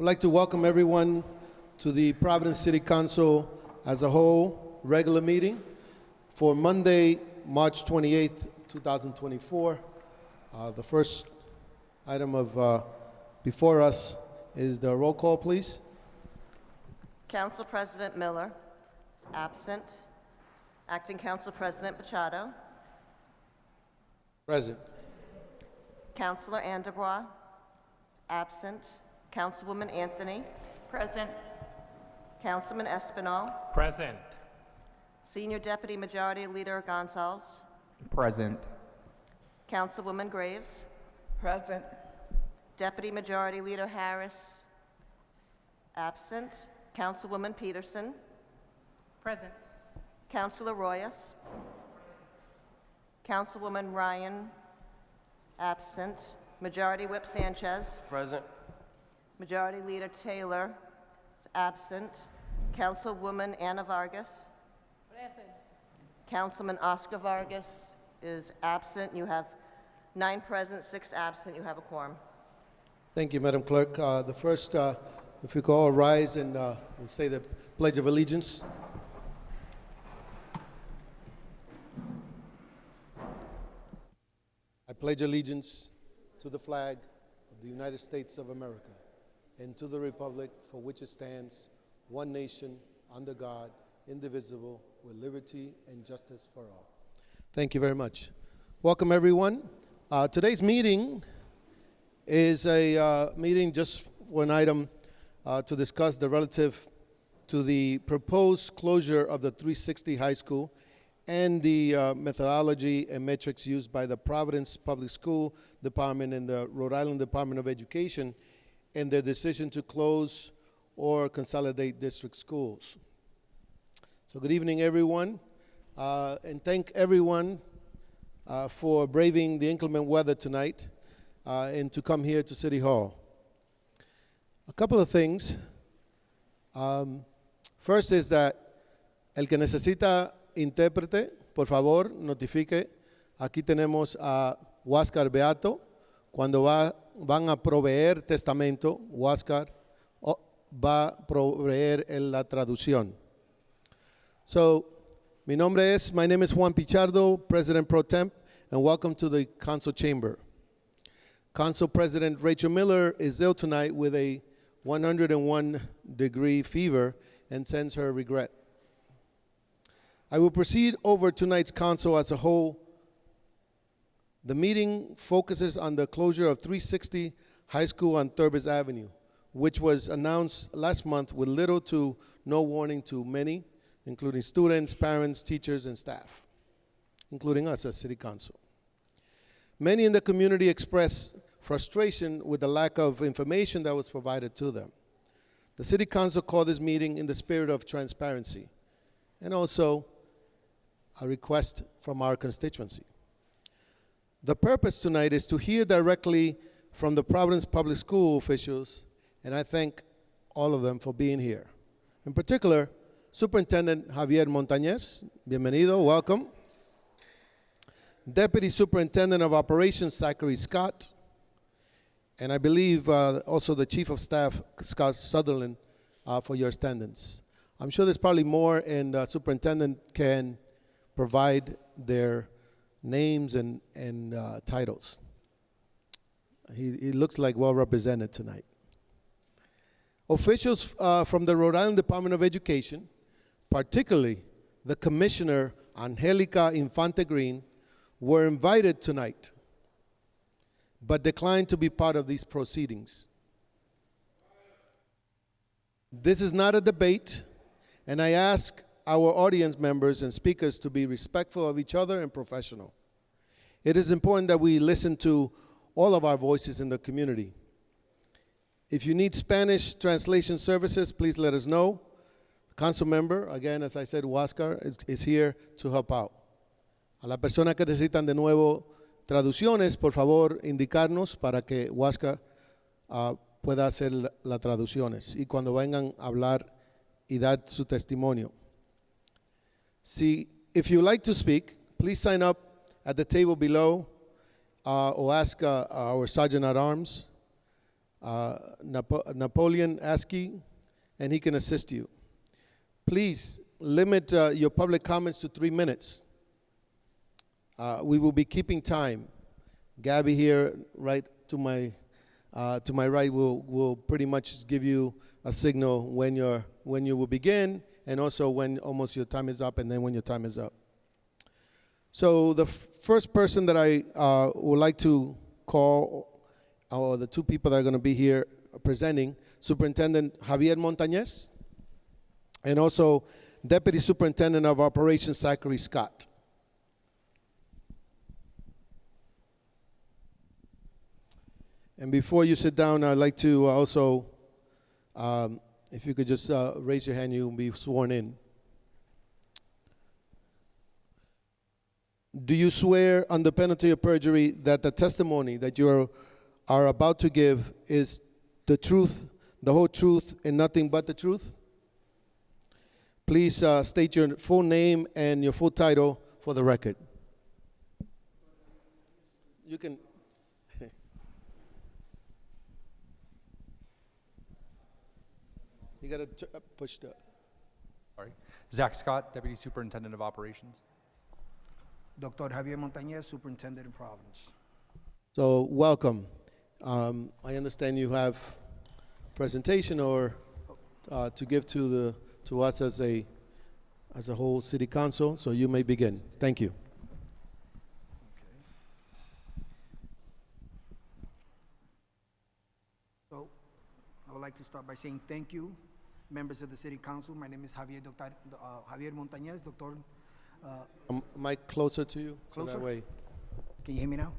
We'd like to welcome everyone to the Providence City Council as a whole regular meeting for Monday, March 28th, 2024. The first item of before us is the roll call, please. Council President Miller is absent. Acting Council President Machado. Present. Councilor Anderbois is absent. Councilwoman Anthony. Present. Councilman Espinal. Present. Senior Deputy Majority Leader Gonzalez. Present. Councilwoman Graves. Present. Deputy Majority Leader Harris. Absent. Councilwoman Peterson. Present. Councilor Royas. Councilwoman Ryan. Absent. Majority Whip Sanchez. Present. Majority Leader Taylor is absent. Councilwoman Anna Vargas. Present. Councilman Oscar Vargas is absent. You have 9 present, 6 absent. You have a quorum. Thank you, Madam Clerk. The first, if we could all rise and we'll say the Pledge of Allegiance. I pledge allegiance to the flag of the United States of America and to the republic for which it stands, one nation, under God, indivisible, with liberty and justice for all. Thank you very much. Welcome, everyone. Today's meeting is a meeting just one item to discuss the relative to the proposed closure of the 360 High School and the methodology and metrics used by the Providence Public School Department and the Rhode Island Department of Education in their decision to close or consolidate district schools. So good evening, everyone, and thank everyone for braving the inclement weather tonight and to come here to City Hall. A couple of things. First is that el que necesita intérprete, por favor, notifique. Aquí tenemos a Huáscar Beato. Cuando van a proveer testamento, Huáscar va a proveer la traducción. So, my name is Juan Pichardo, President Pro Temp, and welcome to the Council Chamber. Council President Rachel Miller is ill tonight with a 101-degree fever and sends her regret. I will proceed over tonight's council as a whole. The meeting focuses on the closure of 360 High School on Thurbis Avenue, which was announced last month with little to no warning to many, including students, parents, teachers, and staff, including us as City Council. Many in the community expressed frustration with the lack of information that was provided to them. The City Council called this meeting in the spirit of transparency and also a request from our constituency. The purpose tonight is to hear directly from the Providence Public School officials, and I thank all of them for being here. In particular, Superintendent Javier Montañez, bienvenido, welcome. Deputy Superintendent of Operations, Zachary Scott, and I believe also the Chief of Staff, Scott Sutherland, for your attendance. I'm sure there's probably more, and Superintendent can provide their names and titles. He looks like well represented tonight. Officials from the Rhode Island Department of Education, particularly the Commissioner Angelica Infante Green, were invited tonight, but declined to be part of these proceedings. This is not a debate, and I ask our audience members and speakers to be respectful of each other and professional. It is important that we listen to all of our voices in the community. If you need Spanish translation services, please let us know. The council member, again, as I said, Huáscar, is here to help out. A las personas que necesitan de nuevo traducciones, por favor, indicarnos para que Huáscar pueda hacer las traducciones y cuando vengan a hablar y dar su testimonio. If you like to speak, please sign up at the table below or ask our Sergeant at Arms. Napoleon Askey, and he can assist you. Please limit your public comments to 3 minutes. We will be keeping time. Gabby here, right to my right, will pretty much give you a signal when you will begin, and also when almost your time is up, and then when your time is up. So the first person that I would like to call, or the two people that are going to be here presenting, Superintendent Javier Montañez, and also Deputy Superintendent of Operations Zachary Scott. And before you sit down, I'd like to also, if you could just raise your hand, you'll be sworn in. Do you swear under penalty of perjury that the testimony that you are about to give is the truth, the whole truth, and nothing but the truth? Please state your full name and your full title for the record. You can. You got to push the. Sorry. Zach Scott, Deputy Superintendent of Operations. Dr. Javier Montañez, Superintendent in Providence. So welcome. I understand you have presentation or to give to us as a whole city council. So you may begin. Thank you. So I would like to start by saying thank you, members of the city council. My name is Javier Montañez, Doctor. Mic closer to you, Closer? so that way. Can you hear me now?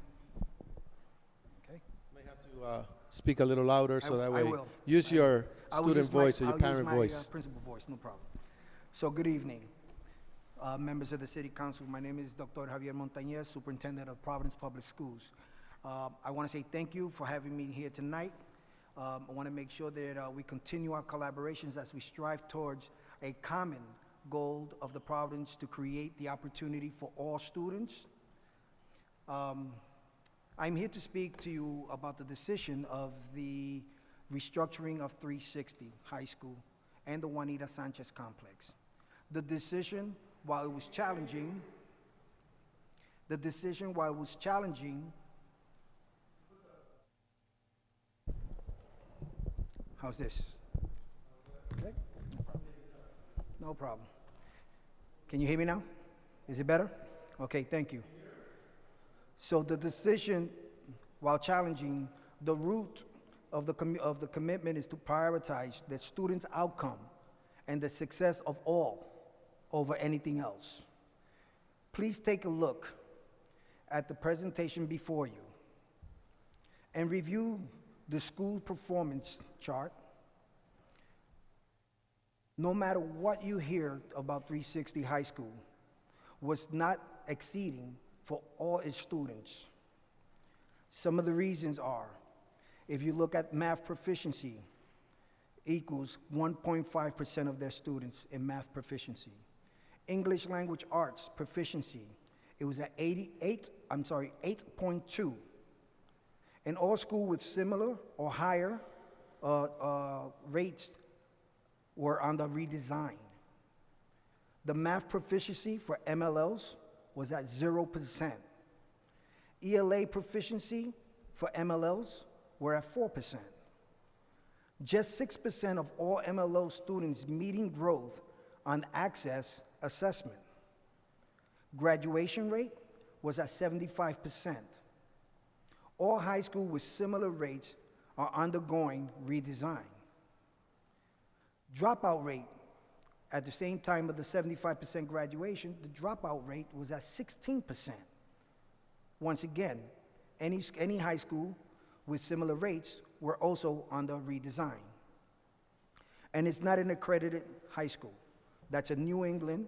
Okay. You may have to speak a little louder, so that way. I will. Use your I will student use my- voice or your I'll parent use my, voice. principal voice, no problem. So good evening, members of the city council. My name is Dr. Javier Montañez, Superintendent of Providence Public Schools. I want to say thank you for having me here tonight. I want to make sure that we continue our collaborations as we strive towards a common goal of the Providence to create the opportunity for all students. I'm here to speak to you about the decision of the restructuring of 360 High School and the Juanita Sanchez Complex. The decision, while it was challenging, how's this? Okay, no problem. Can you hear me now? Is it better? Okay, thank you. So the decision, while challenging, the root of the commitment is to prioritize the student's outcome and the success of all over anything else. Please take a look at the presentation before you and review the school performance chart. No matter what you hear about 360 High School, was not exceeding for all its students. Some of the reasons are, if you look at math proficiency, equals 1.5% of their students in math proficiency. English language arts proficiency, it was at 8.2. And all schools with similar or higher rates were on the redesign. The math proficiency for MLLs was at 0%. ELA proficiency for MLLs were at 4%. Just 6% of all MLO students meeting growth on access assessment. Graduation rate was at 75%. All high school with similar rates are undergoing redesign. Dropout rate, at the same time of the 75% graduation, the dropout rate was at 16%. Once again, any high school with similar rates were also under redesign. And it's not an accredited high school. That's a New England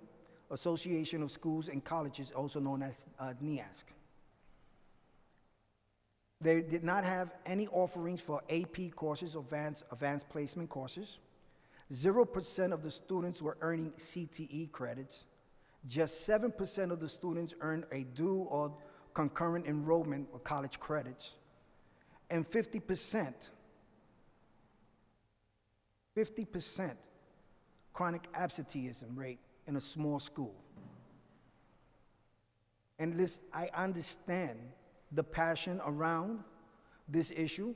Association of Schools and Colleges, also known as NEASC. They did not have any offerings for AP courses, advanced placement courses. 0% of the students were earning CTE credits. Just 7% of the students earned a dual or concurrent enrollment or college credits. And 50% 50% chronic absenteeism rate in a small school. And this, I understand the passion around this issue,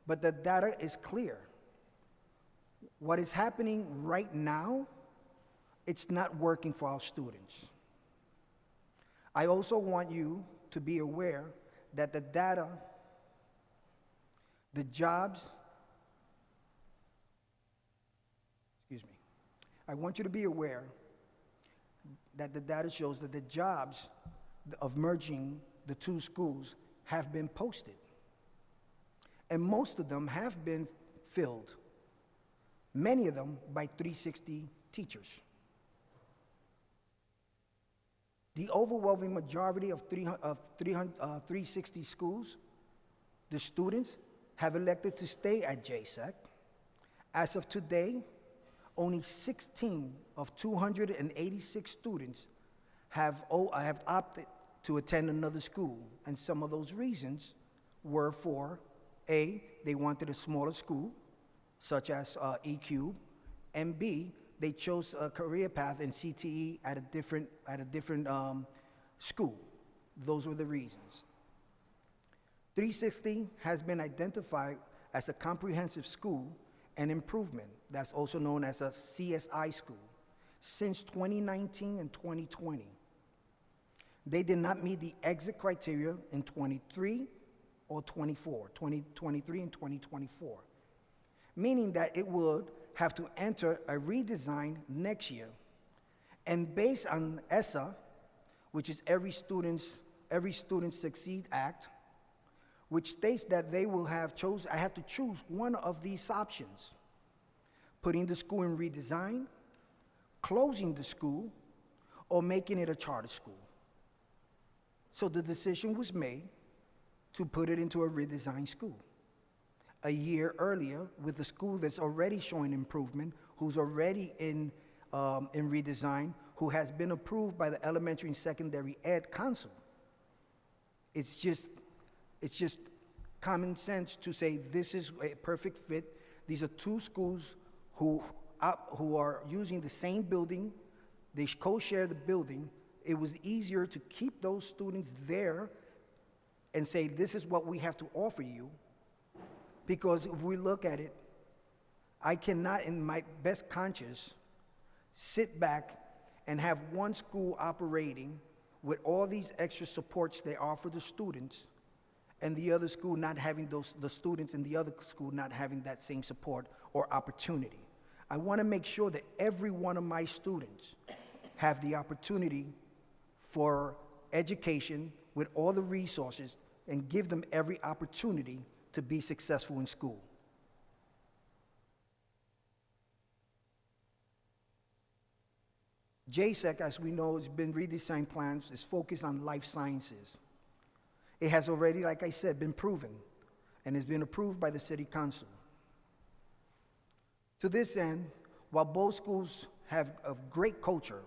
but the data is clear. What is happening right now, it's not working for our students. I also want you to be aware that the data, the jobs, I want you to be aware that the data shows that the jobs of merging the two schools have been posted. And most of them have been filled, many of them by 360 teachers. The overwhelming majority of 360 schools, the students have elected to stay at JSAC. As of today, only 16 of 286 students have opted to attend another school, and some of those reasons were for A, they wanted a smaller school, such as EQ, and B, they chose a career path in CTE at a different school. Those were the reasons. 360 has been identified as a comprehensive school and improvement, that's also known as a CSI school, since 2019 and 2020. They did not meet the exit criteria in 23 or 2023 and 2024, meaning that it would have to enter a redesign next year. And based on ESSA, which is Every Student Succeed Act, which states that they will have I have to choose one of these options: putting the school in redesign, closing the school, or making it a charter school. So the decision was made to put it into a redesigned school. A year earlier, with a school that's already showing improvement, who's already in redesign, who has been approved by the Elementary and Secondary Ed Council. It's just common sense to say this is a perfect fit. These are two schools who are using the same building. They co-share the building. It was easier to keep those students there and say, this is what we have to offer you. Because if we look at it, I cannot, in my best conscience, sit back and have one school operating with all these extra supports they offer the students, and the other school not having the students in the other school not having that same support or opportunity. I want to make sure that every one of my students have the opportunity for education with all the resources and give them every opportunity to be successful in school. JSEC, as we know, has been redesigned plans, is focused on life sciences. It has already, like I said, been proven and has been approved by the City Council. To this end, while both schools have a great culture,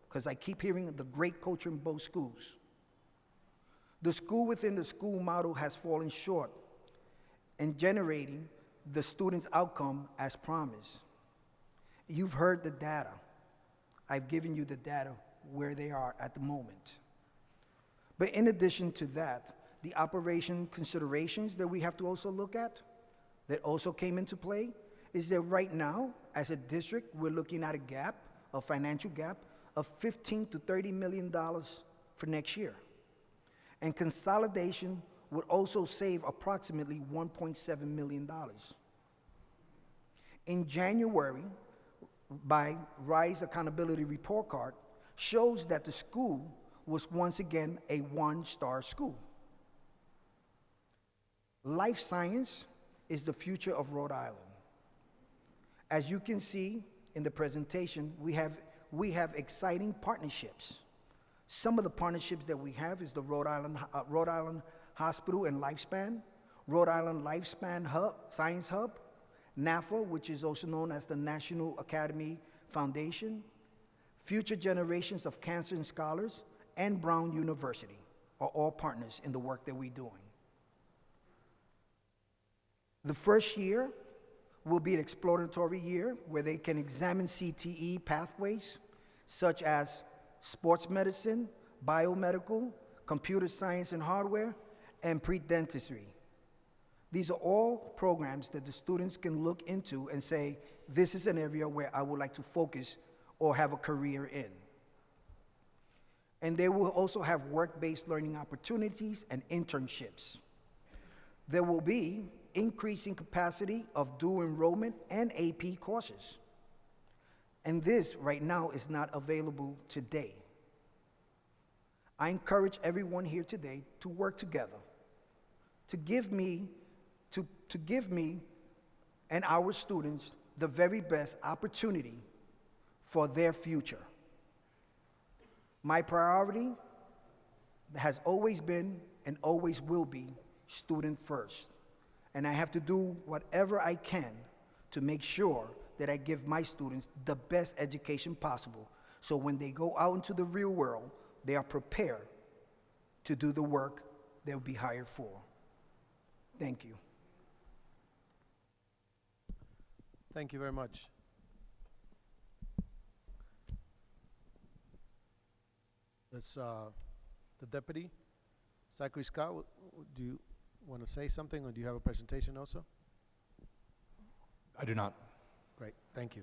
because I keep hearing the great culture in both schools, the school within the school model has fallen short in generating the students' outcome as promised. You've heard the data. I've given you the data where they are at the moment. But in addition to that, the operation considerations that we have to also look at, that also came into play, is that right now, as a district, we're looking at a gap, a financial gap, of $15 to $30 million for next year. And consolidation would also save approximately $1.7 million. In January, by RISE Accountability Report Card, shows that the school was once again a one-star school. Life science is the future of Rhode Island. As you can see in the presentation, we have exciting partnerships. Some of the partnerships that we have is the Rhode Island Hospital and Lifespan, Rhode Island Lifespan Hub, Science Hub, NAFA, which is also known as the National Academy Foundation, Future Generations of Cancer and Scholars, and Brown University are all partners in the work that we're doing. The first year, will be an exploratory year where they can examine CTE pathways such as sports medicine, biomedical, computer science and hardware, and pre-dentistry. These are all programs that the students can look into and say, this is an area where I would like to focus or have a career in. And they will also have work-based learning opportunities and internships. There will be increasing capacity of dual enrollment and AP courses. And this right now is not available today. I encourage everyone here today to work together, to give me and our students the very best opportunity for their future. My priority has always been and always will be student first. And I have to do whatever I can to make sure that I give my students the best education possible, so when they go out into the real world, they are prepared to do the work they'll be hired for. Thank you. Thank you very much. Let's, the deputy, Zachary Scott, do you want to say something, or do you have a presentation also? I do not. Great, thank you.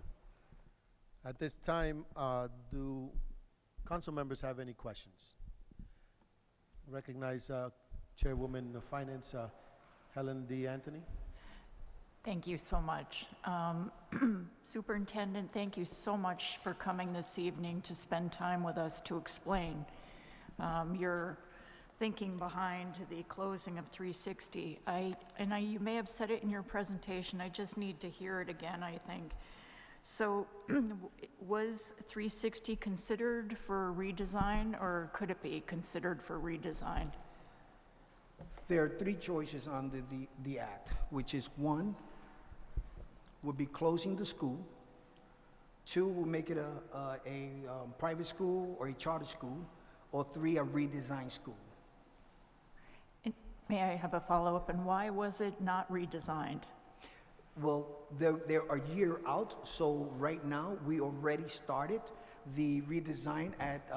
At this time, do council members have any questions? Recognize Chairwoman of Finance, Helen D. Anthony. Thank you so much. Superintendent, thank you so much for coming this evening to spend time with us to explain your thinking behind the closing of 360. You may have said it in your presentation, I just need to hear it again, I think. So was 360 considered for redesign, or could it be considered for redesign? There are three choices under the act, which is one, would be closing the school. Two, will make it a private school or a charter school. Or three, a redesigned school. And may I have a follow-up, and why was it not redesigned? Well, they're a year out, so right now we already started the redesign at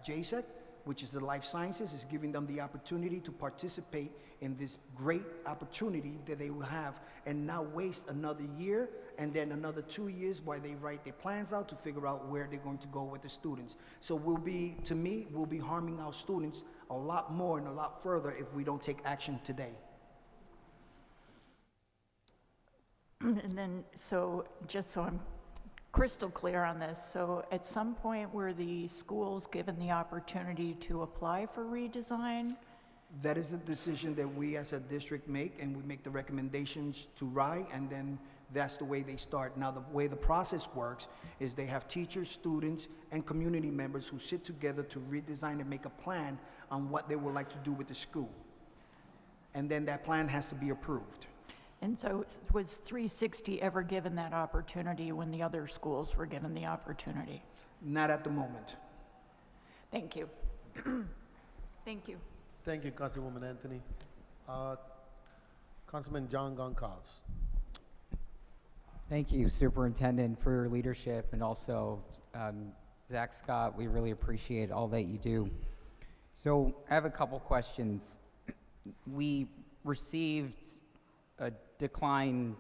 JSEC, which is the life sciences, is giving them the opportunity to participate in this great opportunity that they will have, and not waste another year and then another 2 years while they write their plans out to figure out where they're going to go with the students. So we'll be harming our students a lot more and a lot further if we don't take action today. And then, so just so I'm crystal clear on this, so at some point were the schools given the opportunity to apply for redesign? That is a decision that we as a district make, and we make the recommendations to RIE, and then that's the way they start. Now, the way the process works is they have teachers, students, and community members who sit together to redesign and make a plan on what they would like to do with the school. And then that plan has to be approved. And so was 360 ever given that opportunity when the other schools were given the opportunity? Not at the moment. Thank you. Thank you. Thank you, Councilwoman Anthony. Councilman John Goncalves. Thank you, Superintendent, for your leadership, and also Zach Scott, we really appreciate all that you do. So I have a couple questions. We received a decline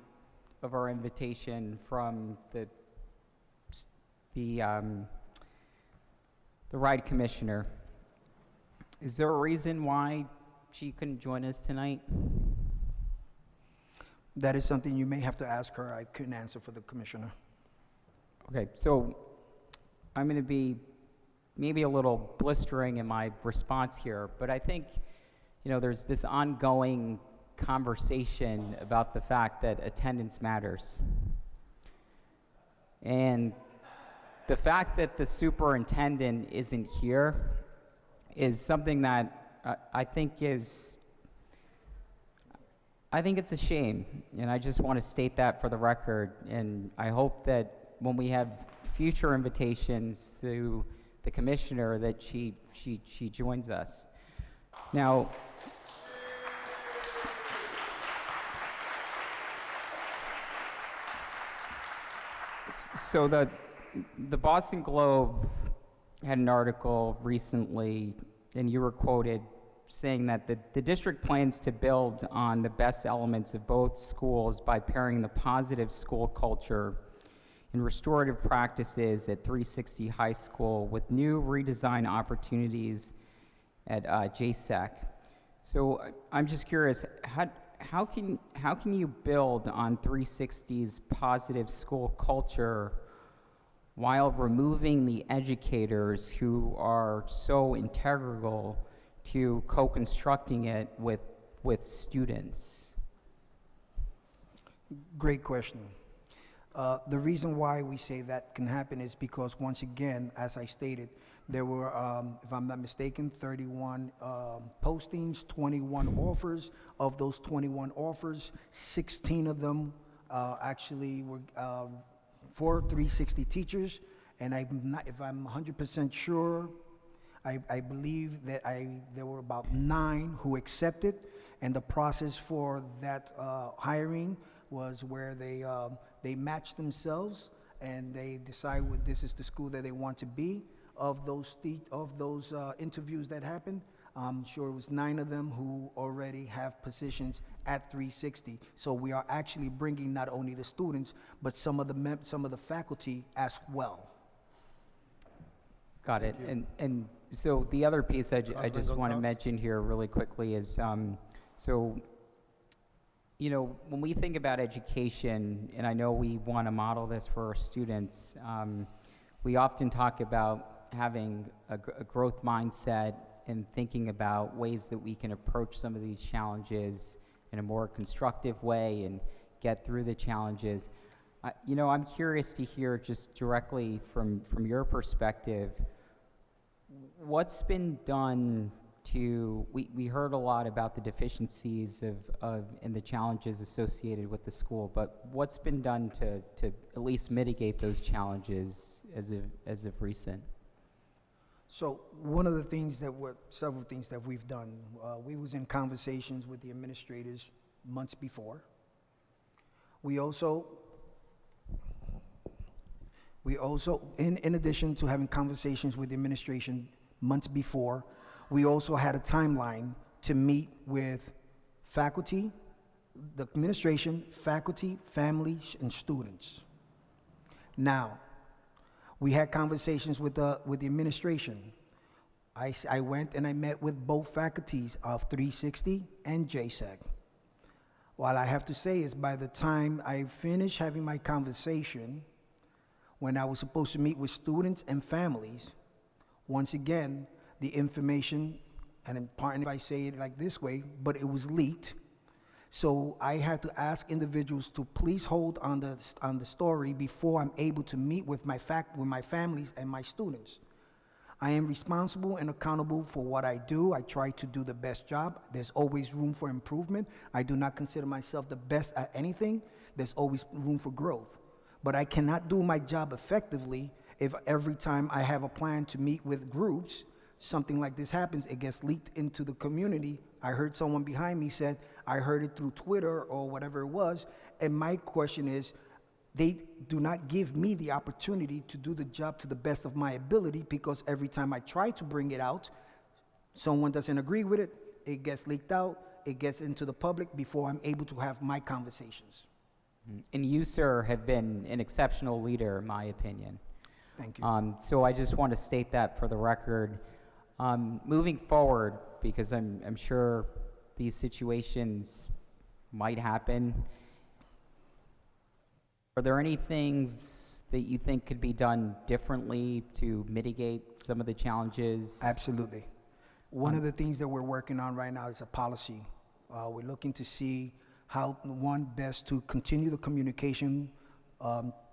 of our invitation from the ride commissioner. Is there a reason why she couldn't join us tonight? That is something you may have to ask her. I couldn't answer for the commissioner. Okay, so I'm going to be maybe a little blistering in my response here, but I think, you know, there's this ongoing conversation about the fact that attendance matters. And the fact that the superintendent isn't here is something that I think it's a shame, and I just want to state that for the record, and I hope that when we have future invitations to the commissioner that she joins us. Now, So the Boston Globe had an article recently, and you were quoted saying that the district plans to build on the best elements of both schools by pairing the positive school culture and restorative practices at 360 High School with new redesign opportunities at JSEC. So I'm just curious, how can you build on 360's positive school culture while removing the educators who are so integral to co-constructing it with students? Great question. The reason why we say that can happen is because, once again, as I stated, there were, if I'm not mistaken, 31 postings, 21 offers. Of those 21 offers, 16 of them actually were for 360 teachers, and if I'm 100% sure, I believe that there were about 9 who accepted, and the process for that hiring was where they matched themselves and they decide this is the school that they want to be. Of those interviews that happened, I'm sure it was 9 of them who already have positions at 360. So we are actually bringing not only the students, but some of the faculty as well. Got it. And so the other piece I just want to Gonzalez. mention here really quickly is, so, you know, when we think about education, and I know we want to model this for our students, we often talk about having a growth mindset and thinking about ways that we can approach some of these challenges in a more constructive way and get through the challenges. You know, I'm curious to hear just directly from your perspective, what's been done to, we heard a lot about the deficiencies and the challenges associated with the school, but what's been done to at least mitigate those challenges as of recent? So several things that we've done. We was in conversations with the administrators months before. We also, in addition to having conversations with the administration months before, we also had a timeline to meet with faculty, the administration, faculty, families, and students. Now, we had conversations with the administration. I went and I met with both faculties of 360 and JSEC. What I have to say is, by the time I finished having my conversation, when I was supposed to meet with students and families, once again, the information, and pardon if I say it like this way, but it was leaked. So I had to ask individuals to please hold on the story before I'm able to meet with my families and my students. I am responsible and accountable for what I do. I try to do the best job. There's always room for improvement. I do not consider myself the best at anything. There's always room for growth. But I cannot do my job effectively if every time I have a plan to meet with groups, something like this happens, it gets leaked into the community. I heard someone behind me said, I heard it through Twitter or whatever it was, and my question is, they do not give me the opportunity to do the job to the best of my ability, because every time I try to bring it out, someone doesn't agree with it, it gets leaked out, it gets into the public before I'm able to have my conversations. And you, sir, have been an exceptional leader, in my opinion. Thank you. So I just want to state that for the record. Moving forward, because I'm sure these situations might happen, are there any things that you think could be done differently to mitigate some of the challenges? Absolutely. One of the things that we're working on right now is a policy. We're looking to see how, one, best to continue the communication,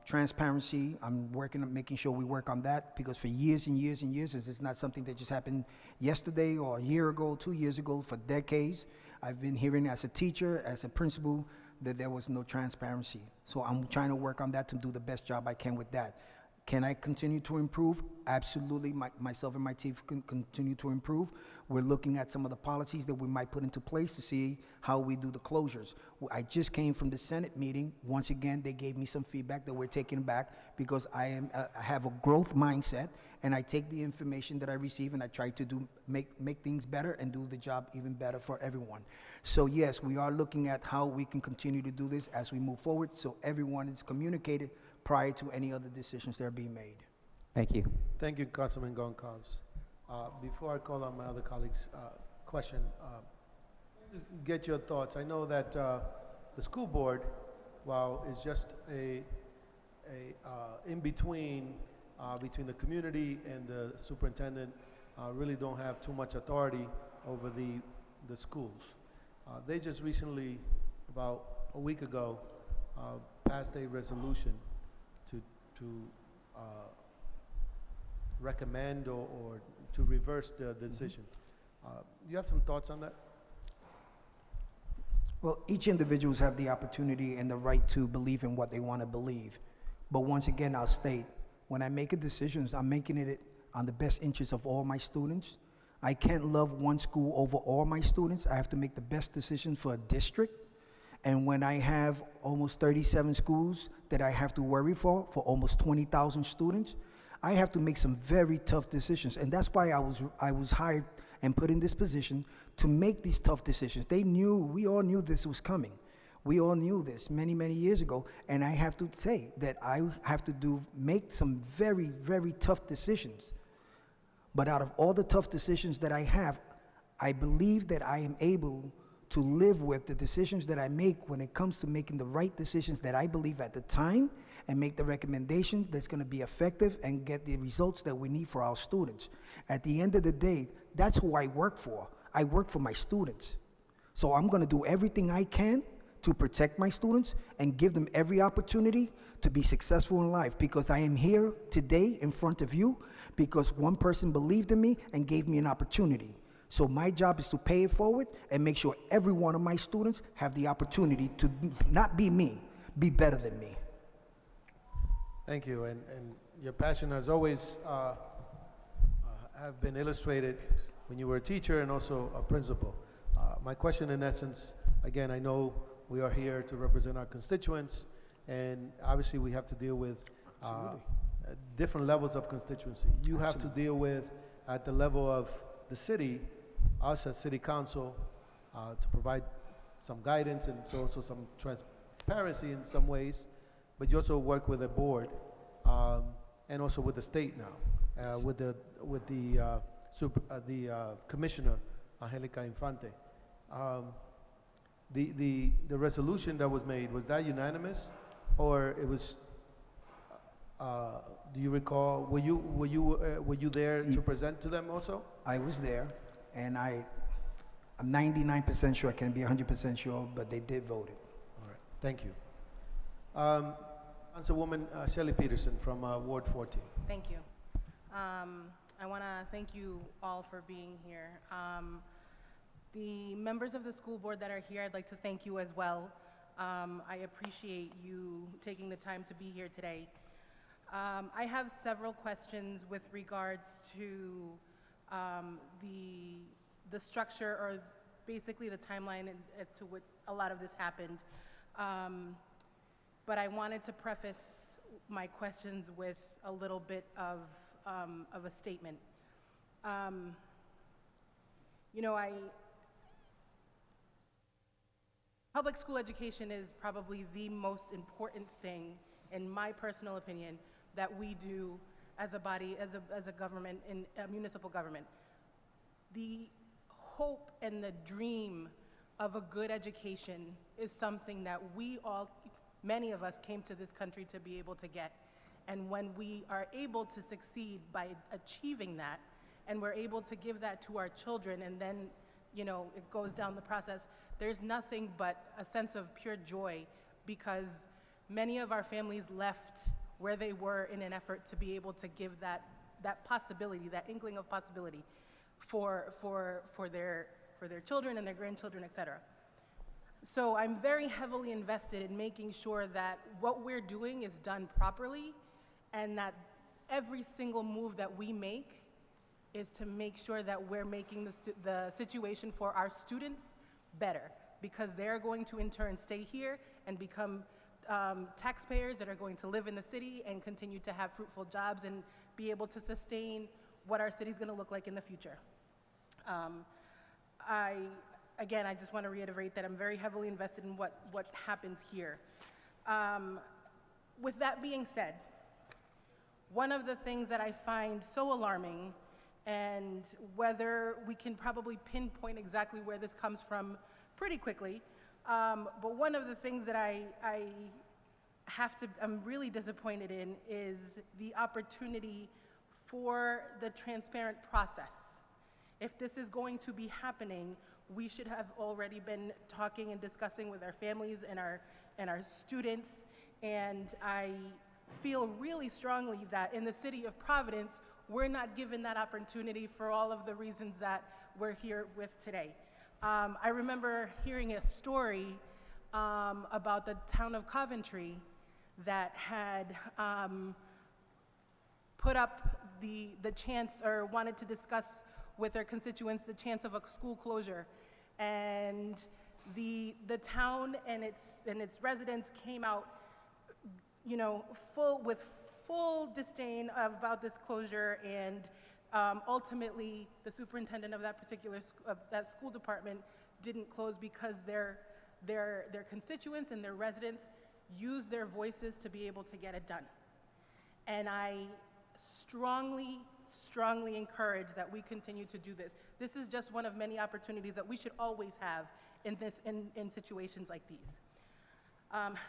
transparency. I'm working on making sure we work on that, because for years and years and years, this is not something that just happened yesterday or a year ago, 2 years ago. For decades, I've been hearing as a teacher, as a principal, that there was no transparency. So I'm trying to work on that to do the best job I can with that. Can I continue to improve? Absolutely. Myself and my team can continue to improve. We're looking at some of the policies that we might put into place to see how we do the closures. I just came from the Senate meeting. Once again, they gave me some feedback that we're taking back because I have a growth mindset, and I take the information that I receive and I try to make things better and do the job even better for everyone. So yes, we are looking at how we can continue to do this as we move forward, so everyone is communicated prior to any other decisions that are being made. Thank you. Thank you, Councilman Goncalves. Before I call on my other colleagues' question, get your thoughts. I know that the school board, while is just a in between between the community and the superintendent, really don't have too much authority over the schools. They just recently, about a week ago, passed a resolution to recommend or to reverse the decision. You have some thoughts on that? Well, each individuals have the opportunity and the right to believe in what they want to believe. But once again, I'll state, when I make a decision, I'm making it on the best interest of all my students. I can't love one school over all my students. I have to make the best decision for a district. And when I have almost 37 schools that I have to worry for almost 20,000 students, I have to make some very tough decisions. And that's why I was hired and put in this position to make these tough decisions. We all knew this was coming. We all knew this many, many years ago. And I have to say that I have to make some very, very tough decisions. But out of all the tough decisions that I have, I believe that I am able to live with the decisions that I make when it comes to making the right decisions that I believe at the time, and make the recommendations that's going to be effective and get the results that we need for our students. At the end of the day, that's who I work for. I work for my students. So I'm going to do everything I can to protect my students and give them every opportunity to be successful in life, because I am here today in front of you because one person believed in me and gave me an opportunity. So my job is to pay it forward and make sure every one of my students have the opportunity to not be me, be better than me. Thank you, and your passion has always have been illustrated when you were a teacher and also a principal. My question in essence, again, I know we are here to represent our constituents, and obviously we have to deal with different levels of constituency. You have to deal with, at the level of the city, us as city council, to provide some guidance and so also some transparency in some ways, but you also work with the board and also with the state now, with the commissioner, Angelica Infante. The resolution that was made, was that unanimous, or it was? Do you recall? Were you there to present to them also? I was there, and I'm 99% sure. I can't be 100% sure, but they did vote it. All right, thank you. Councilwoman Shelley Peterson from Ward 14. Thank you. I want to thank you all for being here. The members of the school board that are here, I'd like to thank you as well. I appreciate you taking the time to be here today. I have several questions with regards to the structure, or basically the timeline as to what a lot of this happened. But I wanted to preface my questions with a little bit of a statement. Public school education is probably the most important thing, in my personal opinion, that we do as a body, as a government, in a municipal government. The hope and the dream of a good education is something that we all, many of us, came to this country to be able to get. And when we are able to succeed by achieving that, and we're able to give that to our children, and then, it goes down the process, there's nothing but a sense of pure joy, because many of our families left where they were in an effort to be able to give that possibility, that inkling of possibility for their children and their grandchildren, et cetera. So I'm very heavily invested in making sure that what we're doing is done properly, and that every single move that we make is to make sure that we're making the situation for our students better, because they're going to in turn stay here and become taxpayers that are going to live in the city and continue to have fruitful jobs and be able to sustain what our city's going to look like in the future. Again, I just want to reiterate that I'm very heavily invested in what happens here. With that being said, one of the things that I find so alarming, and whether we can probably pinpoint exactly where this comes from pretty quickly, but one of the things that I'm really disappointed in is the opportunity for the transparent process. If this is going to be happening, we should have already been talking and discussing with our families and our students, and I feel really strongly that in the city of Providence, we're not given that opportunity for all of the reasons that we're here with today. I remember hearing a story about the town of Coventry that had put up the chance, or wanted to discuss with their constituents the chance of a school closure. And the town and its residents came out, you know, with full disdain about this closure, and ultimately the superintendent of that particular that school department didn't close because their constituents and their residents used their voices to be able to get it done. And I strongly encourage that we continue to do this. This is just one of many opportunities that we should always have in situations like these.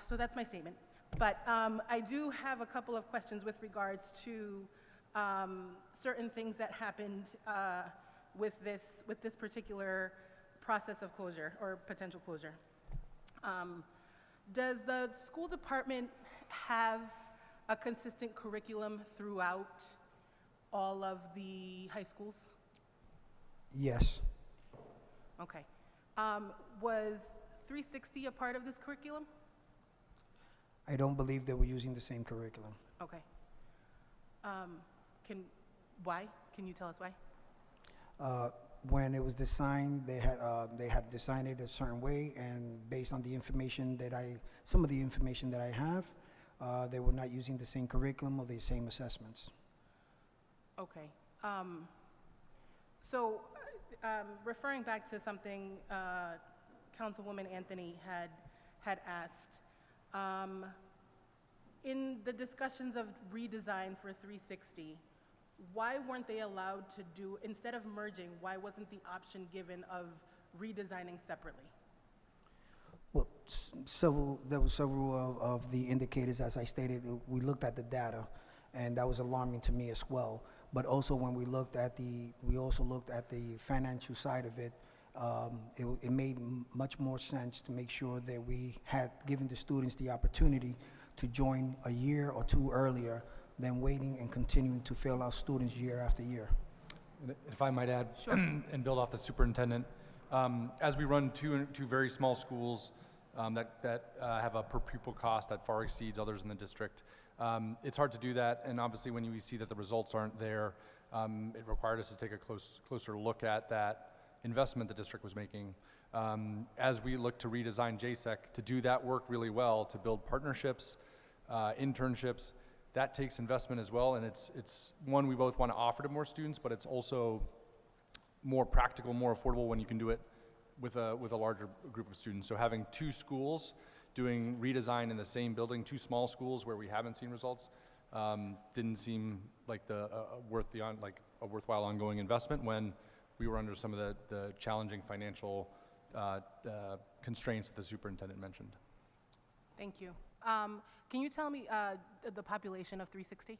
So that's my statement. But I do have a couple of questions with regards to certain things that happened with this particular process of closure or potential closure. Does the school department have a consistent curriculum throughout all of the high schools? Yes. Okay. Was 360 a part of this curriculum? I don't believe they were using the same curriculum. Okay. Why? Can you tell us why? When it was designed, they had designed it a certain way, and based on the information some of the information that I have, they were not using the same curriculum or the same assessments. Okay. So, referring back to something Councilwoman Anthony had asked, in the discussions of redesign for 360, why weren't they allowed to do, instead of merging, why wasn't the option given of redesigning separately? Well, there were several of the indicators, as I stated. We looked at the data, and that was alarming to me as well. But also when we also looked at the financial side of it, it made much more sense to make sure that we had given the students the opportunity to join a year or two earlier than waiting and continuing to fail our students year after year. If I might add, Sure. and build off the superintendent, as we run two very small schools that have a per pupil cost that far exceeds others in the district, it's hard to do that. And obviously, when we see that the results aren't there, it required us to take a closer look at that investment the district was making. As we look to redesign JSEC, to do that work really well, to build partnerships, internships, that takes investment as well, and it's one we both want to offer to more students, but it's also more practical, more affordable when you can do it with a larger group of students. So having two schools doing redesign in the same building, two small schools where we haven't seen results, didn't seem like a worthwhile ongoing investment when we were under some of the challenging financial constraints that the superintendent mentioned. Thank you. Can you tell me the population of 360?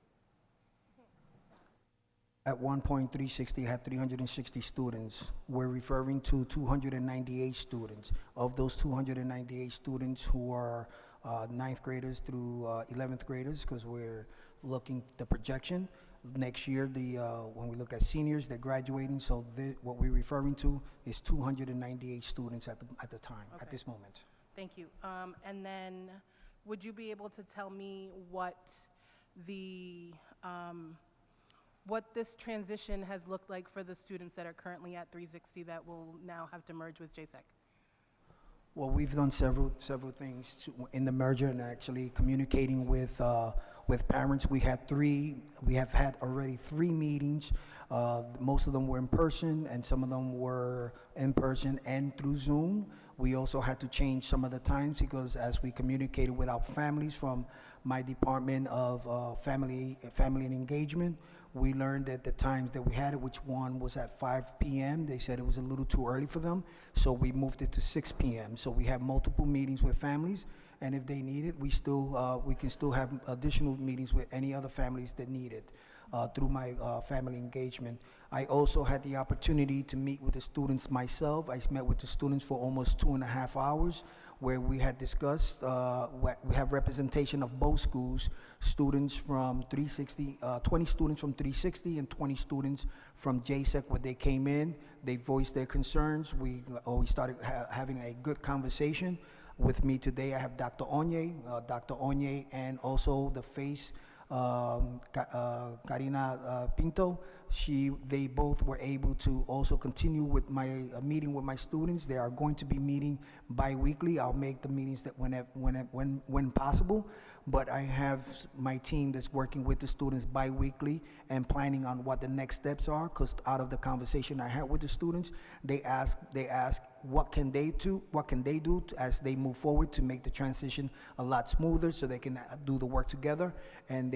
At one point, 360 had 360 students. We're referring to 298 students. Of those 298 students who are 9th graders through 11th graders, because we're looking the projection. Next year, when we look at seniors, they're graduating, so what we're referring to is 298 students at the time, Okay. at this moment. Thank you. And then, would you be able to tell me what the what this transition has looked like for the students that are currently at 360 that will now have to merge with JSEC. Well, we've done several things in the merger, and actually communicating with parents. We have had already 3 meetings. Most of them were in person, and some of them were in person and through Zoom. We also had to change some of the times because as we communicated with our families from my department of family and engagement, we learned that the times that we had it, which one was at 5 p.m., they said it was a little too early for them, so we moved it to 6 p.m. So we have multiple meetings with families, and if they need it, we can still have additional meetings with any other families that need it through my family engagement. I also had the opportunity to meet with the students myself. I met with the students for almost 2.5 hours, where we had discussed, we have representation of both schools, students from 360, 20 students from 360 and 20 students from JSEC. When they came in, they voiced their concerns. We started having a good conversation. With me today, I have Dr. Onye, and also the face, Karina Pinto. They both were able to also continue with my meeting with my students. They are going to be meeting bi-weekly. I'll make the meetings that when possible, but I have my team that's working with the students bi-weekly and planning on what the next steps are, because out of the conversation I had with the students, they ask what can they do as they move forward to make the transition a lot smoother so they can do the work together. And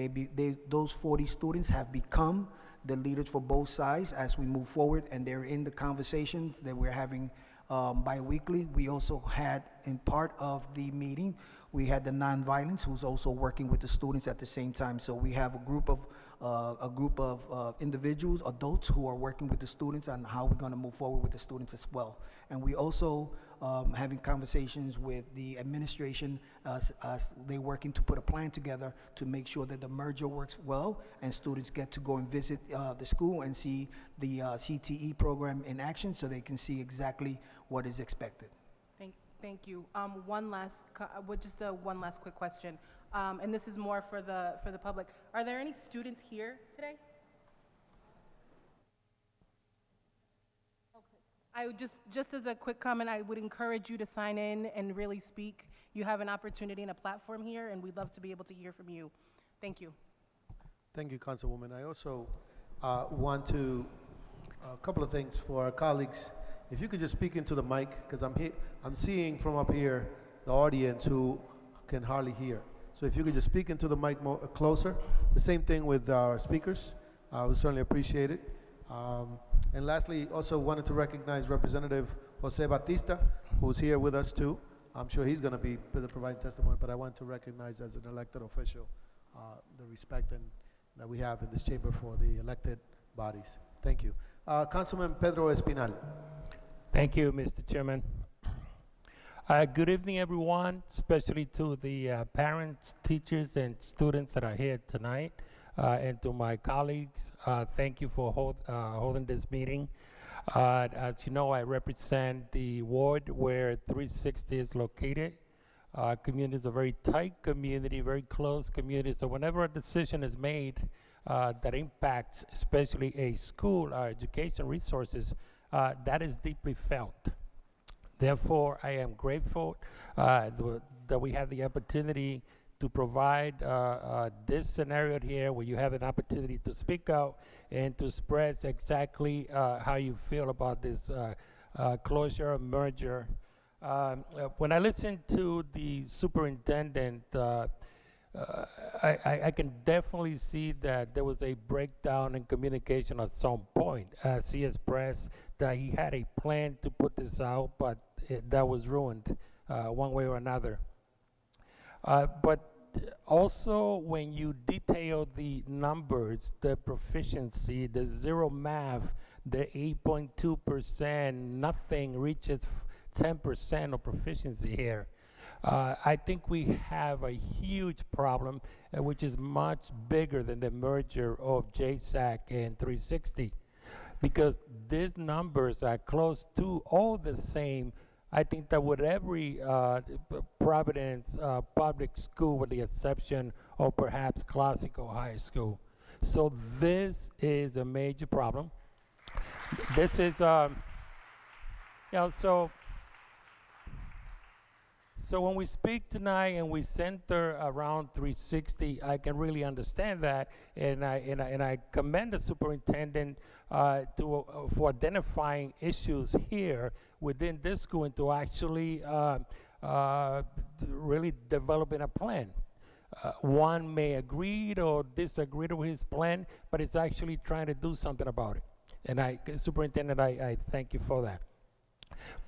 those 40 students have become the leaders for both sides as we move forward, and they're in the conversations that we're having bi-weekly. We also had, in part of the meeting, we had the nonviolence who's also working with the students at the same time. So we have a group of individuals, adults, who are working with the students on how we're going to move forward with the students as well. And we also having conversations with the administration as they're working to put a plan together to make sure that the merger works well and students get to go and visit the school and see the CTE program in action so they can see exactly what is expected. Thank you. One last quick question, and this is more for the public. Are there any students here today? I would just as a quick comment, I would encourage you to sign in and really speak. You have an opportunity and a platform here, and we'd love to be able to hear from you. Thank you. Thank you, Councilwoman. I also want to, a couple of things for our colleagues. If you could just speak into the mic, because I'm seeing from up here the audience who can hardly hear. So if you could just speak into the mic more closer. The same thing with our speakers. We certainly appreciate it. And lastly, also wanted to recognize Representative Jose Batista, who's here with us too. I'm sure he's going to be providing testimony, but I want to recognize as an elected official the respect that we have in this chamber for the elected bodies. Thank you. Councilman Pedro Espinal. Thank you, Mr. Chairman. Good evening, everyone, especially to the parents, teachers, and students that are here tonight. And to my colleagues, thank you for holding this meeting. As you know, I represent the ward where 360 is located. Community is a very tight community, very close community. So whenever a decision is made that impacts especially a school or education resources, that is deeply felt. Therefore, I am grateful that we have the opportunity to provide this scenario here where you have an opportunity to speak out and to express exactly how you feel about this closure or merger. When I listened to the superintendent, I can definitely see that there was a breakdown in communication at some point, as he expressed that he had a plan to put this out, but that was ruined one way or another. But also, when you detail the numbers, the proficiency, the zero math, the 8.2%, nothing reaches 10% of proficiency here. I think we have a huge problem, which is much bigger than the merger of JSAC and 360, because these numbers are close to all the same. I think that with every Providence public school, with the exception of perhaps classical high school. So this is a major problem. This is, so when we speak tonight and we center around 360, I can really understand that, and I commend the superintendent for identifying issues here within this school and to actually really developing a plan. One may agree or disagree with his plan, but it's actually trying to do something about it. And Superintendent, I thank you for that.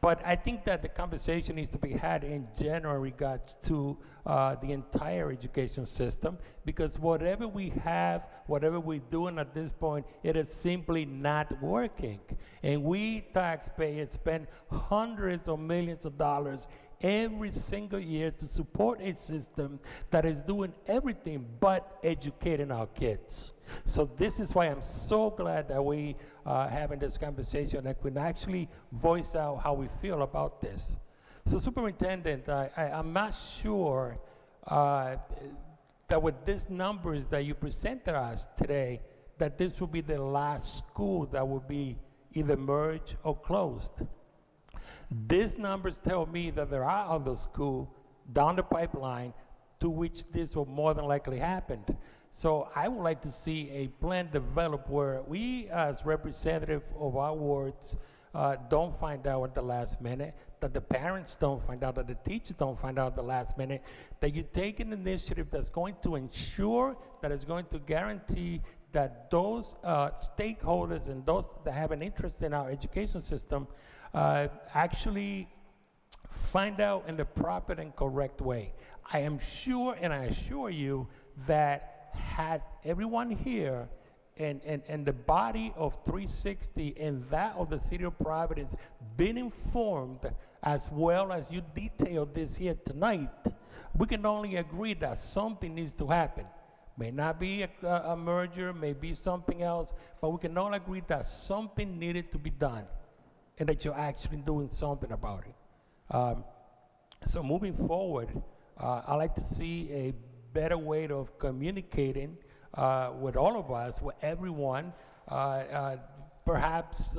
But I think that the conversation needs to be had in general regards to the entire education system, because whatever we have, whatever we're doing at this point, it is simply not working. And we taxpayers spend hundreds of millions of dollars every single year to support a system that is doing everything but educating our kids. So this is why I'm so glad that we having this conversation, that we can actually voice out how we feel about this. So Superintendent, I'm not sure that with these numbers that you presented us today, that this will be the last school that will be either merged or closed. These numbers tell me that there are other schools down the pipeline to which this will more than likely happen. So I would like to see a plan developed where we, as representatives of our wards, don't find out at the last minute, that the parents don't find out, that the teachers don't find out at the last minute, that you take an initiative that's going to ensure, that is going to guarantee that those stakeholders and those that have an interest in our education system actually find out in the proper and correct way. I am sure, and I assure you, that had everyone here and the body of 360 and that of the city of Providence been informed as well as you detailed this here tonight, we can only agree that something needs to happen. May not be a merger, may be something else, but we can all agree that something needed to be done and that you're actually doing something about it. So moving forward, I'd like to see a better way of communicating with all of us, with everyone. Perhaps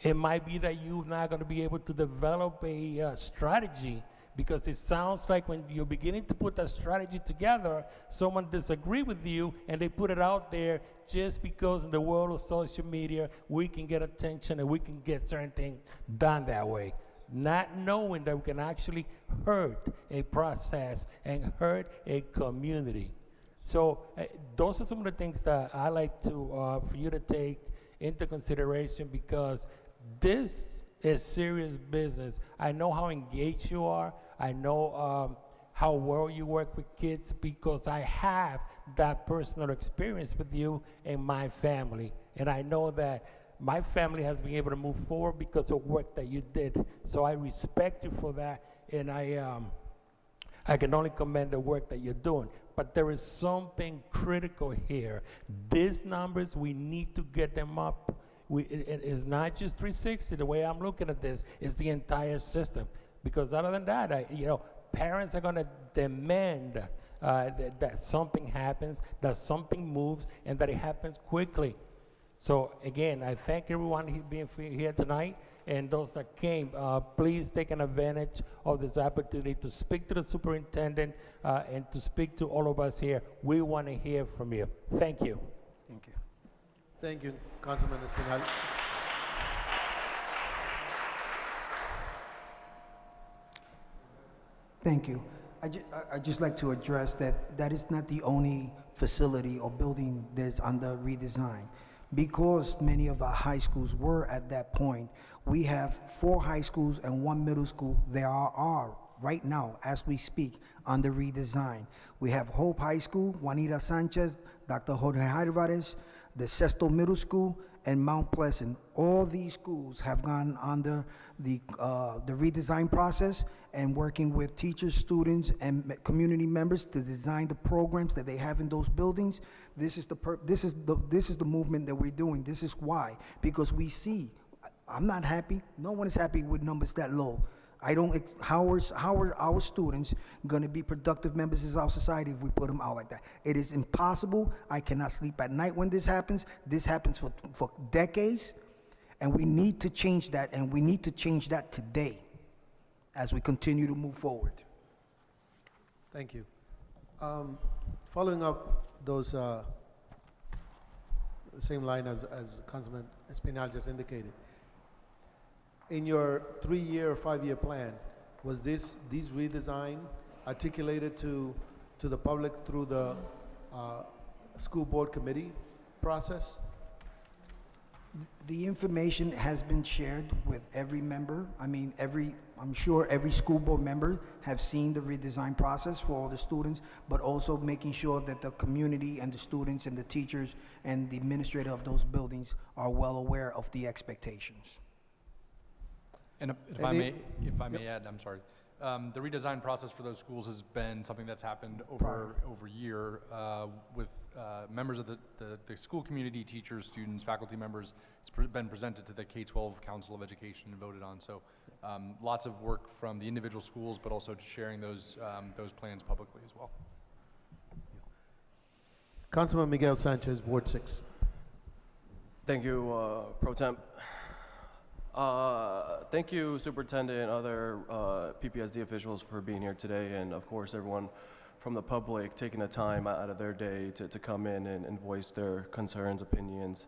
it might be that you're not going to be able to develop a strategy, because it sounds like when you're beginning to put that strategy together, someone disagree with you and they put it out there just because in the world of social media, we can get attention and we can get certain things done that way, not knowing that we can actually hurt a process and hurt a community. So those are some of the things that I like to for you to take into consideration, because this is serious business. I know how engaged you are. I know how well you work with kids, because I have that personal experience with you and my family. And I know that my family has been able to move forward because of work that you did. So I respect you for that, and I can only commend the work that you're doing. But there is something critical here. These numbers, we need to get them up. It is not just 360. The way I'm looking at this is the entire system. Because other than that, parents are going to demand that something happens, that something moves, and that it happens quickly. So again, I thank everyone being here tonight, and those that came, please take an advantage of this opportunity to speak to the superintendent and to speak to all of us here. We want to hear from you. Thank you. Thank you. Thank you, Councilman Espinal. Thank you. I'd just like to address that is not the only facility or building that's under redesign. Because many of our high schools were at that point, we have 4 high schools and 1 middle school. There are right now, as we speak, under redesign. We have Hope High School, Juanita Sanchez, Dr. Jorge Alvarez, the Sesto Middle School, and Mount Pleasant. All these schools have gone under the redesign process and working with teachers, students, and community members to design the programs that they have in those buildings. This is the movement that we're doing. This is why, because we see, I'm not happy. No one is happy with numbers that low. I don't, how are our students gonna be productive members of our society if we put them out like that? It is impossible. I cannot sleep at night when this happens. This happens for decades, and we need to change that, and we need to change that today as we continue to move forward. Thank you. Following up those, the same line as Councilman Espinal just indicated, in your 3-year or 5-year plan, was these redesign articulated to the public through the school board committee process? The information has been shared with every member. I mean, I'm sure every school board member have seen the redesign process for all the students, but also making sure that the community and the students and the teachers and the administrator of those buildings are well aware of the expectations. And if I may add, I'm sorry. The redesign process for those schools has been something that's happened over a year with members of the school community, teachers, students, faculty members. It's been presented to the K-12 Council of Education and voted on. So lots of work from the individual schools, but also sharing those plans publicly as well. Councilman Miguel Sanchez, Ward 6. Thank you, Pro Temp. Thank you, Superintendent and other PPSD officials for being here today, and of course everyone from the public taking the time out of their day to come in and voice their concerns, opinions.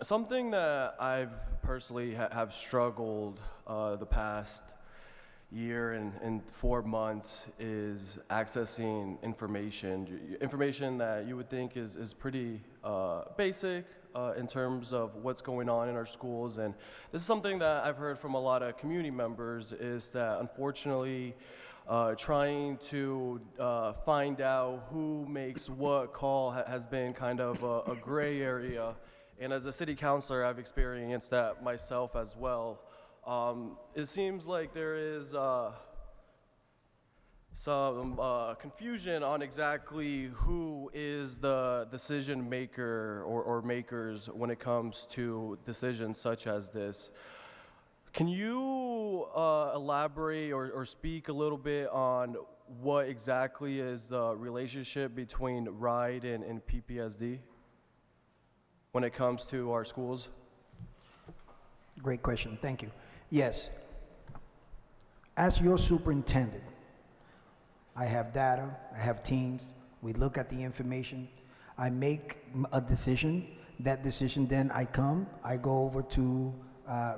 Something that I've personally have struggled the past year and 4 months is accessing information that you would think is pretty basic in terms of what's going on in our schools. And this is something that I've heard from a lot of community members, is that unfortunately trying to find out who makes what call has been kind of a gray area. And as a city councilor, I've experienced that myself as well. It seems like there is some confusion on exactly who is the decision maker or makers when it comes to decisions such as this. Can you elaborate or speak a little bit on what exactly is the relationship between RIDE and PPSD when it comes to our schools? Great question, thank you. Yes, as your superintendent, I have data, I have teams, we look at the information, I make a decision. That decision, then I go over to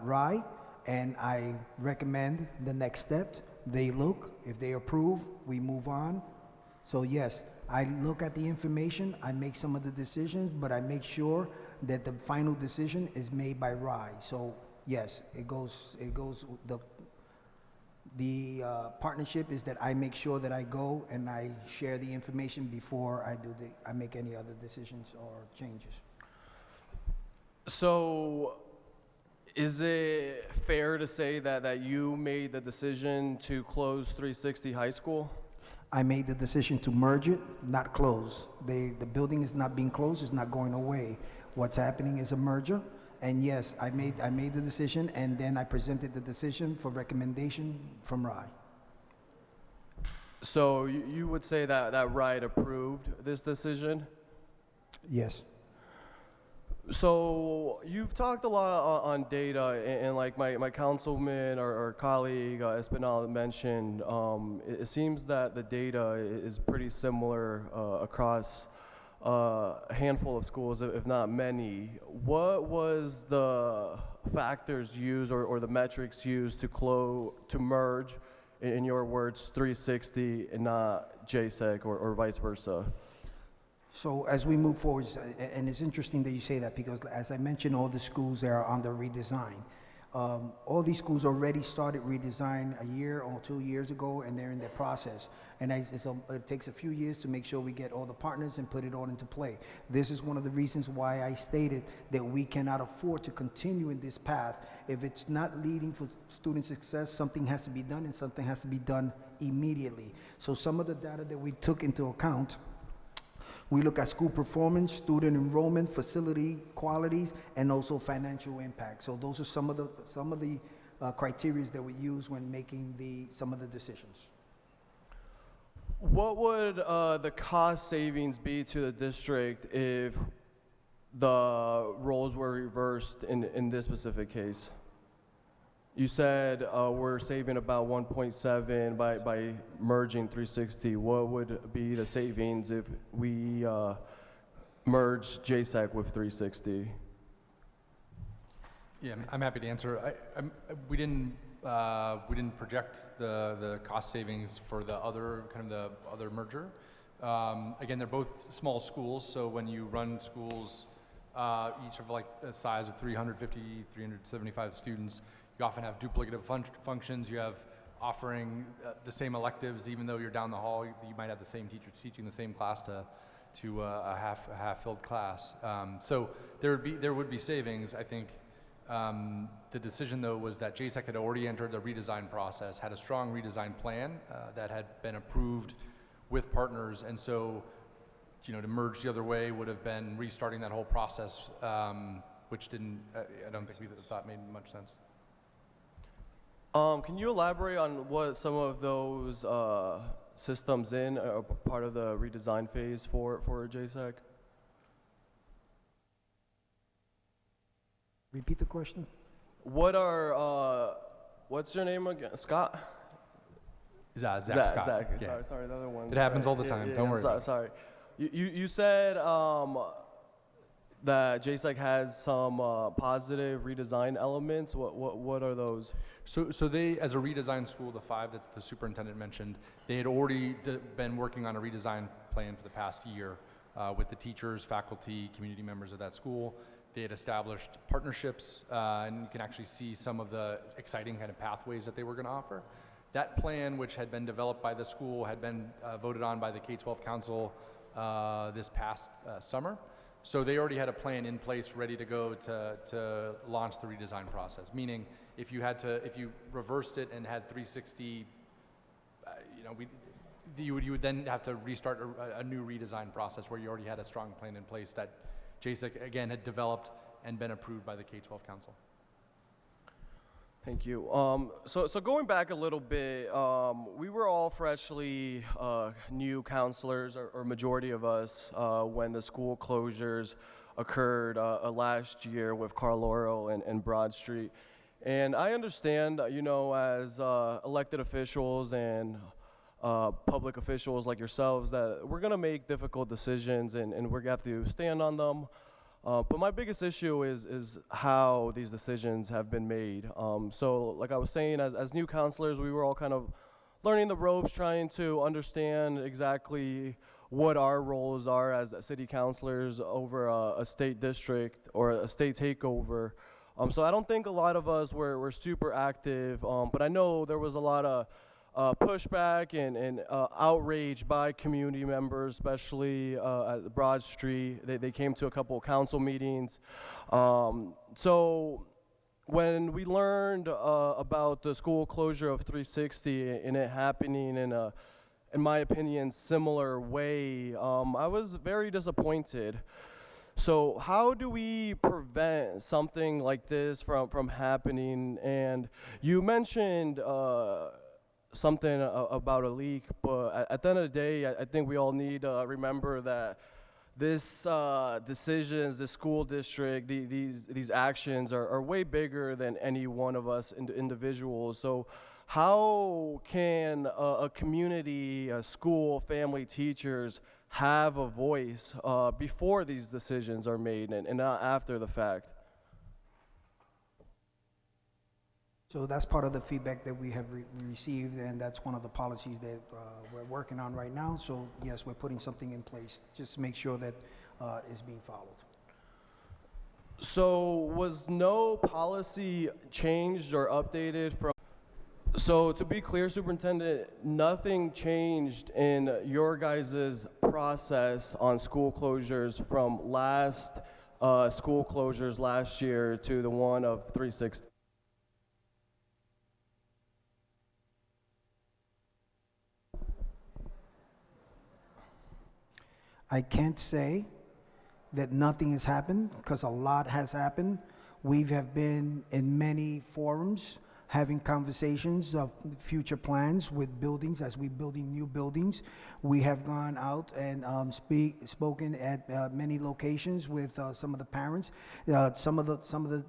RIDE, and I recommend the next steps. They look, if they approve, we move on. So yes, I look at the information, I make some of the decisions, but I make sure that the final decision is made by RIDE. So yes, the partnership is that I make sure that I go and I share the information before I make any other decisions or changes. So is it fair to say that you made the decision to close 360 High School? I made the decision to merge it, not close. The building is not being closed, it's not going away. What's happening is a merger. And yes, I made the decision, and then I presented the decision for recommendation from RIDE. So you would say that RIDE approved this decision? Yes. So you've talked a lot on data, and like my councilman or colleague Espinal mentioned, it seems that the data is pretty similar across a handful of schools, if not many. What was the factors used or the metrics used to merge, in your words, 360 and not JSEC or vice versa? So as we move forward, and it's interesting that you say that, because as I mentioned, all the schools that are under redesign. All these schools already started redesign a year or 2 years ago, and they're in their process. And it takes a few years to make sure we get all the partners and put it all into play. This is one of the reasons why I stated that we cannot afford to continue in this path. If it's not leading for student success, something has to be done, and something has to be done immediately. So some of the data that we took into account, we look at school performance, student enrollment, facility qualities, and also financial impact. So those are some of the criteria that we use when making some of the decisions. What would the cost savings be to the district if the roles were reversed in this specific case? You said we're saving about 1.7 by merging 360. What would be the savings if we merge JSAC with 360? Yeah, I'm happy to answer. We didn't project the cost savings for the other merger. Again, they're both small schools, so when you run schools, each of like the size of 350, 375 students, you often have duplicative functions. You have offering the same electives, even though you're down the hall. You might have the same teacher teaching the same class to a half-filled class. So there would be savings. I think the decision, though, was that JSAC had already entered the redesign process, had a strong redesign plan that had been approved with partners, and so to merge the other way would have been restarting that whole process, which didn't. I don't think we thought made much sense. Can you elaborate on what some of those systems are part of the redesign phase for JSAC? Repeat the question. What are what's your name again? Scott? Zach Scott. Zach. Yeah. Sorry, the other one. It happens all the time. Don't worry. Sorry. You said that JSAC has some positive redesign elements. What are those? So they, as a redesign school, the 5 that the superintendent mentioned, they had already been working on a redesign plan for the past year with the teachers, faculty, community members of that school. They had established partnerships, and you can actually see some of the exciting kind of pathways that they were going to offer. That plan, which had been developed by the school, had been voted on by the K-12 Council this past summer. So they already had a plan in place ready to go to launch the redesign process. Meaning, if you reversed it and had 360, you would then have to restart a new redesign process where you already had a strong plan in place that JSAC again had developed and been approved by the K-12 Council. Thank you. So going back a little bit, we were all freshly new counselors, or majority of us, when the school closures occurred last year with Carl Laurel and Broad Street. And I understand, as elected officials and public officials like yourselves, that we're going to make difficult decisions and we're going to have to stand on them. But my biggest issue is how these decisions have been made. So like I was saying, as new counselors, we were all kind of learning the ropes, trying to understand exactly what our roles are as city councilors over a state district or a state takeover. So I don't think a lot of us were super active, but I know there was a lot of pushback and outrage by community members, especially at Broad Street. They came to a couple of council meetings. So when we learned about the school closure of 360 and it happening in my opinion, similar way, I was very disappointed. So how do we prevent something like this from happening? And you mentioned something about a leak, but at the end of the day, I think we all need to remember that this decisions, the school district, these actions are way bigger than any one of us individuals. So how can a community, a school, family, teachers have a voice before these decisions are made and not after the fact? So that's part of the feedback that we have received, and that's one of the policies that we're working on right now. So yes, we're putting something in place just to make sure that it's being followed. So was no policy changed or updated from? So to be clear, Superintendent, nothing changed in your guys' process on school closures from last school closures last year to the one of 360. I can't say that nothing has happened because a lot has happened. We have been in many forums having conversations of future plans with buildings as we're building new buildings. We have gone out and spoken at many locations with some of the parents. Some of the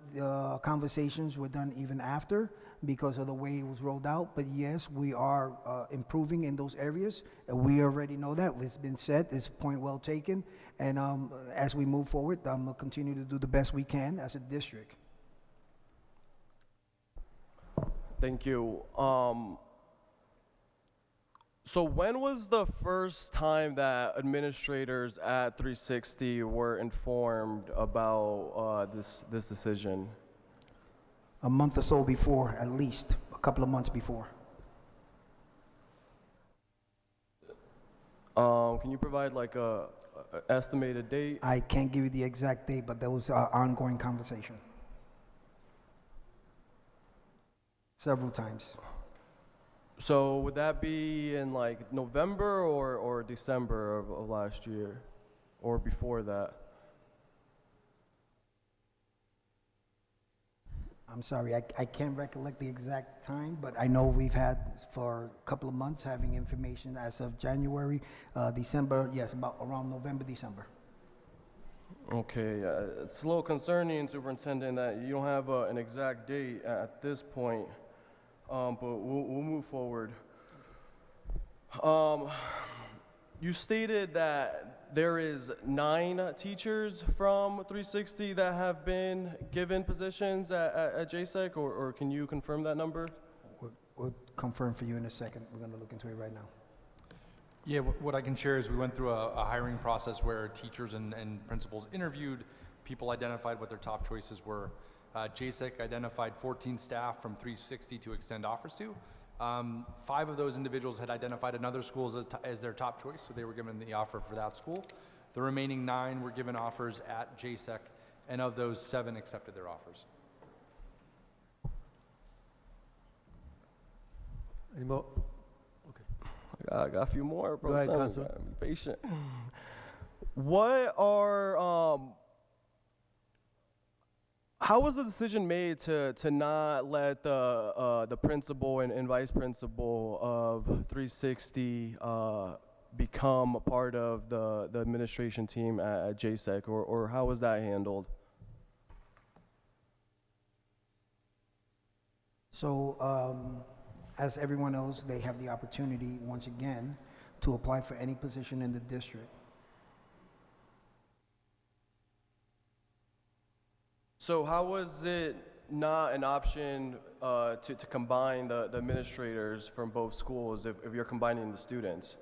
conversations were done even after because of the way it was rolled out. But yes, we are improving in those areas. We already know that. It's been said. It's a point well taken. And as we move forward, we'll continue to do the best we can as a district. Thank you. So when was the first time that administrators at 360 were informed about this decision? A month or so before, at least, a couple of months before. Can you provide like a estimated date? I can't give you the exact date, but there was an ongoing conversation. Several times. So would that be in like November or December of last year, or before that? I'm sorry, I can't recollect the exact time, but I know we've had for a couple of months having information as of January, December, yes, about around November, December. Okay, it's a little concerning, Superintendent, that you don't have an exact date at this point, but we'll move forward. You stated that there is 9 teachers from 360 that have been given positions at JSEC, or can you confirm that number? We'll confirm for you in a second. We're going to look into it right now. Yeah, what I can share is we went through a hiring process where teachers and principals interviewed, people identified what their top choices were. JSEC identified 14 staff from 360 to extend offers to. 5 of those individuals had identified another school as their top choice, so they were given the offer for that school. The remaining 9 were given offers at JSEC, and of those, 7 accepted their offers. Any more? I got a few more, bro. Go ahead, Councilman. Be patient. What are how was the decision made to not let the principal and vice principal of 360 become a part of the administration team at JSEC, or how was that handled? So, as everyone knows, they have the opportunity, once again, to apply for any position in the district. So how was it not an option to combine the administrators from both schools if you're combining the students?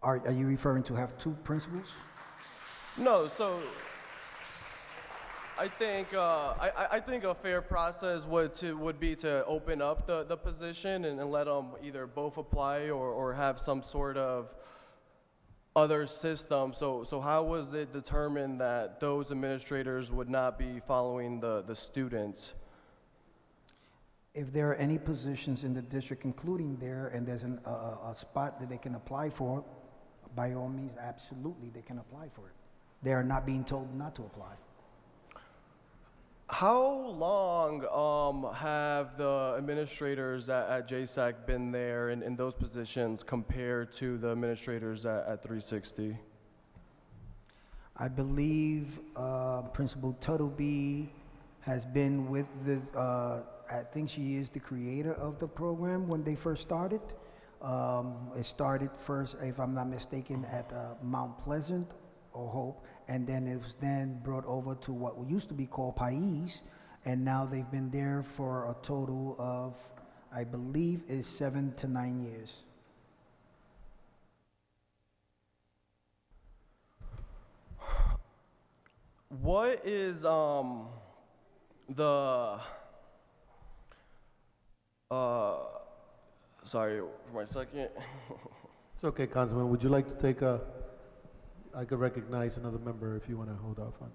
Are you referring to have 2 principals? No, so I think I think a fair process would be to open up the position and let them either both apply or have some sort of other system. So how was it determined that those administrators would not be following the students? If there are any positions in the district, including there, and there's a spot that they can apply for, by all means, absolutely, they can apply for it. They are not being told not to apply. How long have the administrators at JSAC been there in those positions compared to the administrators at 360? I believe Principal Tuttleby has been with the, I think she is the creator of the program when they first started. It started first, if I'm not mistaken, at Mount Pleasant or Hope, and then it was then brought over to what used to be called Pais, and now they've been there for a total of, I believe, is 7 to 9 years. What is the sorry for my second. It's okay, Councilman. Would you like to take I could recognize another member if you want to hold off on.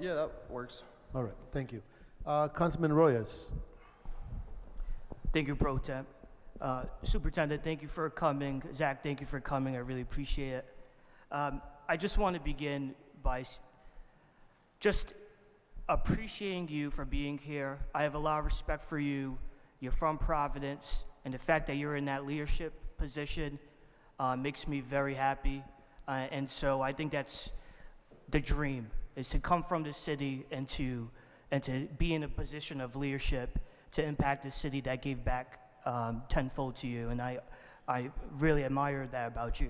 Yeah, that works. All right, thank you. Councilman Royas. Thank you, Pro Tem. Superintendent, thank you for coming. Zach, thank you for coming. I really appreciate it. I just want to begin by just appreciating you for being here. I have a lot of respect for you. You're from Providence, and the fact that you're in that leadership position makes me very happy. And so I think that's the dream, is to come from the city and to be in a position of leadership to impact the city that gave back tenfold to you. And I really admire that about you.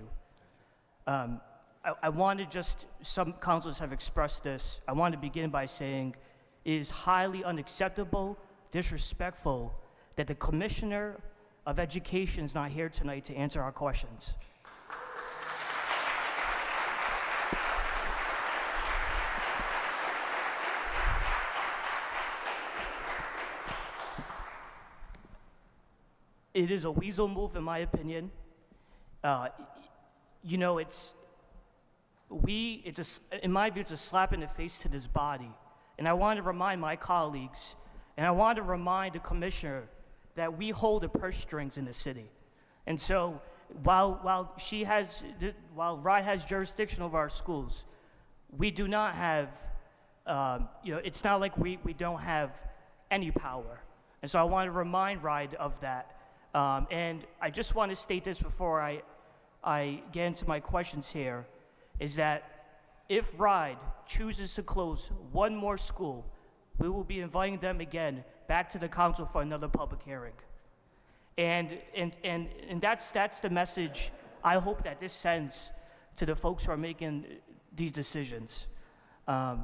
I want to just, some councilors have expressed this, I want to begin by saying it is highly unacceptable, disrespectful, that the Commissioner of Education is not here tonight to answer our questions. It is a weasel move, in my opinion. You know, in my view, it's a slap in the face to this body. And I want to remind my colleagues, and I want to remind the commissioner that we hold the purse strings in the city. And so while RIDE has jurisdiction over our schools, we do not have, it's not like we don't have any power. And so I want to remind RIDE of that. And I just want to state this before I get into my questions here, is that if RIDE chooses to close one more school, we will be inviting them again back to the council for another public hearing. And that's the message I hope that this sends to the folks who are making these decisions. So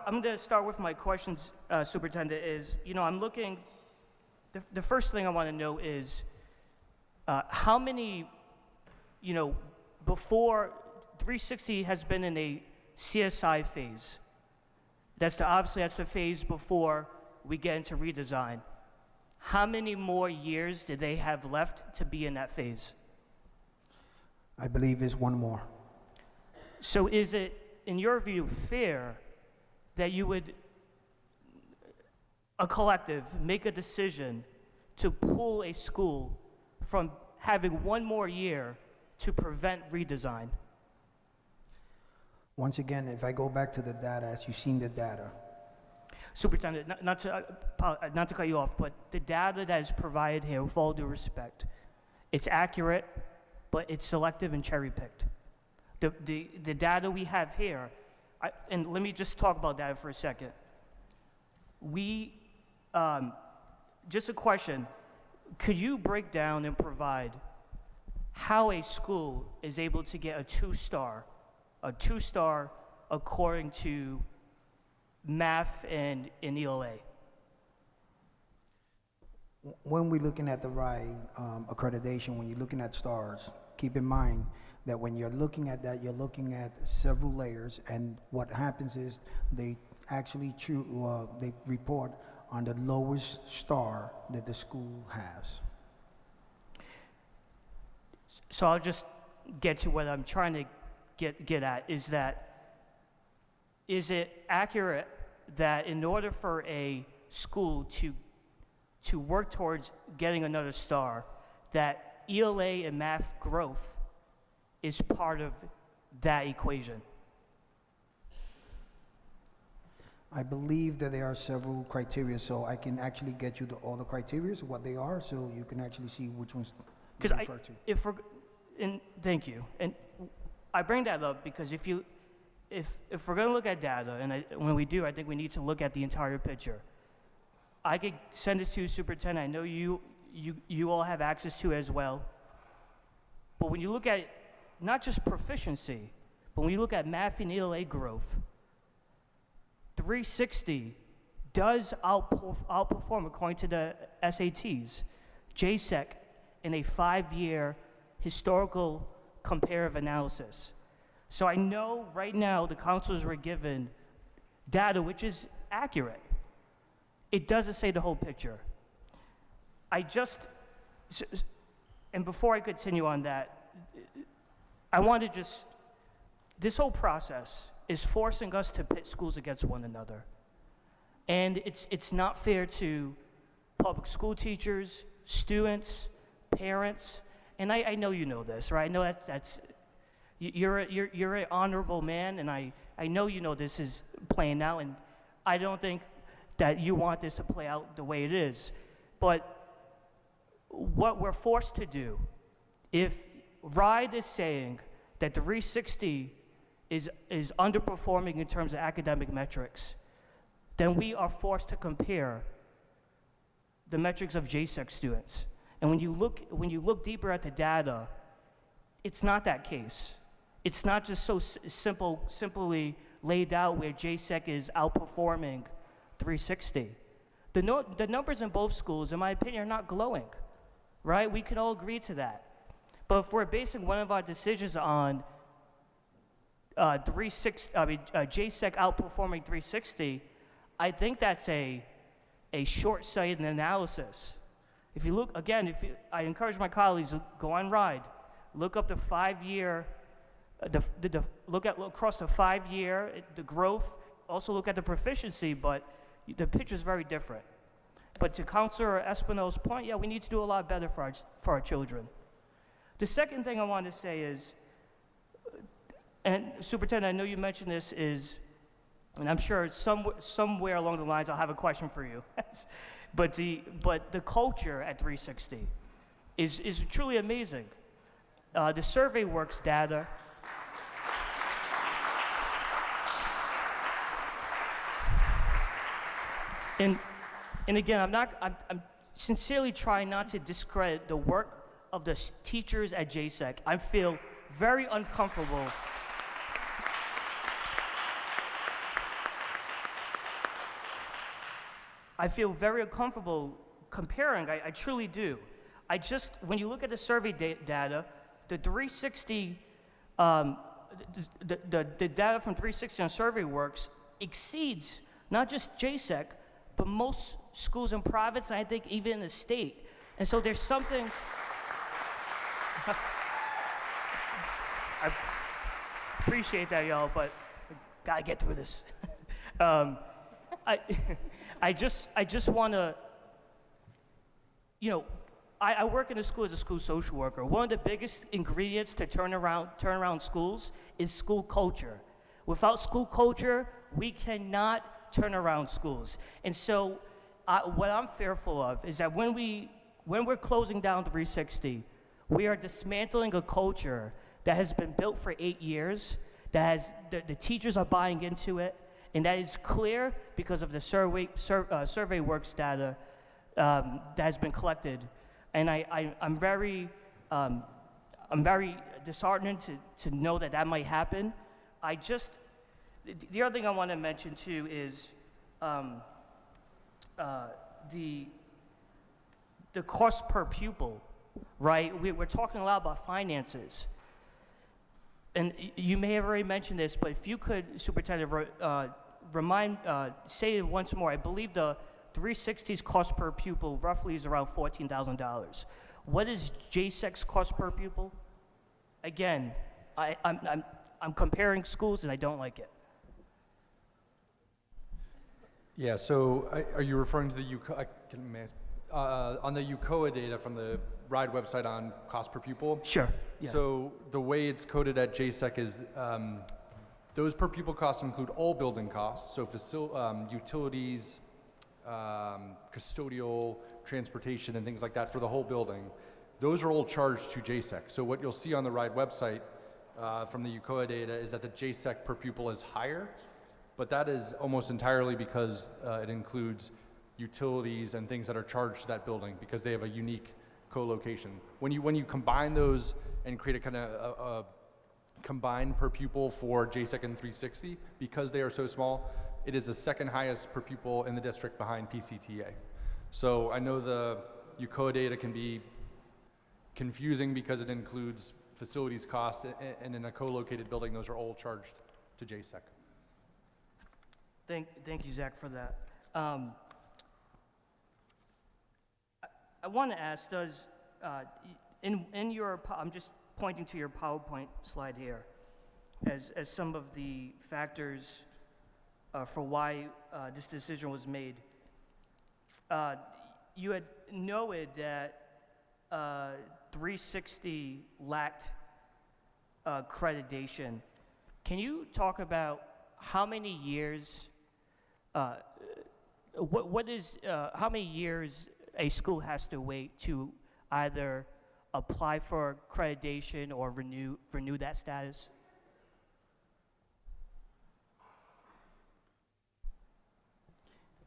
I'm going to start with my questions, Superintendent, is, I'm looking, the first thing I want to know is how many, before 360 has been in a CSI phase. Obviously that's the phase before we get into redesign. How many more years did they have left to be in that phase? I believe it's one more. So is it, in your view, fair that you would, a collective, make a decision to pull a school from having one more year to prevent redesign? Once again, if I go back to the data, as you've seen the data, Superintendent, not to cut you off, but the data that is provided here, with all due respect, it's accurate, but it's selective and cherry-picked. The data we have here, and let me just talk about that for a second. Just a question, could you break down and provide how a school is able to get a two-star according to math and ELA? when we're looking at the RIDE accreditation, when you're looking at stars, keep in mind that when you're looking at that, you're looking at several layers, and what happens is they actually they report on the lowest star that the school has. So I'll just get to what I'm trying to get at, is it accurate that in order for a school to work towards getting another star, that ELA and math growth is part of that equation? I believe that there are several criteria, so I can actually get you all the criteria, what they are, so you can actually see which ones you refer to. Thank you. And I bring that up because if we're going to look at data, and when we do, I think we need to look at the entire picture. I could send this to you, Superintendent. I know you all have access to it as well. But when you look at not just proficiency, but when you look at math and ELA growth, 360 does outperform according to the SATs, JSEC, in a 5-year historical comparative analysis. So I know right now the counselors were given data which is accurate. It doesn't say the whole picture. And before I continue on that, I want to this whole process is forcing us to pit schools against one another. And it's not fair to public school teachers, students, parents, and I know you know this, right? I know that's you're an honorable man, and I I know you know this is playing out, and I don't think that you want this to play out the way it is. But what we're forced to do, if RIDE is saying that 360 is underperforming in terms of academic metrics, then we are forced to compare the metrics of JSEC students. And when you look deeper at the data, it's not that case. It's not just so simply laid out where JSEC is outperforming 360. The numbers in both schools, in my opinion, are not glowing, right? We can all agree to that. But if we're basing one of our decisions on JSEC outperforming 360, I think that's a short-sighted analysis. If you look, again, I encourage my colleagues to go on RIDE, look up the 5-year, look across the 5-year, the growth, also look at the proficiency, but the picture is very different. But to Councilor Espino's point, yeah, we need to do a lot better for our children. The second thing I want to say is, and Superintendent, I know you mentioned this, is, and I'm sure somewhere along the lines I'll have a question for you, but the culture at 360 is truly amazing. The survey works data. And again, I'm sincerely trying not to discredit the work of the teachers at JSEC. I feel very uncomfortable. I feel very uncomfortable comparing, I truly do. When you look at the survey data, the 360, the data from 360 on SurveyWorks exceeds not just JSEC, but most schools and privates, and I think even in the state. And so there's something, I appreciate that, y'all, but we gotta get through this. I just want to, I work in a school as a school social worker. One of the biggest ingredients to turn around schools is school culture. Without school culture, we cannot turn around schools. And so what I'm fearful of is that when we're closing down 360, we are dismantling a culture that has been built for 8 years, the teachers are buying into it, and that is clear because of the survey works data that has been collected. And I'm very disheartened to know that might happen. The other thing I want to mention too is the cost per pupil, right? We're talking a lot about finances. And you may have already mentioned this, but if you could, Superintendent, say it once more. I believe the 360's cost per pupil roughly is around $14,000. What is JSEC's cost per pupil? Again, I'm comparing schools and I don't like it. Yeah, so are you referring to the on the UCOA data from the RIDE website on cost per pupil? Sure. Yeah. So the way it's coded at JSEC is those per pupil costs include all building costs, so utilities, custodial, transportation, and things like that for the whole building. Those are all charged to JSEC. So what you'll see on the RIDE website from the UCOA data is that the JSEC per pupil is higher, but that is almost entirely because it includes utilities and things that are charged to that building because they have a unique co-location. When you combine those and create a kind of a combined per pupil for JSEC and 360, because they are so small, it is the second highest per pupil in the district behind PCTA. So I know the UCOA data can be confusing because it includes facilities costs, and in a co-located building, those are all charged to JSEC. Thank you, Zach, for that. I want to ask, in your, I'm just pointing to your PowerPoint slide here, as some of the factors for why this decision was made. You had noted that 360 lacked accreditation. Can you talk about how many years, how many years a school has to wait to either apply for accreditation or renew that status?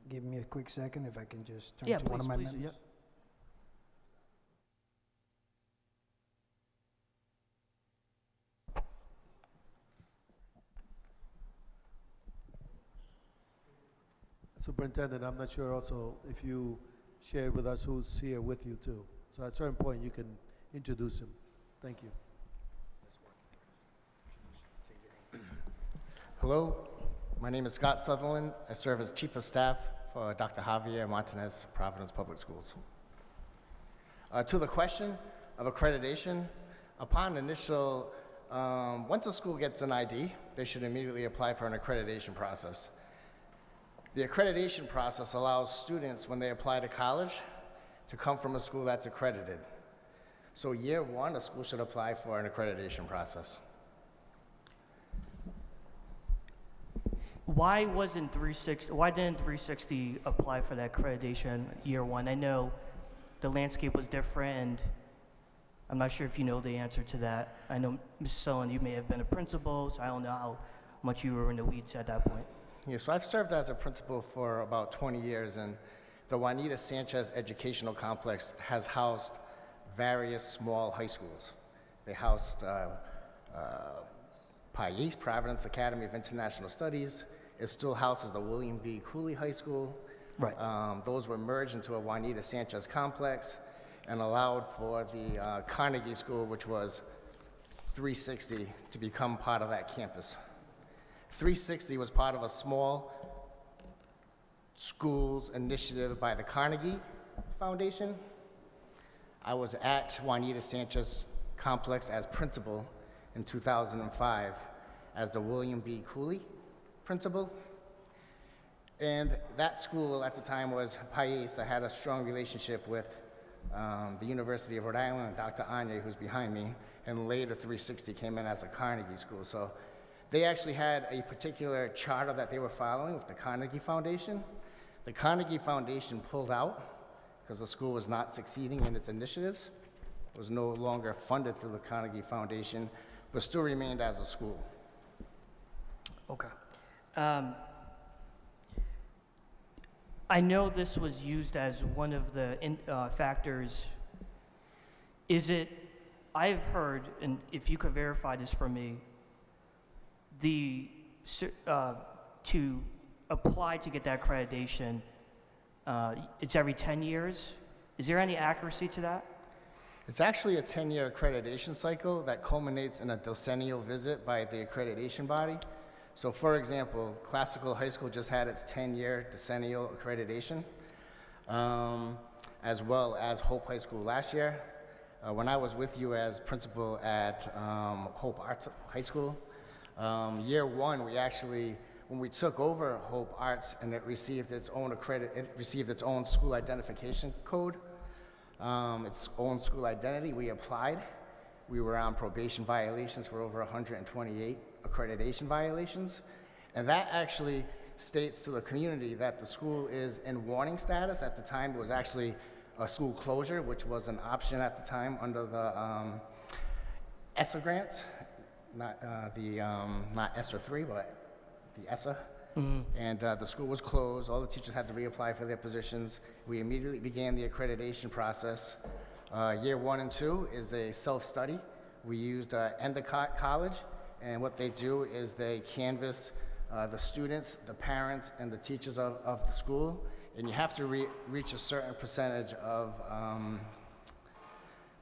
Give me a quick second if I can just turn Yeah, to one of my please, members. yep. Superintendent, I'm not sure also if you shared with us who's here with you too. So at a certain point, you can introduce him. Thank you. Hello, my name is Scott Sutherland. I serve as Chief of Staff for Dr. Javier Martinez, Providence Public Schools. To the question of accreditation, upon initial, once a school gets an ID, they should immediately apply for an accreditation process. The accreditation process allows students, when they apply to college, to come from a school that's accredited. So year one, a school should apply for an accreditation process. Why didn't 360 apply for that accreditation year one? I know the landscape was different, and I'm not sure if you know the answer to that. I know, Mrs. Sullivan, you may have been a principal, so I don't know how much you were in the weeds at that point. Yeah, so I've served as a principal for about 20 years, and the Juanita Sanchez Educational Complex has housed various small high schools. They housed Pais, Providence Academy of International Studies. It still houses the William B. Cooley High School. Right. Those were merged into a Juanita Sanchez complex and allowed for the Carnegie School, which was 360, to become part of that campus. 360 was part of a small schools initiative by the Carnegie Foundation. I was at Juanita Sanchez Complex as principal in 2005 as the William B. Cooley principal. And that school at the time was Pais, that had a strong relationship with the University of Rhode Island and Dr. Anya, who's behind me, and later 360 came in as a Carnegie school. So they actually had a particular charter that they were following with the Carnegie Foundation. The Carnegie Foundation pulled out because the school was not succeeding in its initiatives. It was no longer funded through the Carnegie Foundation, but still remained as a school. Okay. I know this was used as one of the factors. I've heard, and if you could verify this for me, to apply to get that accreditation, it's every 10 years. Is there any accuracy to that? It's actually a 10-year accreditation cycle that culminates in a decennial visit by the accreditation body. So for example, Classical High School just had its 10-year decennial accreditation, as well as Hope High School last year. When I was with you as principal at Hope Arts High School, year one, when we took over Hope Arts and it received its own school identification code, its own school identity, we applied. We were on probation violations for over 128 accreditation violations. And that actually states to the community that the school is in warning status. At the time, it was actually a school closure, which was an option at the time under the ESSA grants, not ESSA 3, but the ESSA. Mm-hmm. And the school was closed. All the teachers had to reapply for their positions. We immediately began the accreditation process. Year 1 and 2 is a self-study. We used Endicott College, and what they do is they canvass the students, the parents, and the teachers of the school, and you have to reach a certain percentage of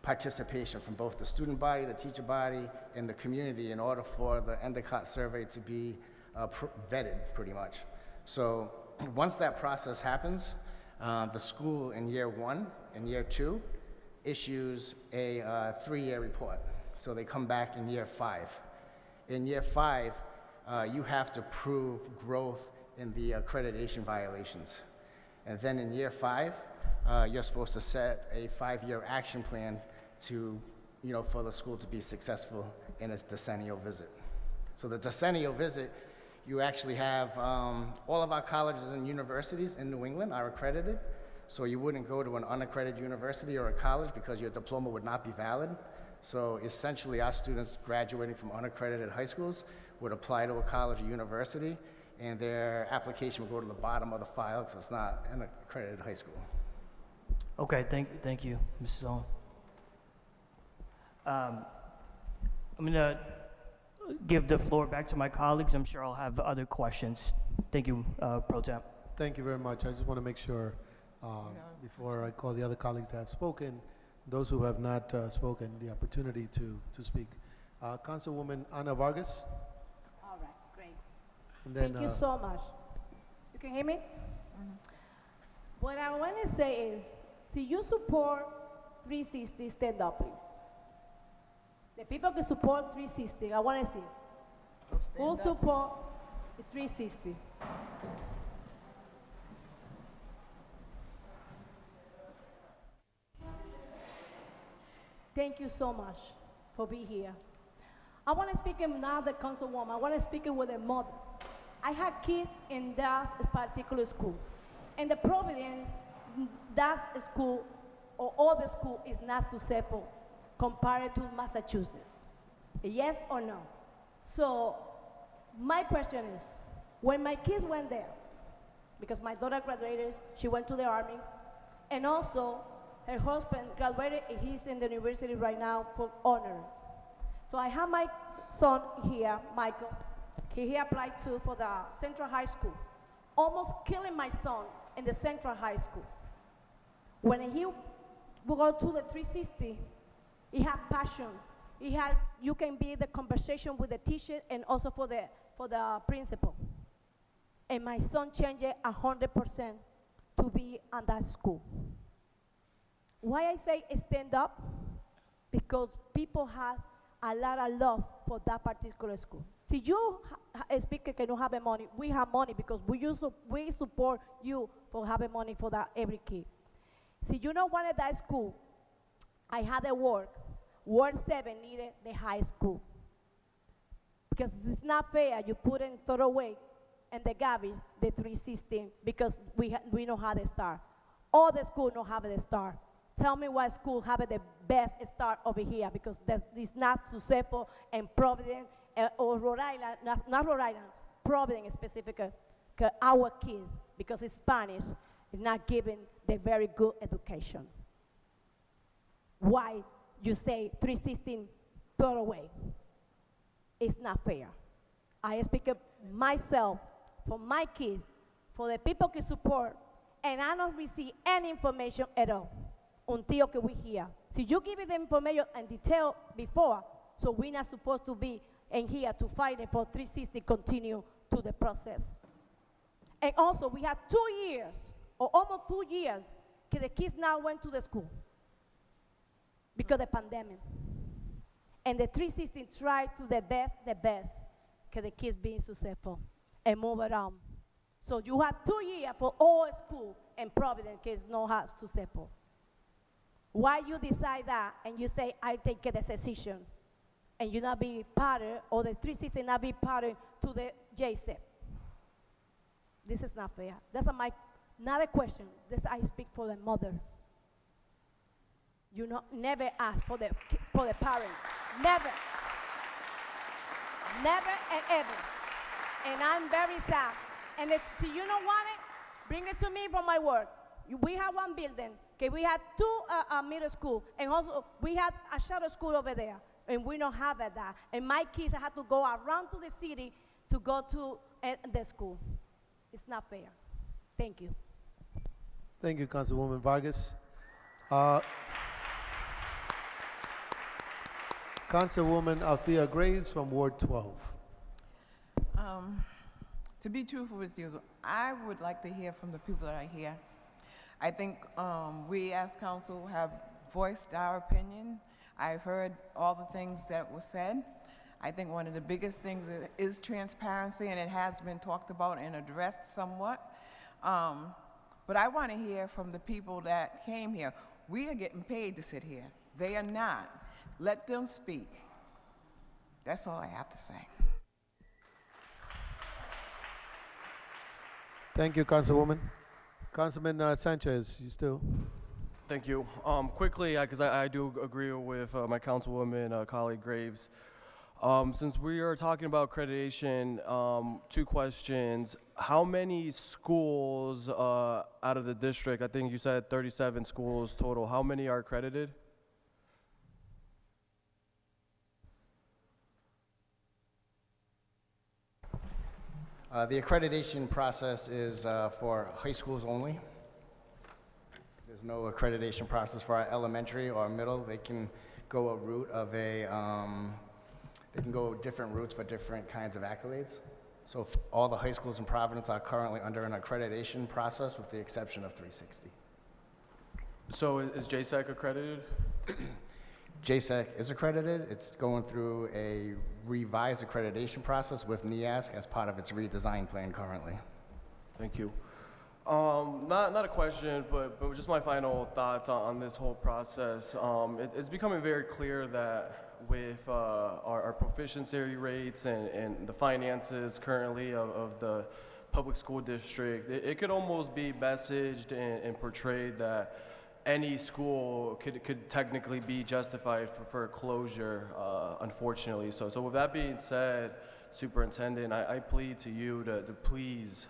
participation from both the student body, the teacher body, and the community in order for the Endicott survey to be vetted, pretty much. So once that process happens, the school in year 1 and year 2 issues a 3-year report. So they come back in year 5. In year 5, you have to prove growth in the accreditation violations. And then in year 5, you're supposed to set a 5-year action plan to, for the school to be successful in its decennial visit. So the decennial visit, you actually have all of our colleges and universities in New England are accredited. So you wouldn't go to an unaccredited university or a college because your diploma would not be valid. So essentially, our students graduating from unaccredited high schools would apply to a college or university, and their application would go to the bottom of the file because it's not an accredited high school. Okay, thank you, Mrs. Owen. I'm going to give the floor back to my colleagues. I'm sure I'll have other questions. Thank you, Pro Tem. Thank you very much. I just want to make sure, before I call the other colleagues that have spoken, those who have not spoken, the opportunity to speak. Councilwoman Ana Vargas. All right, great. And then, Thank you so much. You can hear me? What I want to say is, do you support 360, stand up, please. The people who support 360, I want to see. Who support 360? Thank you so much for being here. I want to speak in now the councilwoman. I want to speak with a mother. I had kids in that particular school. In the Providence, that school or other school is not successful compared to Massachusetts. Yes or no? So my question is, when my kids went there, because my daughter graduated, she went to the Army, and also her husband graduated, he's in the university right now for honor. So I have my son here, Michael. He applied for the Central High School, almost killing my son in the Central High School. When he would go to the 360, he had passion. You can be the conversation with the teacher and also for the principal. And my son changed 100% to be on that school. Why I say stand up? Because people have a lot of love for that particular school. See, you speaker cannot have money. We have money because we support you for having money for that every kid. See, you know what at that school, I had a Ward 7 needed the high school. Because it's not fair, you put in throw away and the garbage, the 316, because we know how to start. All the schools know how to start. Tell me what school have the best start over here, because it's not successful in Providence or Rhode Island, not Rhode Island, Providence specifically, because our kids, because it's Spanish, is not given the very good education. Why you say 316 throw away? It's not fair. I speak of myself, for my kids, for the people who support, and I don't receive any information at all until we hear. So you give me the information and detail before, so we're not supposed to be in here to fight it for 360 continue to the process. And also, we had 2 years, or almost 2 years, the kids now went to the school because of the pandemic. And the 360 tried to the best, the kids being successful and move around. So you have 2 years for all school and Providence kids not have successful. Why you decide that and you say, I take a decision, and you not be part of, or the 360 not be part of to the JSEP? This is not fair. That's not a question. This I speak for the mother. You never ask for the parent. Never. Never and ever. And I'm very sad. And if you don't want it, bring it to me for my work. We have one building. Okay, we had 2 middle school, and also we had a charter school over there, and we don't have that. And my kids had to go around to the city to go to the school. It's not fair. Thank you. Thank you, Councilwoman Vargas. Councilwoman Althea Graves from Ward 12. To be truthful with you, I would like to hear from the people that are here. I think we as council have voiced our opinion. I've heard all the things that were said. I think one of the biggest things is transparency, and it has been talked about and addressed somewhat. But I want to hear from the people that came here. We are getting paid to sit here. They are not. Let them speak. That's all I have to say. Thank you, Councilwoman. Councilman Sanchez, you still? Thank you. Quickly, because I do agree with my councilwoman colleague Graves. Since we are talking about accreditation, two questions. How many schools out of the district, I think you said 37 schools total, how many are accredited? The accreditation process is for high schools only. There's no accreditation process for our elementary or middle. They can go a route of a, they can go different routes for different kinds of accolades. So all the high schools in Providence are currently under an accreditation process with the exception of 360. So is JSEC accredited? JSEC is accredited. It's going through a revised accreditation process with NEASC as part of its redesign plan currently. Thank you. Not a question, but just my final thoughts on this whole process. It's becoming very clear that with our proficiency rates and the finances currently of the public school district, it could almost be messaged and portrayed that any school could technically be justified for closure, unfortunately. So with that being said, Superintendent, I plead to you to please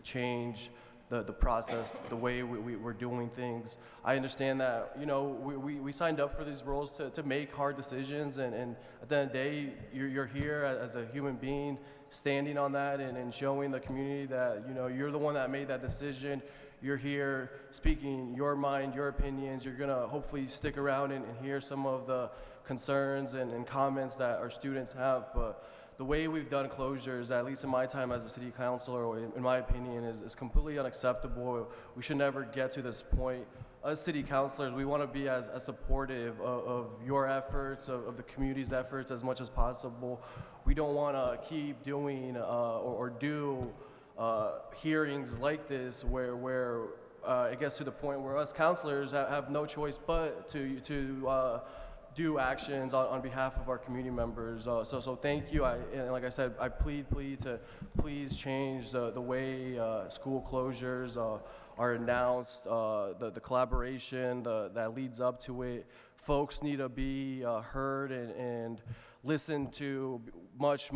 change the process, the way we're doing things. I understand that, you know, we signed up for these roles to make hard decisions, and at the end of the day, you're here as a human being, standing on that and showing the community that, you know, you're the one that made that decision. You're here speaking your mind, your opinions. You're gonna hopefully stick around and hear some of the concerns and comments that our students have, but the way we've done closures, at least in my time as a city councilor, or in my opinion, is completely unacceptable. We should never get to this point. As city councilors, we want to be as supportive of your efforts, of the community's efforts as much as possible. We don't want to keep doing or do hearings like this where it gets to the point where us councilors have no choice but to do actions on behalf of our community members. So thank you. And like I said, I plead to please change the way school closures are announced, the collaboration that leads up to it. Folks need to be heard and listened to much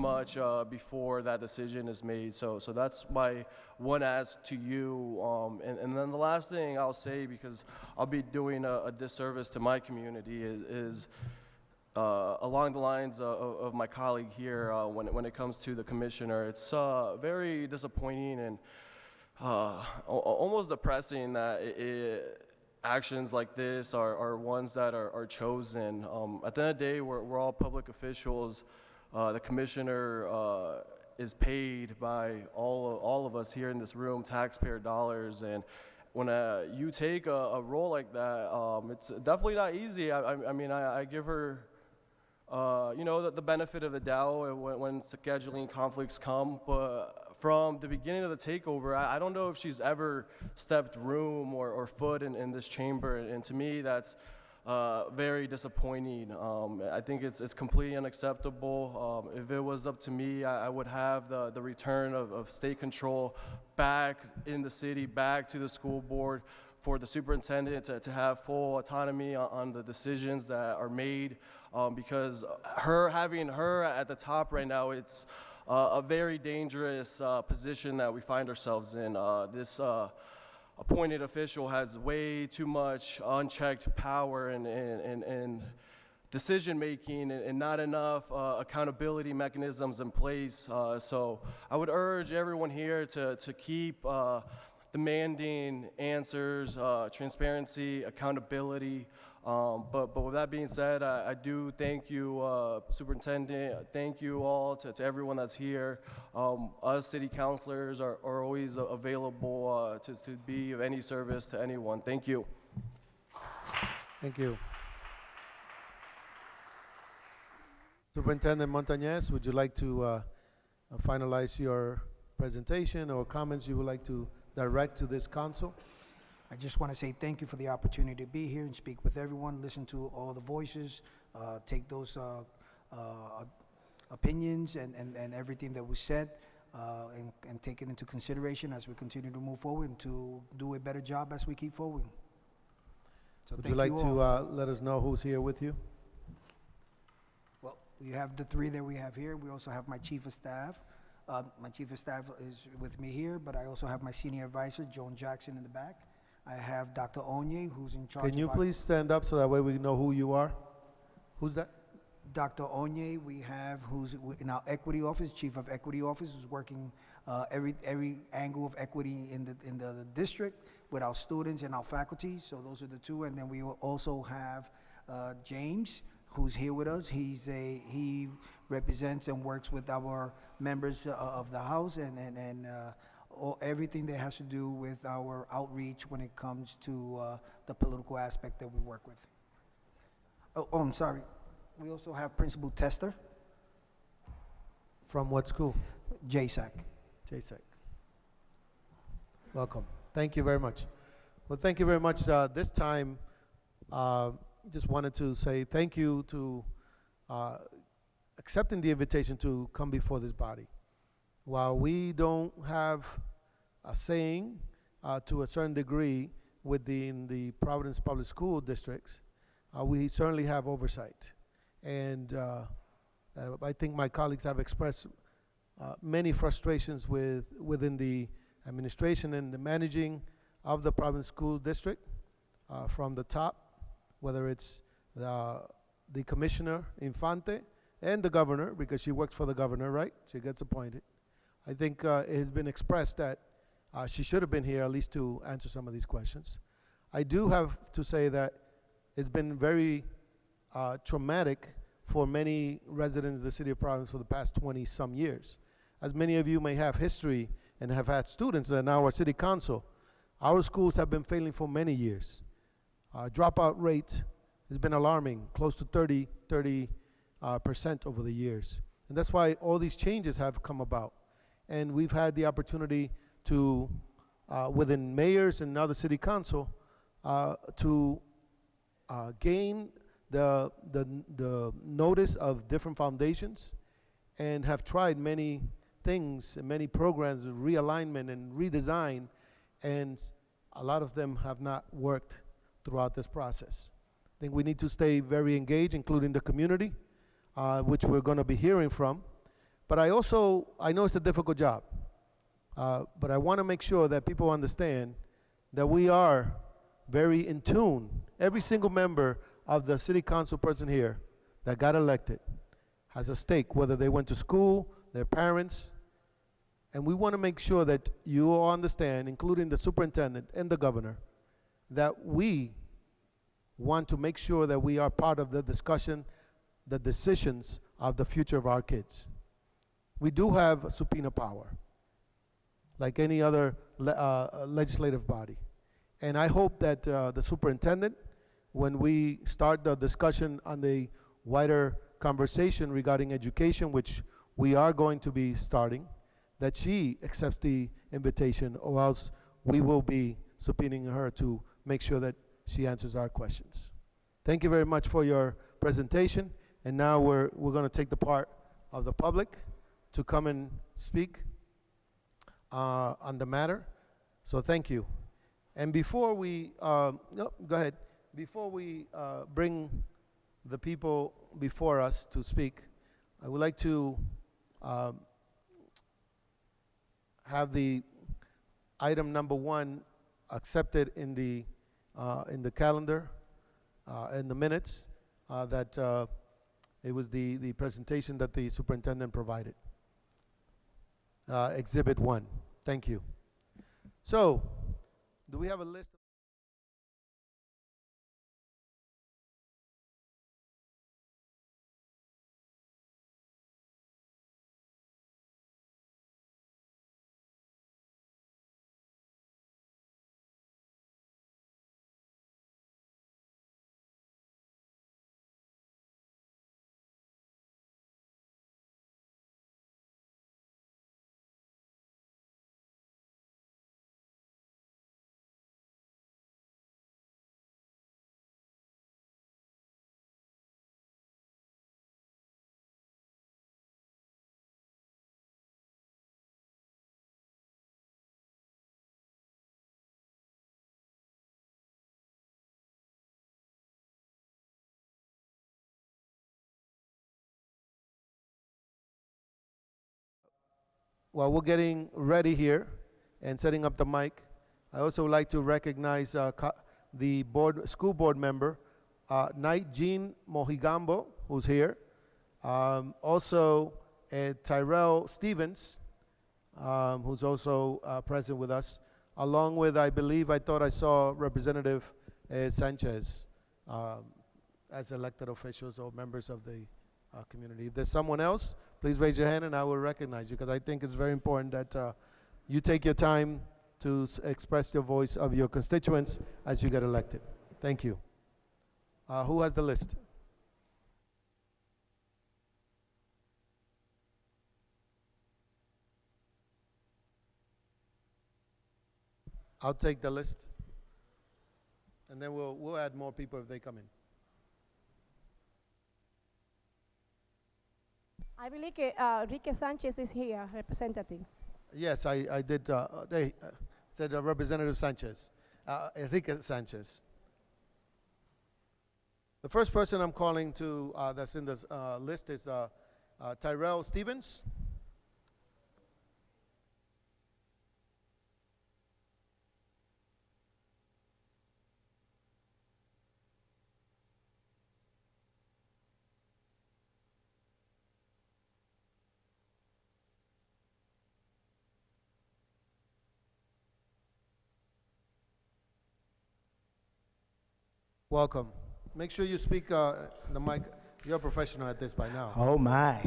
before that decision is made. So that's my one ask to you. And then the last thing I'll say, because I'll be doing a disservice to my community, is along the lines of my colleague here when it comes to the commissioner. It's very disappointing and almost depressing that actions like this are ones that are chosen. At the end of the day, we're all public officials. The commissioner is paid by all of us here in this room, taxpayer dollars, and when you take a role like that, it's definitely not easy. I mean, I give her, you know, the benefit of the doubt when scheduling conflicts come, but from the beginning of the takeover, I don't know if she's ever stepped room or foot in this chamber, and to me, that's very disappointing. I think it's completely unacceptable. If it was up to me, I would have the return of state control back in the city, back to the school board, for the superintendent to have full autonomy on the decisions that are made, because having her at the top right now, it's a very dangerous position that we find ourselves in. This appointed official has way too much unchecked power and decision making and not enough accountability mechanisms in place. So I would urge everyone here to keep demanding answers, transparency, accountability. But with that being said, I do thank you, Superintendent. Thank you all to everyone that's here. Us city councilors are always available to be of any service to anyone. Thank you. Thank you. Superintendent Montañez, would you like to finalize your presentation or comments you would like to direct to this council? I just want to say thank you for the opportunity to be here and speak with everyone, listen to all the voices, take those opinions and everything that was said and take it into consideration as we continue to move forward and to do a better job as we keep forward. So Would thank you like all. to let us know who's here with you? Well, you have the three that we have here. We also have my chief of staff. My chief of staff is with me here, but I also have my senior advisor, Joan Jackson, in the back. I have Dr. Onye, who's in charge Can you of our- please stand up so that way we know who you are? Who's that? Dr. Onye, we have, who's in our equity office, chief of equity office, who's working every angle of equity in the district with our students and our faculty. So those are the two. And then we will also have James, who's here with us. He represents and works with our members of the House and everything that has to do with our outreach when it comes to the political aspect that we work with. Oh, I'm sorry. We also have Principal Tester, From what school? JSAC. JSEC. Welcome. Thank you very much. Well, thank you very much. This time, just wanted to say thank you to accepting the invitation to come before this body. While we don't have a saying to a certain degree within the Providence Public School districts, we certainly have oversight. And I think my colleagues have expressed many frustrations within the administration and the managing of the Providence School District from the top, whether it's the Commissioner Infante and the Governor, because she works for the Governor, right? She gets appointed. I think it has been expressed that she should have been here at least to answer some of these questions. I do have to say that it's been very traumatic for many residents of the city of Providence for the past 20-some years. As many of you may have history and have had students that are now our city council, our schools have been failing for many years. Dropout rate has been alarming, close to 30% over the years. And that's why all these changes have come about. And we've had the opportunity to, within mayors and now the city council, to gain the notice of different foundations and have tried many things and many programs of realignment and redesign, and a lot of them have not worked throughout this process. I think we need to stay very engaged, including the community, which we're going to be hearing from. But I know it's a difficult job, but I want to make sure that people understand that we are very in tune. Every single member of the city council person here that got elected has a stake, whether they went to school, their parents, and we want to make sure that you all understand, including the superintendent and the governor, that we want to make sure that we are part of the discussion, the decisions of the future of our kids. We do have subpoena power, like any other legislative body. And I hope that the superintendent, when we start the discussion on the wider conversation regarding education, which we are going to be starting, that she accepts the invitation, or else we will be subpoenaing her to make sure that she answers our questions. Thank you very much for your presentation. And now we're going to take the part of the public to come and speak on the matter. So thank you. And before we, no, go ahead. Before we bring the people before us to speak, I would like to have the item number 1 accepted in the calendar, in the minutes, that it was the presentation that the superintendent provided. Exhibit 1. Thank you. So, do we have a list? while we're getting ready here and setting up the mic, I also would like to recognize the school board member, Knight Jean Mojigambo, who's here. Also, Tyrell Stevens, who's also present with us, along with, I thought I saw Representative Sanchez as elected officials or members of the community. If there's someone else, please raise your hand and I will recognize you, because I think it's very important that you take your time to express your voice of your constituents as you get elected. Thank you. Who has the list? I'll take the list, and then we'll add more people if they come in. I believe Enrique Sanchez is here, representative. Yes, I did. They said Representative Sanchez, Enrique Sanchez. The first person I'm calling to that's in this list is Tyrell Stevens. Welcome. Make sure you speak the mic. You're a professional at this by now. Oh my.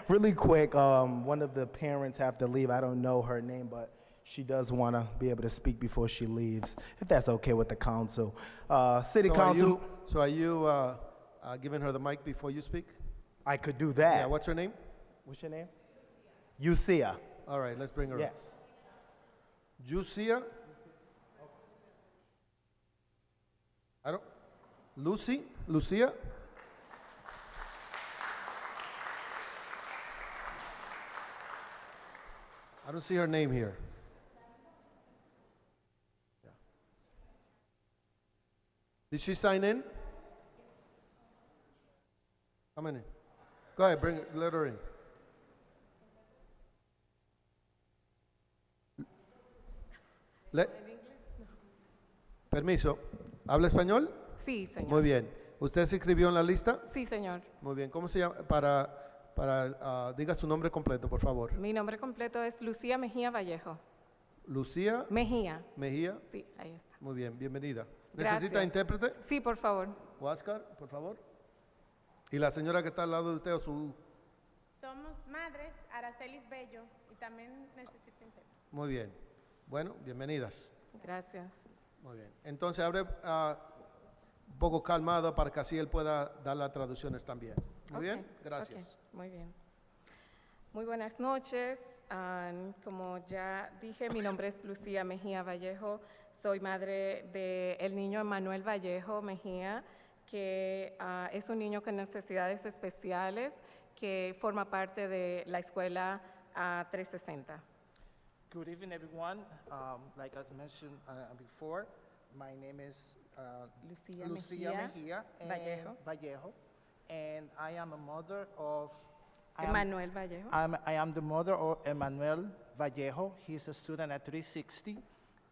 Really quick, one of the parents have to leave. I don't know her name, but she does want to be able to speak before she leaves, if that's okay with the council. City Council. Are you giving her the mic before you speak? I could do that. Yeah, what's her name? What's your name? Ucia. All right, let's bring her Yes. up. Jucia? Lucia? I don't see her name here. Yeah. Did she sign in? Come in. Go ahead, let her in. Permiso. ¿Habla español? Sí, señor. Muy bien. ¿Usted se inscribió en la lista? Sí, señor. Muy bien. ¿Cómo se llama? Diga su nombre completo, por favor. Mi nombre completo es Lucía Mejía Vallejo. Lucía Mejía. Mejía. Sí, ahí está. Muy bien, bienvenida. Gracias. ¿Necesita intérprete? Sí, por favor. Huáscar, por favor. Y la señora que está al lado de usted o su... Somos madres, Aracelis Bello, y también necesito intérprete. Muy bien. Bueno, bienvenidas. Gracias. Muy bien. Entonces, abre un poco calmado para que así él pueda dar las traducciones también. Muy bien, gracias. Okay. Muy bien. Muy buenas noches. Como ya dije, mi nombre es Lucía Mejía Vallejo. Soy madre del niño Emanuel Vallejo Mejía, que es un niño con necesidades especiales que forma parte de la escuela 360. Good evening, everyone. Like I mentioned before, my name is Lucia Mejía Vallejo, and I am a mother of Emanuel Vallejo. I am the mother of Emanuel Vallejo. He's a student at 360,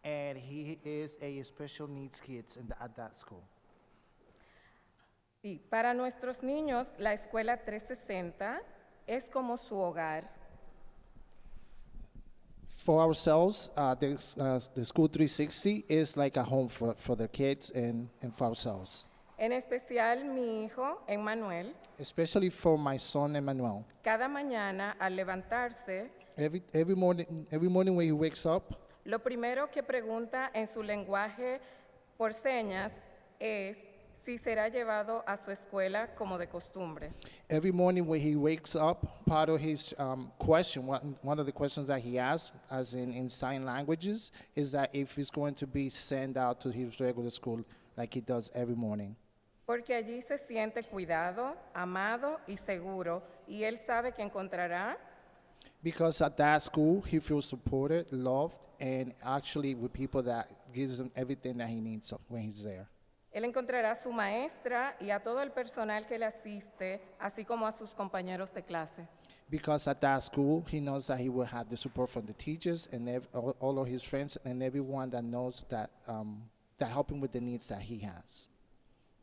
and he is a special needs kid at that school. Y para nuestros niños, la escuela 360 es como su hogar. For ourselves, the school 360 is like a home for the kids and for ourselves. En especial mi hijo, Emmanuel, Especially for my son Emmanuel. cada mañana al levantarse, Every morning when he wakes up, lo primero que pregunta en su lenguaje por señas es si será llevado a su escuela como de costumbre. every morning when he wakes up, part of his question, one of the questions that he asks, as in sign languages, is that if he's going to be sent out to his regular school like he does every morning. Porque allí se siente cuidado, amado y seguro, y él sabe que encontrará Because at that school, he feels supported, loved, and actually with people that gives him everything that he needs when he's there. Él encontrará a su maestra y a todo el personal que le asiste, así como a sus compañeros de clase. Because at that school, he knows that he will have the support from the teachers and all of his friends and everyone that knows that help him with the needs that he has.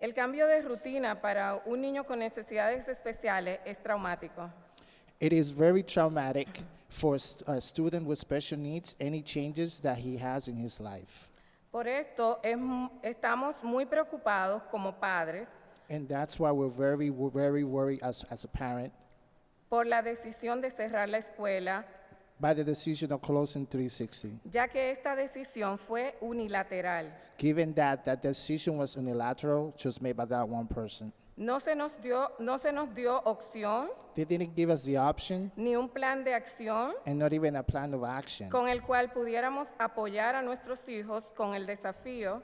El cambio de rutina para un niño con necesidades especiales es traumático. It is very traumatic for a student with special needs, any changes that he has in his life. Por esto estamos muy preocupados como padres And that's why we're very worried as a parent por la decisión de cerrar la escuela, by the decision of closing 360. ya que esta decisión fue unilateral. Given that that decision was unilateral, just made by that one person. No se nos dio opción They didn't give us the option ni un plan de acción and not even a plan of action con el cual pudiéramos apoyar a nuestros hijos con el desafío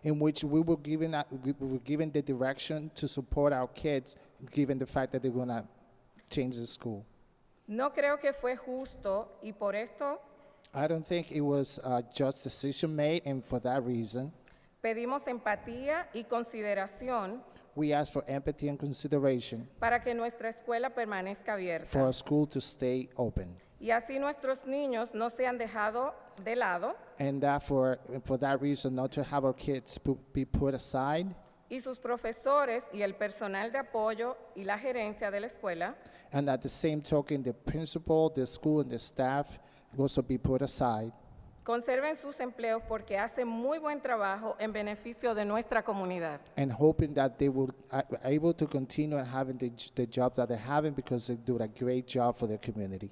in which we were given the direction to support our kids, given the fact that they're going to change the school. No creo que fue justo y por esto I don't think it was a just decision made, and for that reason, pedimos empatía y consideración we ask for empathy and consideration para que nuestra escuela permanezca abierta for our school to stay open. y así nuestros niños no sean dejados de lado And that for that reason, not to have our kids be put aside, y sus profesores y el personal de apoyo y la gerencia de la escuela and at the same token, the principal, the school, and the staff also be put aside, conserven sus empleos porque hacen muy buen trabajo en beneficio de nuestra comunidad. and hoping that they will able to continue having the job that they're having because they do a great job for their community.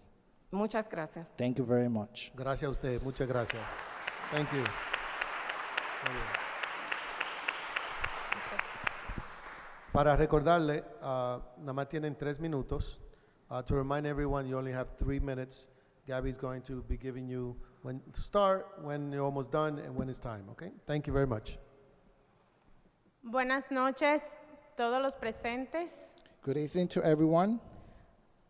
Muchas gracias. Thank you very much. Gracias a usted, muchas gracias. Thank you. Muy bien. Para recordarle, nada más tienen 3 minutos. To remind everyone, you only have 3 minutes. Gabby's going to be giving you when to start, when you're almost done, and when it's time, okay? Thank you very much. Buenas noches, todos los presentes. Good evening to everyone.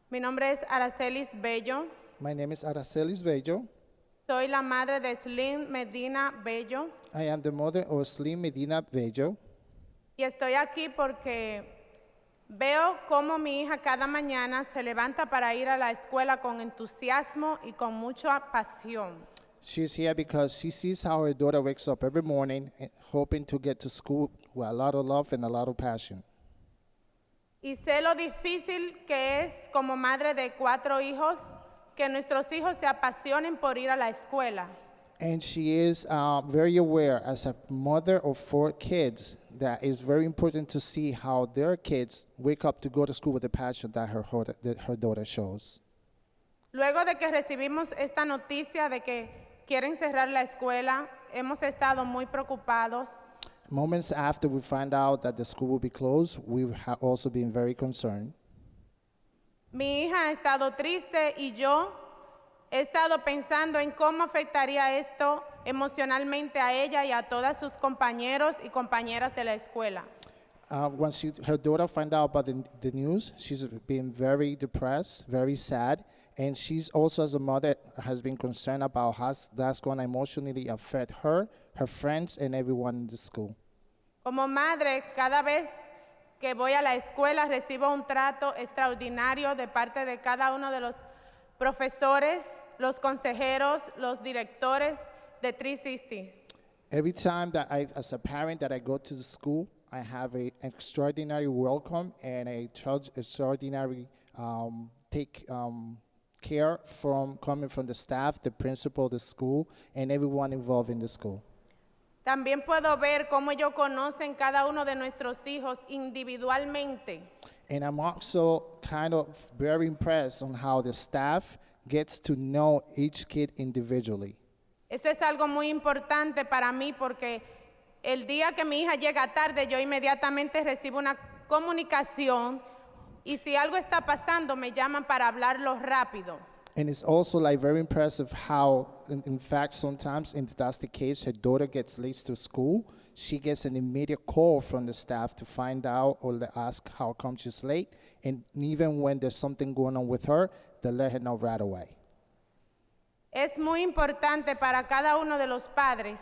Mi nombre es Aracelis Bello. My name is Aracelis Bello. Soy la madre de Slim Medina Bello. I am the mother of Slim Medina Bello. Y estoy aquí porque veo cómo mi hija cada mañana se levanta para ir a la escuela con entusiasmo y con mucha pasión. She's here because she sees how her daughter wakes up every morning hoping to get to school with a lot of love and a lot of passion. Y sé lo difícil que es como madre de 4 hijos que nuestros hijos se apasionen por ir a la escuela. And she is very aware as a mother of 4 kids that it's very important to see how their kids wake up to go to school with the passion that her daughter shows. Luego de que recibimos esta noticia de que quieren cerrar la escuela, hemos estado muy preocupados. Moments after we find out that the school will be closed, we have also been very concerned. Mi hija ha estado triste y yo he estado pensando en cómo afectaría esto emocionalmente a ella y a todos sus compañeros y compañeras de la escuela. When her daughter found out about the news, she's been very depressed, very sad, and she's also, as a mother, has been concerned about how that's going to emotionally affect her, her friends, and everyone in the school. Como madre, cada vez que voy a la escuela recibo un trato extraordinario de parte de cada uno de los profesores, los consejeros, los directores de 360. Every time that as a parent that I go to the school, I have an extraordinary welcome and extraordinary care coming from the staff, the principal, the school, and everyone involved in the school. También puedo ver cómo ellos conocen cada uno de nuestros hijos individualmente. And I'm also kind of very impressed on how the staff gets to know each kid individually. Eso es algo muy importante para mí porque el día que mi hija llega tarde, yo inmediatamente recibo una comunicación y si algo está pasando, me llaman para hablarlo rápido. And it's also like very impressive how, in fact, sometimes if that's the case, her daughter gets late to school, she gets an immediate call from the staff to find out or to ask how come she's late. And even when there's something going on with her, they let her know right away. Es muy importante para cada uno de los padres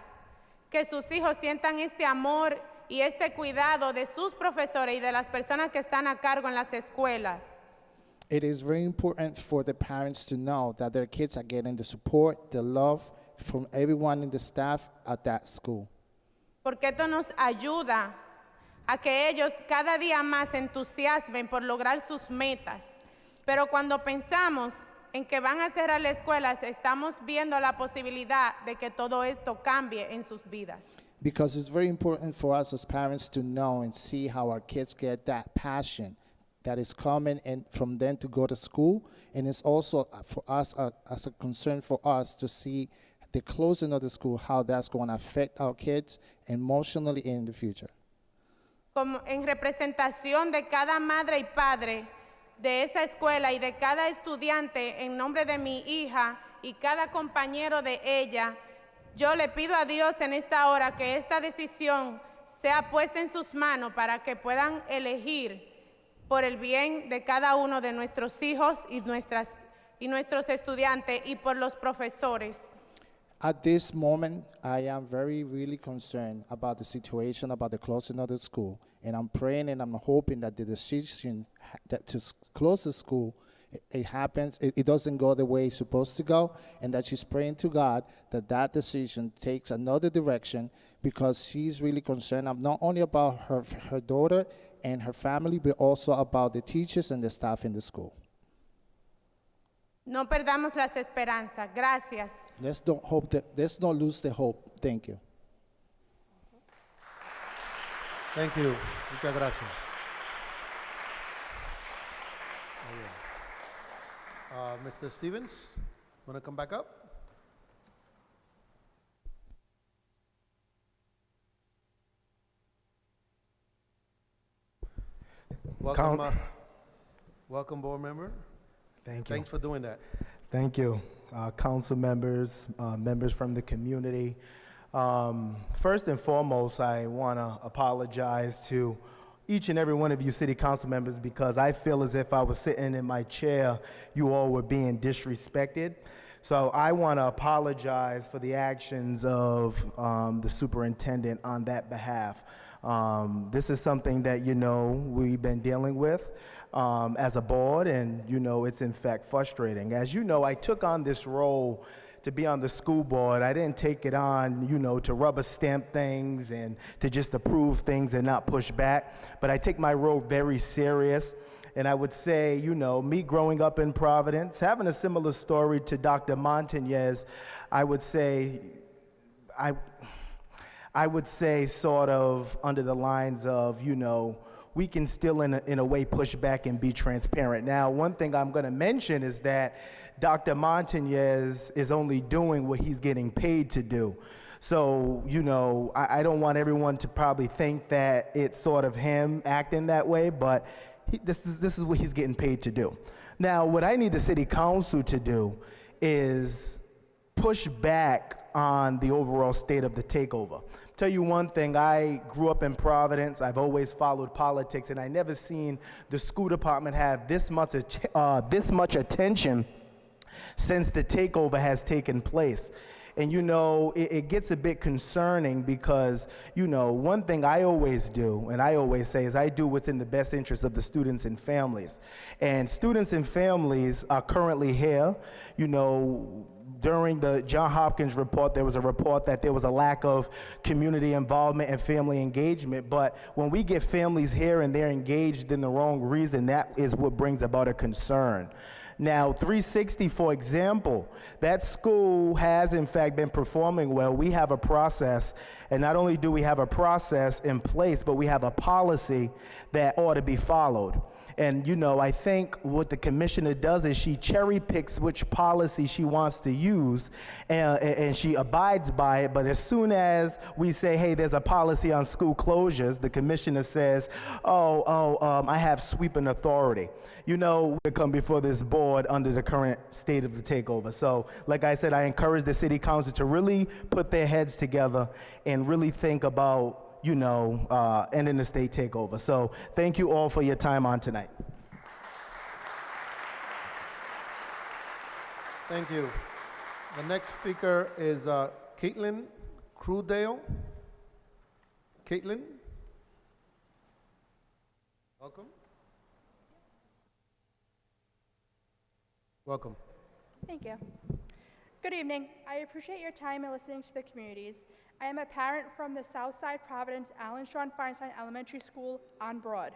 que sus hijos sientan este amor y este cuidado de sus profesores y de las personas que están a cargo en las escuelas. it is very important for the parents to know that their kids are getting the support, the love from everyone in the staff at that school. Porque esto nos ayuda a que ellos cada día más se entusiasmen por lograr sus metas. Pero cuando pensamos en que van a cerrar la escuela, estamos viendo la posibilidad de que todo esto cambie en sus vidas. Because it's very important for us as parents to know and see how our kids get that passion that is coming and from them to go to school. And it's also for us as a concern for us to see the closing of the school, how that's going to affect our kids emotionally in the future. Como en representación de cada madre y padre de esa escuela y de cada estudiante, en nombre de mi hija y cada compañero de ella, yo le pido a Dios en esta hora que esta decisión sea puesta en sus manos para que puedan elegir por el bien de cada uno de nuestros hijos y nuestros estudiantes y por los profesores. At this moment, I am really concerned about the situation, about the closing of the school. And I'm praying and I'm hoping that the decision that to close the school, it happens, it doesn't go the way it's supposed to go, and that she's praying to God that that decision takes another direction, because she's really concerned not only about her daughter and her family, but also about the teachers and the staff in the school. No perdamos las esperanzas. Gracias. Let's not lose the hope. Thank you. Thank you. Muchas gracias. Mr. Stevens, want to come back up? Welcome, welcome, board member. Thank you. Thanks for doing that. Thank you. Council members, members from the community. First and foremost, I want to apologize to each and every one of you city council members, because I feel as if I was sitting in my chair, you all were being disrespected. So I want to apologize for the actions of the superintendent on that behalf. This is something that, we've been dealing with as a board, and, it's in fact frustrating. As you know, I took on this role to be on the school board. I didn't take it on, to rubber stamp things and to just approve things and not push back. But I take my role very serious. And I would say, me growing up in Providence, having a similar story to Dr. Montañez, I would say sort of under the lines of, we can still in a way push back and be transparent. Now, one thing I'm going to mention is that Dr. Montañez is only doing what he's getting paid to do. So, I don't want everyone to probably think that it's sort of him acting that way, but this is what he's getting paid to do. Now, what I need the city council to do is push back on the overall state of the takeover. Tell you one thing, I grew up in Providence. I've always followed politics, and I never seen the school department have this much attention since the takeover has taken place. And it gets a bit concerning because, one thing I always do, and I always say, is I do what's in the best interest of the students and families. And students and families are currently here. During the John Hopkins report, there was a report that there was a lack of community involvement and family engagement. But when we get families here and they're engaged in the wrong reason, that is what brings about a concern. Now, 360, for example, that school has in fact been performing well. We have a process, and not only do we have a process in place, but we have a policy that ought to be followed. And, I think what the commissioner does is she cherry picks which policy she wants to use, and she abides by it. But as soon as we say, hey, there's a policy on school closures, the commissioner says, I have sweeping authority. We come before this board under the current state of the takeover. So, like I said, I encourage the city council to really put their heads together and really think about ending the state takeover. So thank you all for your time on tonight. Thank you. The next speaker is Caitlin Crudale. Caitlin, welcome. Welcome. Thank you. Good evening. I appreciate your time and listening to the communities. I am a parent from the Southside Providence Allen Straughn Feinstein Elementary School on Broad.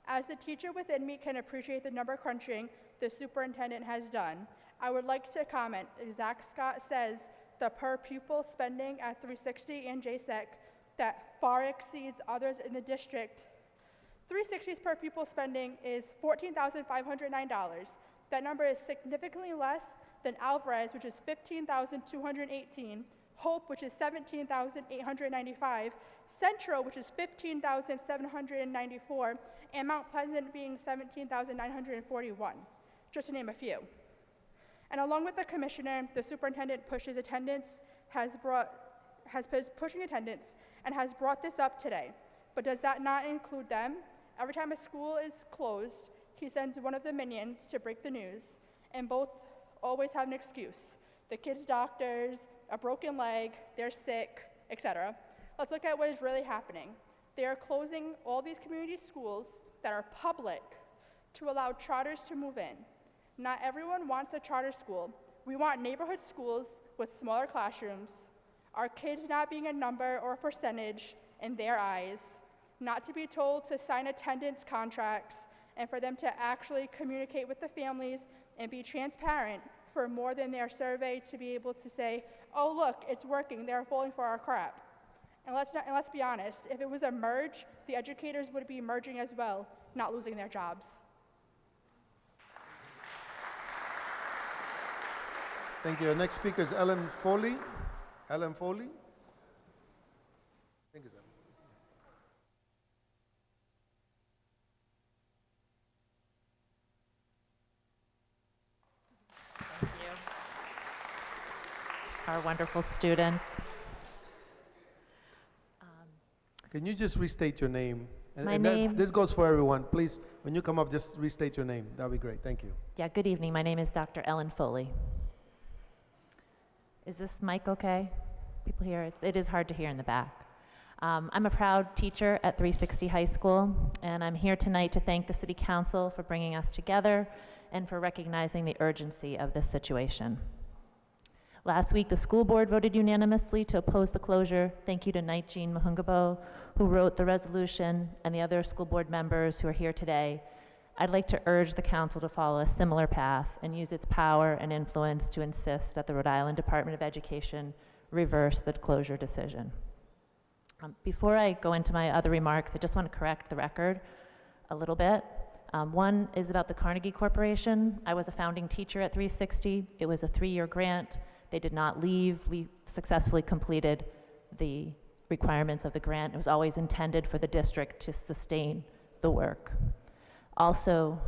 As the teacher within me can appreciate the number crunching the superintendent has done, I would like to comment. Zach Scott says the per pupil spending at 360 and JSEC that far exceeds others in the district. 360's per pupil spending is $14,509. That number is significantly less than Alvarez, which is $15,218, Hope, which is $17,895, Central, which is $15,794, and Mount Pleasant being $17,941, just to name a few. And along with the commissioner, the superintendent pushes attendance, pushing attendance, and has brought this up today. But does that not include them? Every time a school is closed, he sends one of the minions to break the news, and both always have an excuse. The kid's doctors, a broken leg, they're sick, etc. Let's look at what is really happening. They are closing all these community schools that are public to allow charters to move in. Not everyone wants a charter school. We want neighborhood schools with smaller classrooms, our kids not being a number or a percentage in their eyes, not to be told to sign attendance contracts, and for them to actually communicate with the families and be transparent for more than their survey to be able to say, oh look, it's working, they're falling for our crap. And let's be honest, if it was a merge, the educators would be merging as well, not losing their jobs. Thank you. Our next speaker is Ellen Foley. Ellen Foley? Thank you, sir. Thank you. Our wonderful students. Can you just restate your name? My name- This goes for everyone. Please, when you come up, just restate your name. That would be great. Thank you. Yeah, good evening. My name is Dr. Ellen Foley. Is this mic okay? People here, it is hard to hear in the back. I'm a proud teacher at 360 High School, and I'm here tonight to thank the City Council for bringing us together and for recognizing the urgency of this situation. Last week, the school board voted unanimously to oppose the closure. Thank you to Knight Jean Mahungabo, who wrote the resolution, and the other school board members who are here today. I'd like to urge the council to follow a similar path and use its power and influence to insist that the Rhode Island Department of Education reverse the closure decision. Before I go into my other remarks, I just want to correct the record a little bit. One is about the Carnegie Corporation. I was a founding teacher at 360. It was a 3-year grant. They did not leave. We successfully completed the requirements of the grant. It was always intended for the district to sustain the work. Also,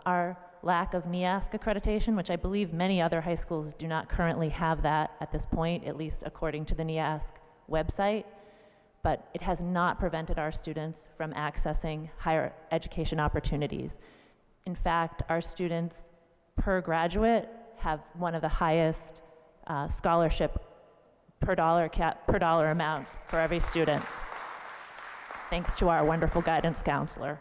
our lack of NEASC accreditation, which I believe many other high schools do not currently have that at this point, at least according to the NEASC website, but it has not prevented our students from accessing higher education opportunities. In fact, our students per graduate have one of the highest scholarship per dollar amounts for every student, thanks to our wonderful guidance counselor.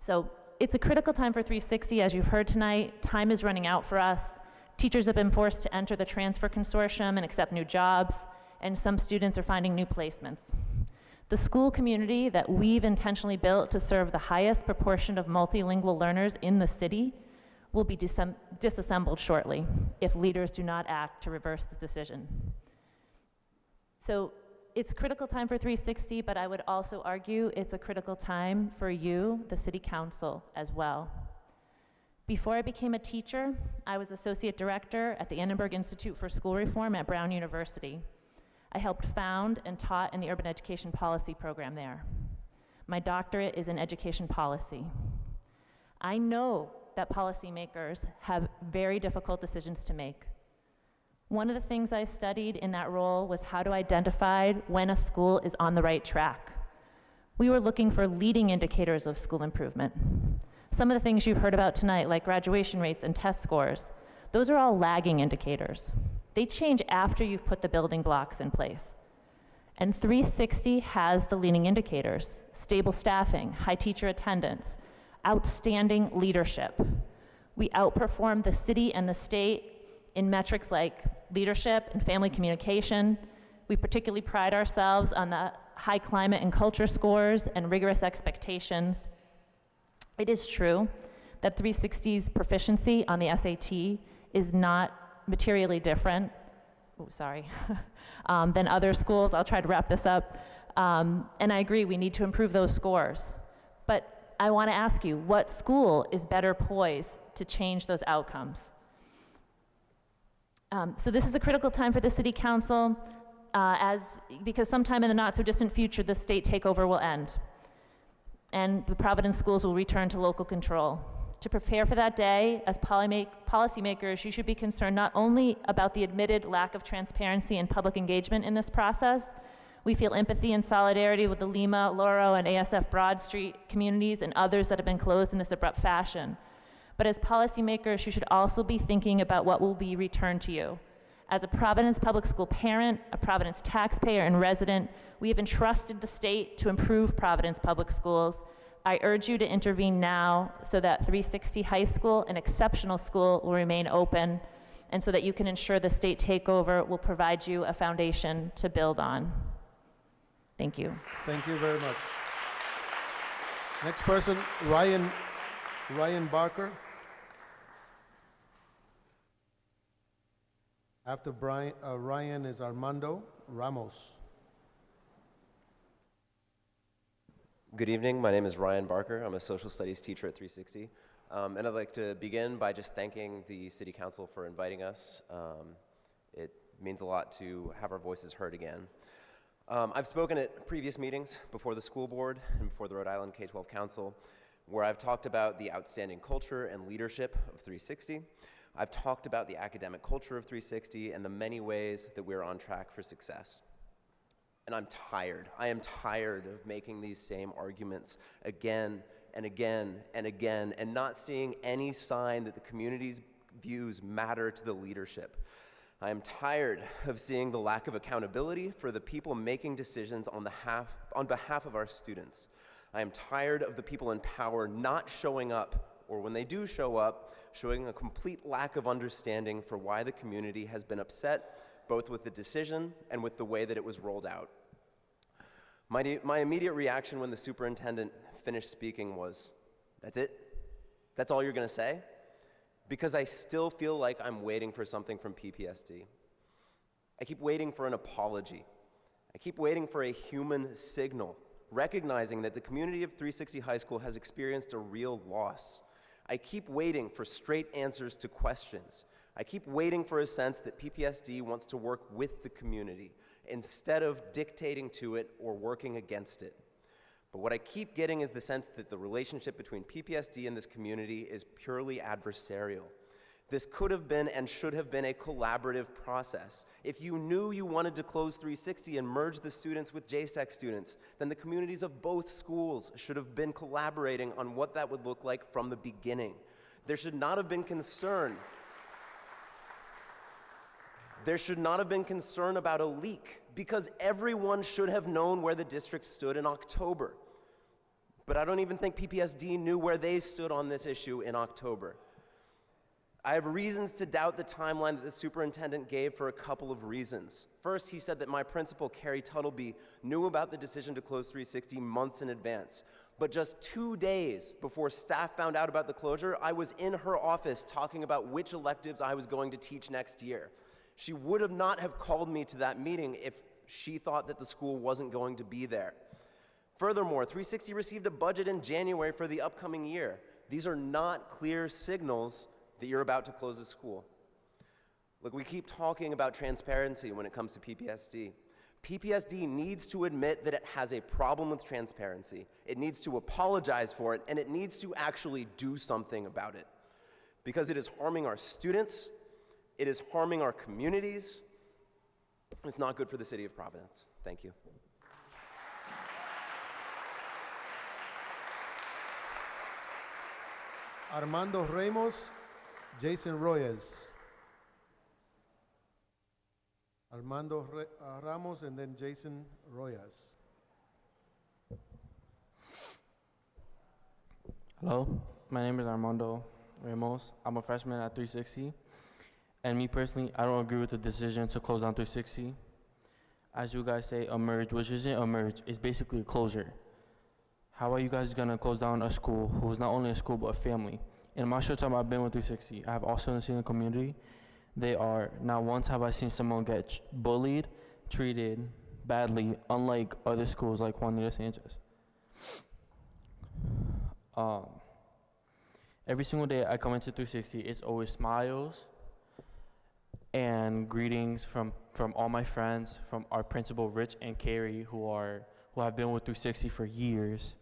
So it's a critical time for 360, as you've heard tonight. Time is running out for us. Teachers have been forced to enter the transfer consortium and accept new jobs, and some students are finding new placements. The school community that we've intentionally built to serve the highest proportion of multilingual learners in the city will be disassembled shortly if leaders do not act to reverse this decision. So it's a critical time for 360, but I would also argue it's a critical time for you, the City Council, as well. Before I became a teacher, I was Associate Director at the Annenberg Institute for School Reform at Brown University. I helped found and taught in the Urban Education Policy program there. My doctorate is in education policy. I know that policymakers have very difficult decisions to make. One of the things I studied in that role was how to identify when a school is on the right track. We were looking for leading indicators of school improvement. Some of the things you've heard about tonight, like graduation rates and test scores, those are all lagging indicators. They change after you've put the building blocks in place. And 360 has the leading indicators: stable staffing, high teacher attendance, outstanding leadership. We outperform the city and the state in metrics like leadership and family communication. We particularly pride ourselves on the high climate and culture scores and rigorous expectations. It is true that 360's proficiency on the SAT is not materially different, than other schools. I'll try to wrap this up. And I agree, we need to improve those scores. But I want to ask you, what school is better poised to change those outcomes? So this is a critical time for the City Council, because sometime in the not-so-distant future, the state takeover will end, and the Providence schools will return to local control. To prepare for that day, as policymakers, you should be concerned not only about the admitted lack of transparency and public engagement in this process. We feel empathy and solidarity with the Lima, Lauro, and ASF Broad Street communities and others that have been closed in this abrupt fashion. But as policymakers, you should also be thinking about what will be returned to you. As a Providence public school parent, a Providence taxpayer and resident, we have entrusted the state to improve Providence public schools. I urge you to intervene now so that 360 High School, an exceptional school, will remain open, and so that you can ensure the state takeover will provide you a foundation to build on. Thank you. Thank you very much. Next person, Ryan Barker. After Ryan is Armando Ramos. Good evening, my name is Ryan Barker. I'm a social studies teacher at 360. And I'd like to begin by just thanking the City Council for inviting us. It means a lot to have our voices heard again. I've spoken at previous meetings before the school board and before the Rhode Island K-12 Council, where I've talked about the outstanding culture and leadership of 360. I've talked about the academic culture of 360 and the many ways that we're on track for success. And I'm tired. I am tired of making these same arguments again and again and again and not seeing any sign that the community's views matter to the leadership. I am tired of seeing the lack of accountability for the people making decisions on behalf of our students. I am tired of the people in power not showing up, or when they do show up, showing a complete lack of understanding for why the community has been upset, both with the decision and with the way that it was rolled out. My immediate reaction when the superintendent finished speaking was, "That's it? That's all you're going to say?" Because I still feel like I'm waiting for something from PPSD. I keep waiting for an apology. I keep waiting for a human signal, recognizing that the community of 360 High School has experienced a real loss. I keep waiting for straight answers to questions. I keep waiting for a sense that PPSD wants to work with the community instead of dictating to it or working against it. But what I keep getting is the sense that the relationship between PPSD and this community is purely adversarial. This could have been and should have been a collaborative process. If you knew you wanted to close 360 and merge the students with JSEC students, then the communities of both schools should have been collaborating on what that would look like from the beginning. There should not have been concern. There should not have been concern about a leak, because everyone should have known where the district stood in October. But I don't even think PPSD knew where they stood on this issue in October. I have reasons to doubt the timeline that the superintendent gave for a couple of reasons. First, he said that my principal, Carrie Tuttleby, knew about the decision to close 360 months in advance. But just 2 days before staff found out about the closure, I was in her office talking about which electives I was going to teach next year. She would have not have called me to that meeting if she thought that the school wasn't going to be there. Furthermore, 360 received a budget in January for the upcoming year. These are not clear signals that you're about to close a school. Look, we keep talking about transparency when it comes to PPSD. PPSD needs to admit that it has a problem with transparency. It needs to apologize for it, and it needs to actually do something about it. Because it is harming our students, it is harming our communities. It's not good for the city of Providence. Thank you. Armando Ramos, Jason Royes. Armando Ramos and then Jason Royes. Hello, my name is Armando Ramos. I'm a freshman at 360. And me personally, I don't agree with the decision to close down 360. As you guys say, a merge, which isn't a merge, it's basically a closure. How are you guys gonna close down a school who is not only a school but a family? In my short time I've been with 360, I have also seen the community. They are, not once have I seen someone get bullied, treated badly, unlike other schools like Juanita Sanchez. Every single day I come into 360, it's always smiles and greetings from all my friends, from our principal Rich and Carrie, who have been with 360 for years.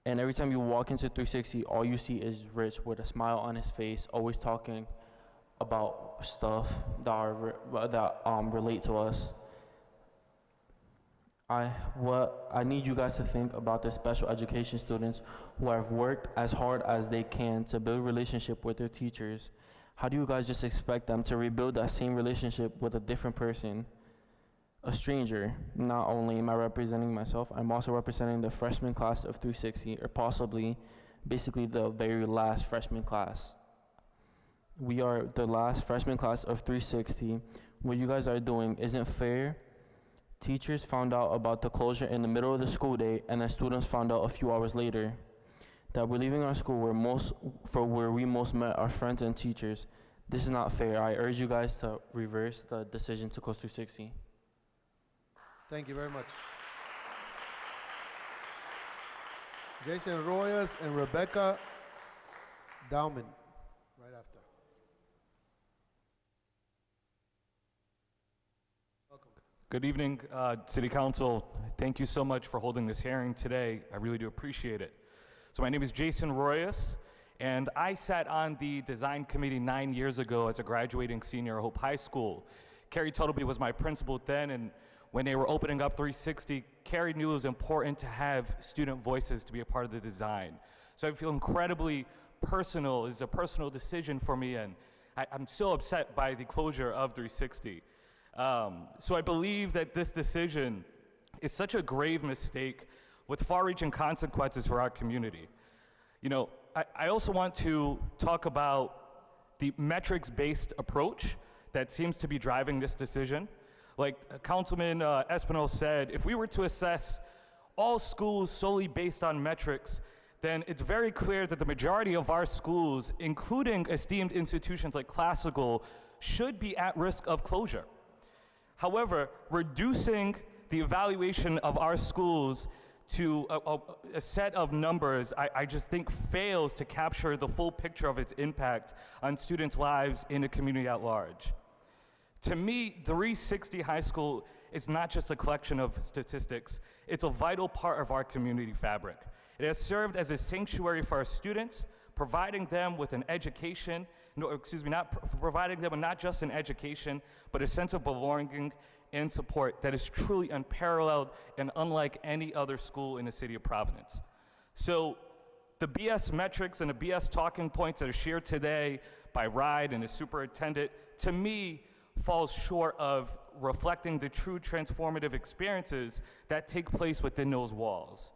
And every time you walk into 360, all you see is Rich with a smile on his face, always talking about stuff that relate to us. What I need you guys to think about the special education students who have worked as hard as they can to build relationship with their teachers. How do you guys just expect them to rebuild that same relationship with a different person, a stranger? Not only am I representing myself, I'm also representing the freshman class of 360, or possibly, basically the very last freshman class. We are the last freshman class of 360. What you guys are doing isn't fair. Teachers found out about the closure in the middle of the school day, and then students found out a few hours later that we're leaving our school where we most met our friends and teachers. This is not fair. I urge you guys to reverse the decision to close 360. Thank you very much. Jason Royas and Rebecca Dowman, right after. Welcome. Good evening, City Council. Thank you so much for holding this hearing today. I really do appreciate it. So my name is Jason Royas, and I sat on the design committee 9 years ago as a graduating senior at Hope High School. Carrie Tuttleby was my principal then, and when they were opening up 360, Carrie knew it was important to have student voices to be a part of the design. So I feel incredibly personal. It's a personal decision for me, and I'm so upset by the closure of 360. So I believe that this decision is such a grave mistake with far-reaching consequences for our community. You know, I also want to talk about the metrics-based approach that seems to be driving this decision. Like Councilman Espinal said, if we were to assess all schools solely based on metrics, then it's very clear that the majority of our schools, including esteemed institutions like Classical, should be at risk of closure. However, reducing the evaluation of our schools to a set of numbers, I just think fails to capture the full picture of its impact on students' lives in the community at large. To me, 360 High School is not just a collection of statistics, it's a vital part of our community fabric. It has served as a sanctuary for our students, providing them with an education, providing them with not just an education, but a sense of belonging and support that is truly unparalleled and unlike any other school in the city of Providence. So the BS metrics and the BS talking points that are shared today by Ride and the superintendent, to me, falls short of reflecting the true transformative experiences that take place within those walls.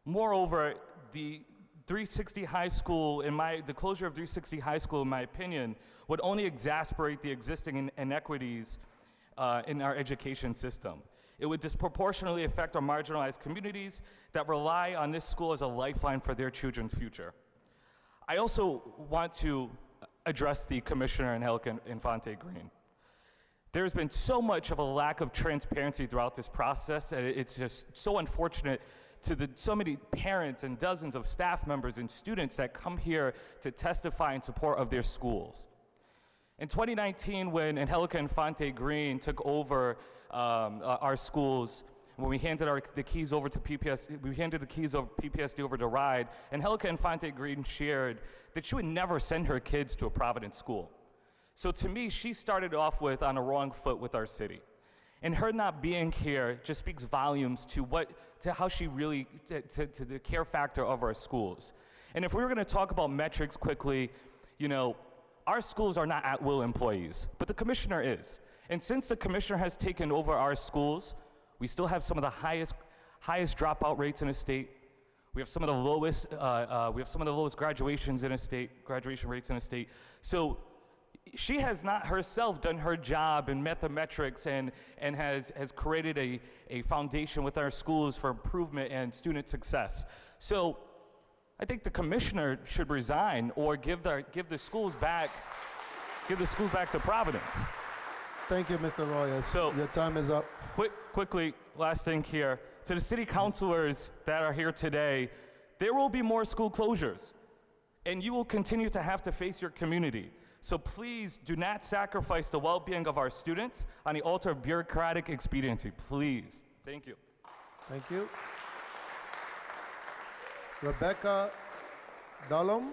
Moreover, the 360 High School, the closure of 360 High School, in my opinion, would only exacerbate the existing inequities in our education system. It would disproportionately affect our marginalized communities that rely on this school as a lifeline for their children's future. I also want to address the commissioner Angelica Infante-Green. There's been so much of a lack of transparency throughout this process, and it's just so unfortunate to so many parents and dozens of staff members and students that come here to testify in support of their schools. In 2019, when Angelica Infante-Green took over our schools, when we handed the keys over to PPS, we handed the keys of PPSD over to Ride, Angelica Infante-Green shared that she would never send her kids to a Providence school. So to me, she started off on a wrong foot with our city. And her not being here just speaks volumes to how she really, to the care factor of our schools. And if we were gonna talk about metrics quickly, you know, our schools are not at-will employees, but the commissioner is. And since the commissioner has taken over our schools, we still have some of the highest dropout rates in the state. We have some of the lowest graduation rates in the state. So she has not herself done her job and met the metrics and has created a foundation with our schools for improvement and student success. So I think the commissioner should resign or give the schools back to Providence. Thank you, Mr. Royas. So your time is up. Quickly, last thing here. To the city councilors that are here today, there will be more school closures, and you will continue to have to face your community. So please do not sacrifice the well-being of our students on the altar of bureaucratic expediency, please. Thank you. Thank you. Rebecca Dullum,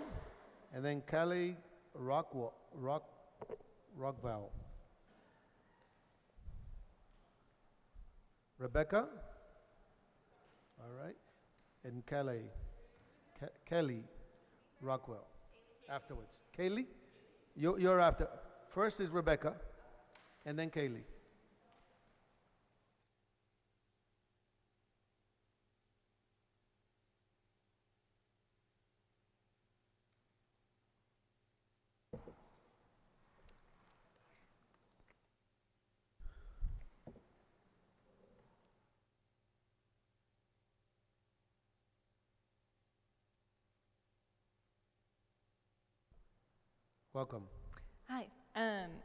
and then Kelly Rockval. Rebecca, all right, and Kelly Rockwell. Afterwards, Kaylee, you're after. First is Rebecca, and then Kaylee. Welcome. Hi.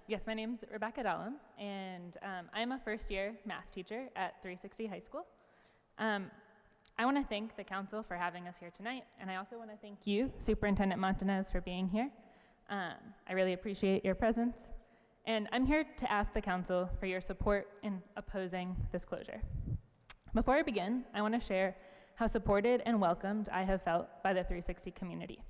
Yes, my name's Rebecca Dullum, and I'm a first-year math teacher at 360 High School. I want to thank the council for having us here tonight, and I also want to thank you, Superintendent Montanez, for being here. I really appreciate your presence, and I'm here to ask the council for your support in opposing this closure. Before I begin, I want to share how supported and welcomed I have felt by the 360 community.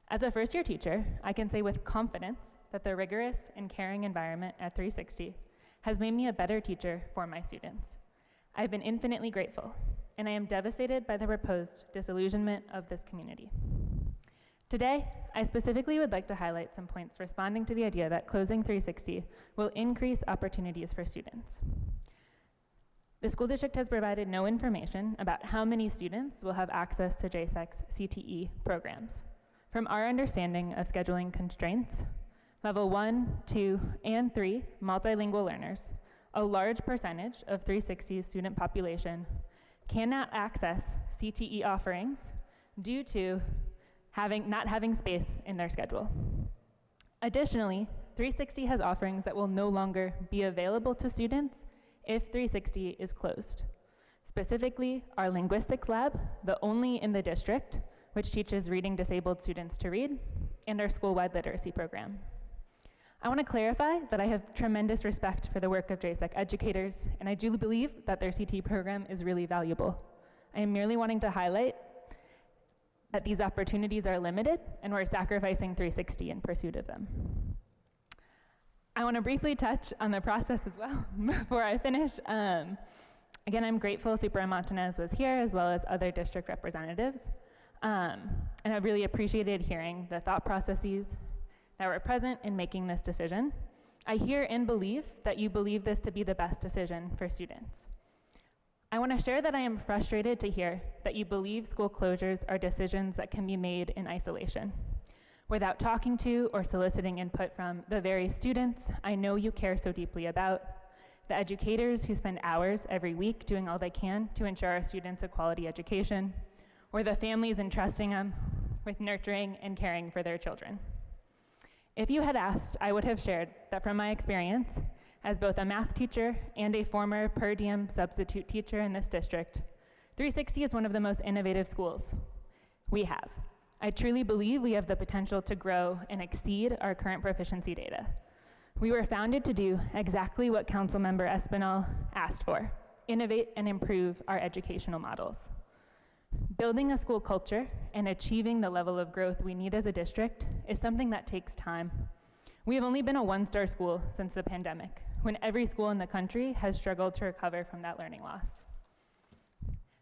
As a first-year teacher, I can say with confidence that the rigorous and caring environment at 360 has made me a better teacher for my students. I've been infinitely grateful, and I am devastated by the proposed disillusionment of this community. Today, I specifically would like to highlight some points responding to the idea that closing 360 will increase opportunities for students. The school district has provided no information about how many students will have access to JSEC's CTE programs. From our understanding of scheduling constraints, level 1, 2, and 3 multilingual learners, a large percentage of 360's student population cannot access CTE offerings due to not having space in their schedule. Additionally, 360 has offerings that will no longer be available to students if 360 is closed. Specifically, our linguistics lab, the only in the district, which teaches reading disabled students to read, and our school-wide literacy program. I want to clarify that I have tremendous respect for the work of JSEC educators, and I do believe that their CT program is really valuable. I am merely wanting to highlight that these opportunities are limited, and we're sacrificing 360 in pursuit of them. I want to briefly touch on the process as well before I finish. Again, I'm grateful Superintendent Montanez was here, as well as other district representatives. And I really appreciated hearing the thought processes that were present in making this decision. I hear and believe that you believe this to be the best decision for students. I want to share that I am frustrated to hear that you believe school closures are decisions that can be made in isolation, without talking to or soliciting input from the very students I know you care so deeply about, the educators who spend hours every week doing all they can to ensure our students a quality education, or the families entrusting them with nurturing and caring for their children. If you had asked, I would have shared that from my experience as both a math teacher and a former per diem substitute teacher in this district, 360 is one of the most innovative schools we have. I truly believe we have the potential to grow and exceed our current proficiency data. We were founded to do exactly what Councilmember Espinal asked for, innovate and improve our educational models. Building a school culture and achieving the level of growth we need as a district is something that takes time. We have only been a one-star school since the pandemic, when every school in the country has struggled to recover from that learning loss.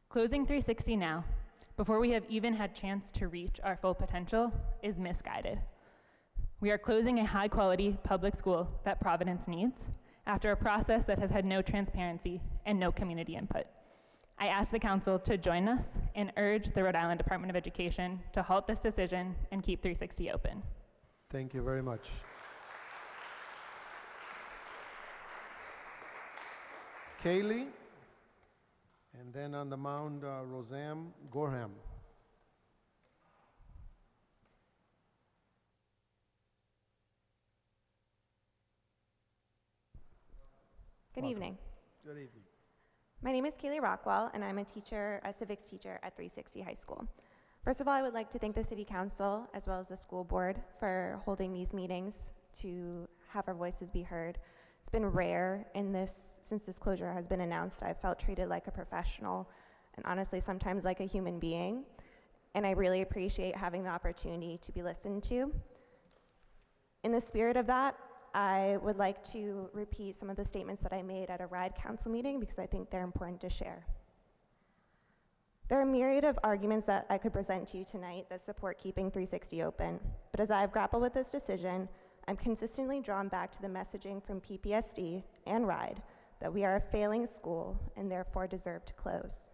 Closing 360 now, before we have even had chance to reach our full potential, is misguided. We are closing a high-quality public school that Providence needs after a process that has had no transparency and no community input. I ask the council to join us and urge the Rhode Island Department of Education to halt this decision and keep 360 open. Thank you very much. Kaylee, and then on the mound, Roseanne Gorham. Good evening. Good evening. My name is Kaylee Rockwell, and I'm a civics teacher at 360 High School. First of all, I would like to thank the City Council as well as the school board for holding these meetings to have our voices be heard. It's been rare since this closure has been announced. I've felt treated like a professional and honestly sometimes like a human being, and I really appreciate having the opportunity to be listened to. In the spirit of that, I would like to repeat some of the statements that I made at a RIDE council meeting because I think they're important to share. There are a myriad of arguments that I could present to you tonight that support keeping 360 open, but as I have grappled with this decision, I'm consistently drawn back to the messaging from PPSD and RIDE that we are a failing school and therefore deserve to close.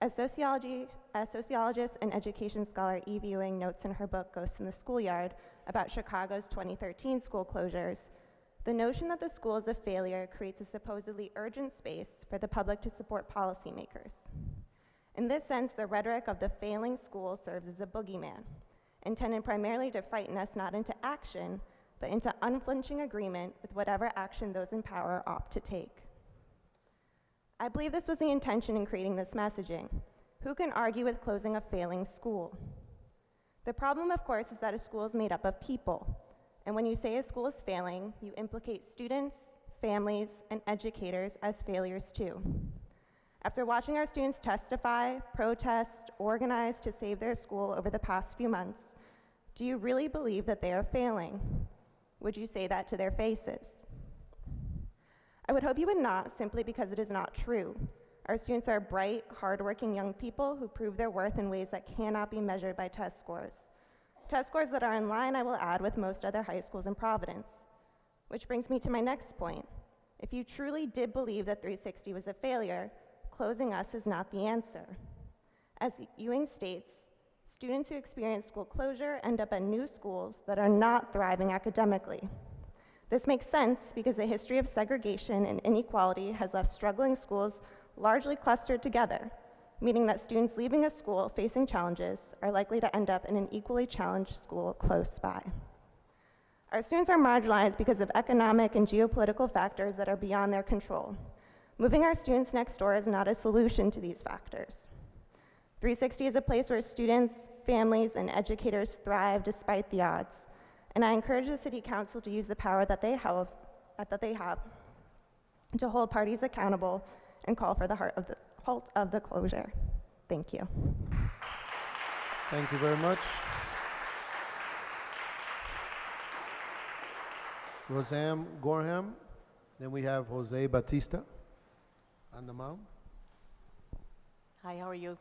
As sociologist and education scholar Eve Ewing notes in her book Ghosts in the Schoolyard about Chicago's 2013 school closures, the notion that the school is a failure creates a supposedly urgent space for the public to support policymakers. In this sense, the rhetoric of the failing school serves as a boogeyman, intended primarily to frighten us not into action, but into unflinching agreement with whatever action those in power opt to take. I believe this was the intention in creating this messaging. Who can argue with closing a failing school? The problem, of course, is that a school is made up of people. And when you say a school is failing, you implicate students, families, and educators as failures too. After watching our students testify, protest, organize to save their school over the past few months, do you really believe that they are failing? Would you say that to their faces? I would hope you would not, simply because it is not true. Our students are bright, hardworking young people who prove their worth in ways that cannot be measured by test scores. Test scores that are in line, I will add, with most other high schools in Providence. Which brings me to my next point. If you truly did believe that 360 was a failure, closing us is not the answer. As Ewing states, students who experience school closure end up at new schools that are not thriving academically. This makes sense because the history of segregation and inequality has left struggling schools largely clustered together, meaning that students leaving a school facing challenges are likely to end up in an equally challenged school close by. Our students are marginalized because of economic and geopolitical factors that are beyond their control. Moving our students next door is not a solution to these factors. 360 is a place where students, families, and educators thrive despite the odds. And I encourage the City Council to use the power that they have to hold parties accountable and call for the halt of the closure. Thank you. Thank you very much. Roseanne Gorham. Then we have Jose Batista on the mound. Hi, how are you?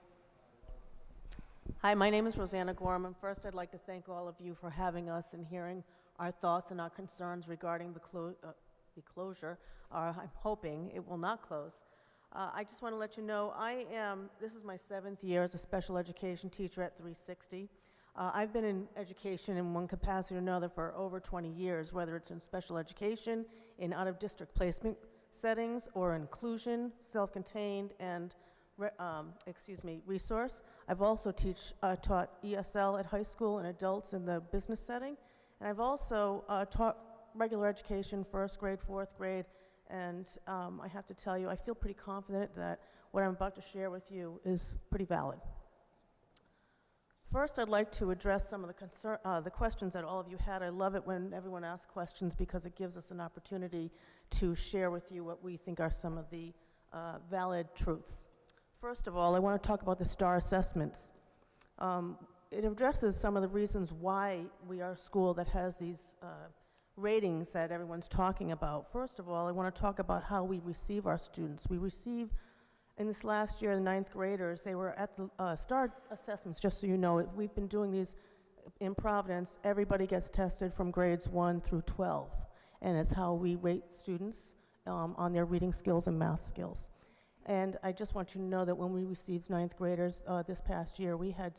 Hi, my name is Rosanna Gorham, and first I'd like to thank all of you for having us and hearing our thoughts and our concerns regarding the closure. I'm hoping it will not close. I just want to let you know, this is my 7th year as a special education teacher at 360. I've been in education in one capacity or another for over 20 years, whether it's in special education, in out-of-district placement settings, or inclusion, self-contained, and resource. I've also taught ESL at high school and adults in the business setting, and I've also taught regular education, 1st grade, 4th grade, and I have to tell you, I feel pretty confident that what I'm about to share with you is pretty valid. First, I'd like to address some of the questions that all of you had. I love it when everyone asks questions because it gives us an opportunity to share with you what we think are some of the valid truths. First of all, I want to talk about the STAR assessments. It addresses some of the reasons why we are a school that has these ratings that everyone's talking about. First of all, I want to talk about how we receive our students. We receive, in this last year, the 9th graders, they were at the STAR assessments, just so you know. We've been doing these in Providence. Everybody gets tested from grades 1 through 12, and it's how we rate students on their reading skills and math skills. And I just want you to know that when we received ninth graders this past year, we had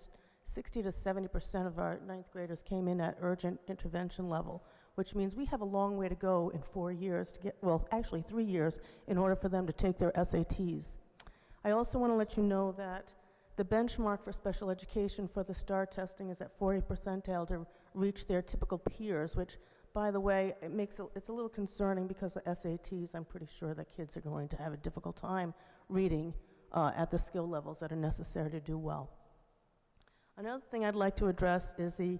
60 to 70% of our ninth graders came in at urgent intervention level, which means we have a long way to go in 4 years to get, well, actually 3 years, in order for them to take their SATs. I also want to let you know that the benchmark for special education for the STAR testing is at 40 percentile to reach their typical peers, which, by the way, it's a little concerning because the SATs, I'm pretty sure that kids are going to have a difficult time reading at the skill levels that are necessary to do well. Another thing I'd like to address is the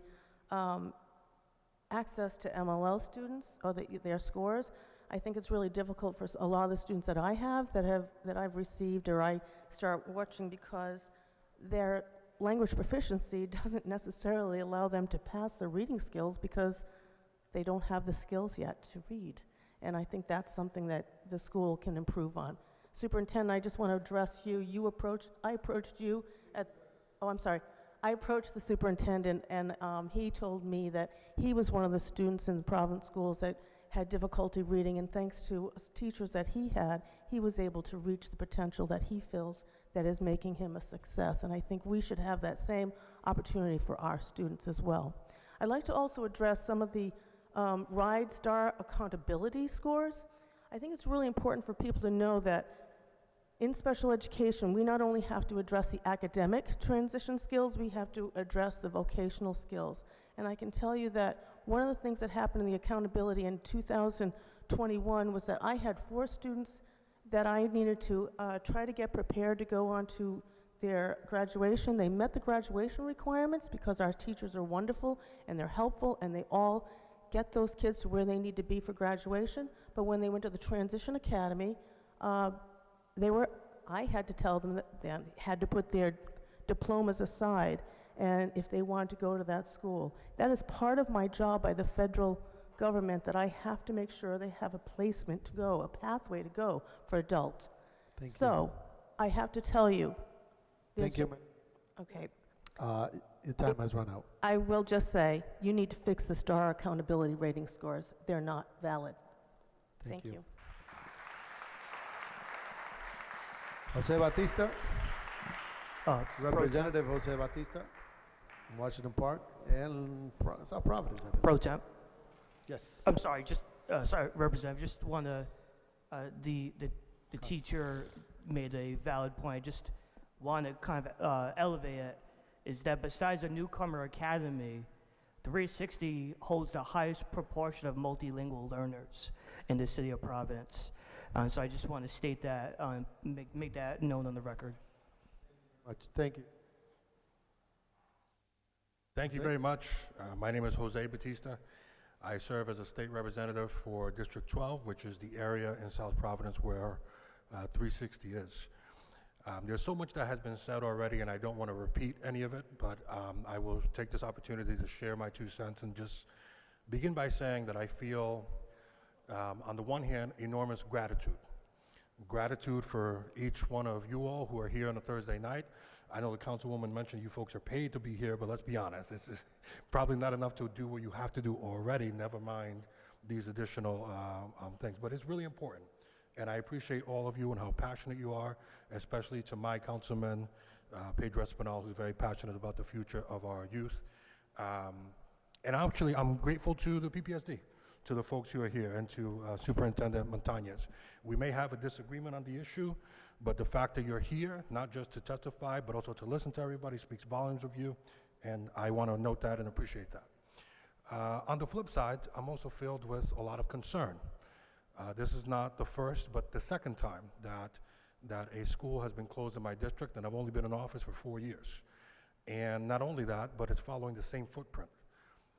access to MLL students or their scores. I think it's really difficult for a lot of the students that I have that I've received or I start watching because their language proficiency doesn't necessarily allow them to pass their reading skills because they don't have the skills yet to read. And I think that's something that the school can improve on. Superintendent, I just want to address you. I approached you at, oh, I'm sorry. I approached the superintendent and he told me that he was one of the students in the Providence schools that had difficulty reading, and thanks to teachers that he had, he was able to reach the potential that he feels that is making him a success. And I think we should have that same opportunity for our students as well. I'd like to also address some of the RIDE STAR accountability scores. I think it's really important for people to know that in special education, we not only have to address the academic transition skills, we have to address the vocational skills. And I can tell you that one of the things that happened in the accountability in 2021 was that I had 4 students that I needed to try to get prepared to go on to their graduation. They met the graduation requirements because our teachers are wonderful and they're helpful and they all get those kids to where they need to be for graduation. But when they went to the transition academy, I had to tell them that they had to put their diplomas aside and if they wanted to go to that school. That is part of my job by the federal government, that I have to make sure they have a placement to go, a pathway to go for adults. Thank you. So I have to tell you. Thank you. Okay. Your time has run out. I will just say, you need to fix the STAR accountability rating scores. They're not valid. Thank you. you. Jose Batista. Representative Jose Batista from Washington Park and South Providence. I believe. Pro Temp. Yes. I'm sorry, sorry, Representative, just want to, the teacher made a valid point. Just want to kind of elevate it, is that besides the newcomer academy, 360 holds the highest proportion of multilingual learners in the city of Providence. So I just want to state that, make that known on the record. Thank you. Thank you very much. My name is Jose Batista. I serve as a state representative for District 12, which is the area in South Providence where 360 is. There's so much that has been said already, and I don't want to repeat any of it, but I will take this opportunity to share my 2 cents and just begin by saying that I feel, on the one hand, enormous gratitude. Gratitude for each one of you all who are here on a Thursday night. I know the councilwoman mentioned you folks are paid to be here, but let's be honest, it's probably not enough to do what you have to do already, never mind these additional things. But it's really important, and I appreciate all of you and how passionate you are, especially to my councilman, Pedro Espinal, who's very passionate about the future of our youth. And actually, I'm grateful to the PPSD, to the folks who are here, and to Superintendent Montañez. We may have a disagreement on the issue, but the fact that you're here, not just to testify, but also to listen to everybody, speaks volumes of you, and I want to note that and appreciate that. On the flip side, I'm also filled with a lot of concern. This is not the first, but the second time that a school has been closed in my district, and I've only been in office for 4 years. And not only that, but it's following the same footprint.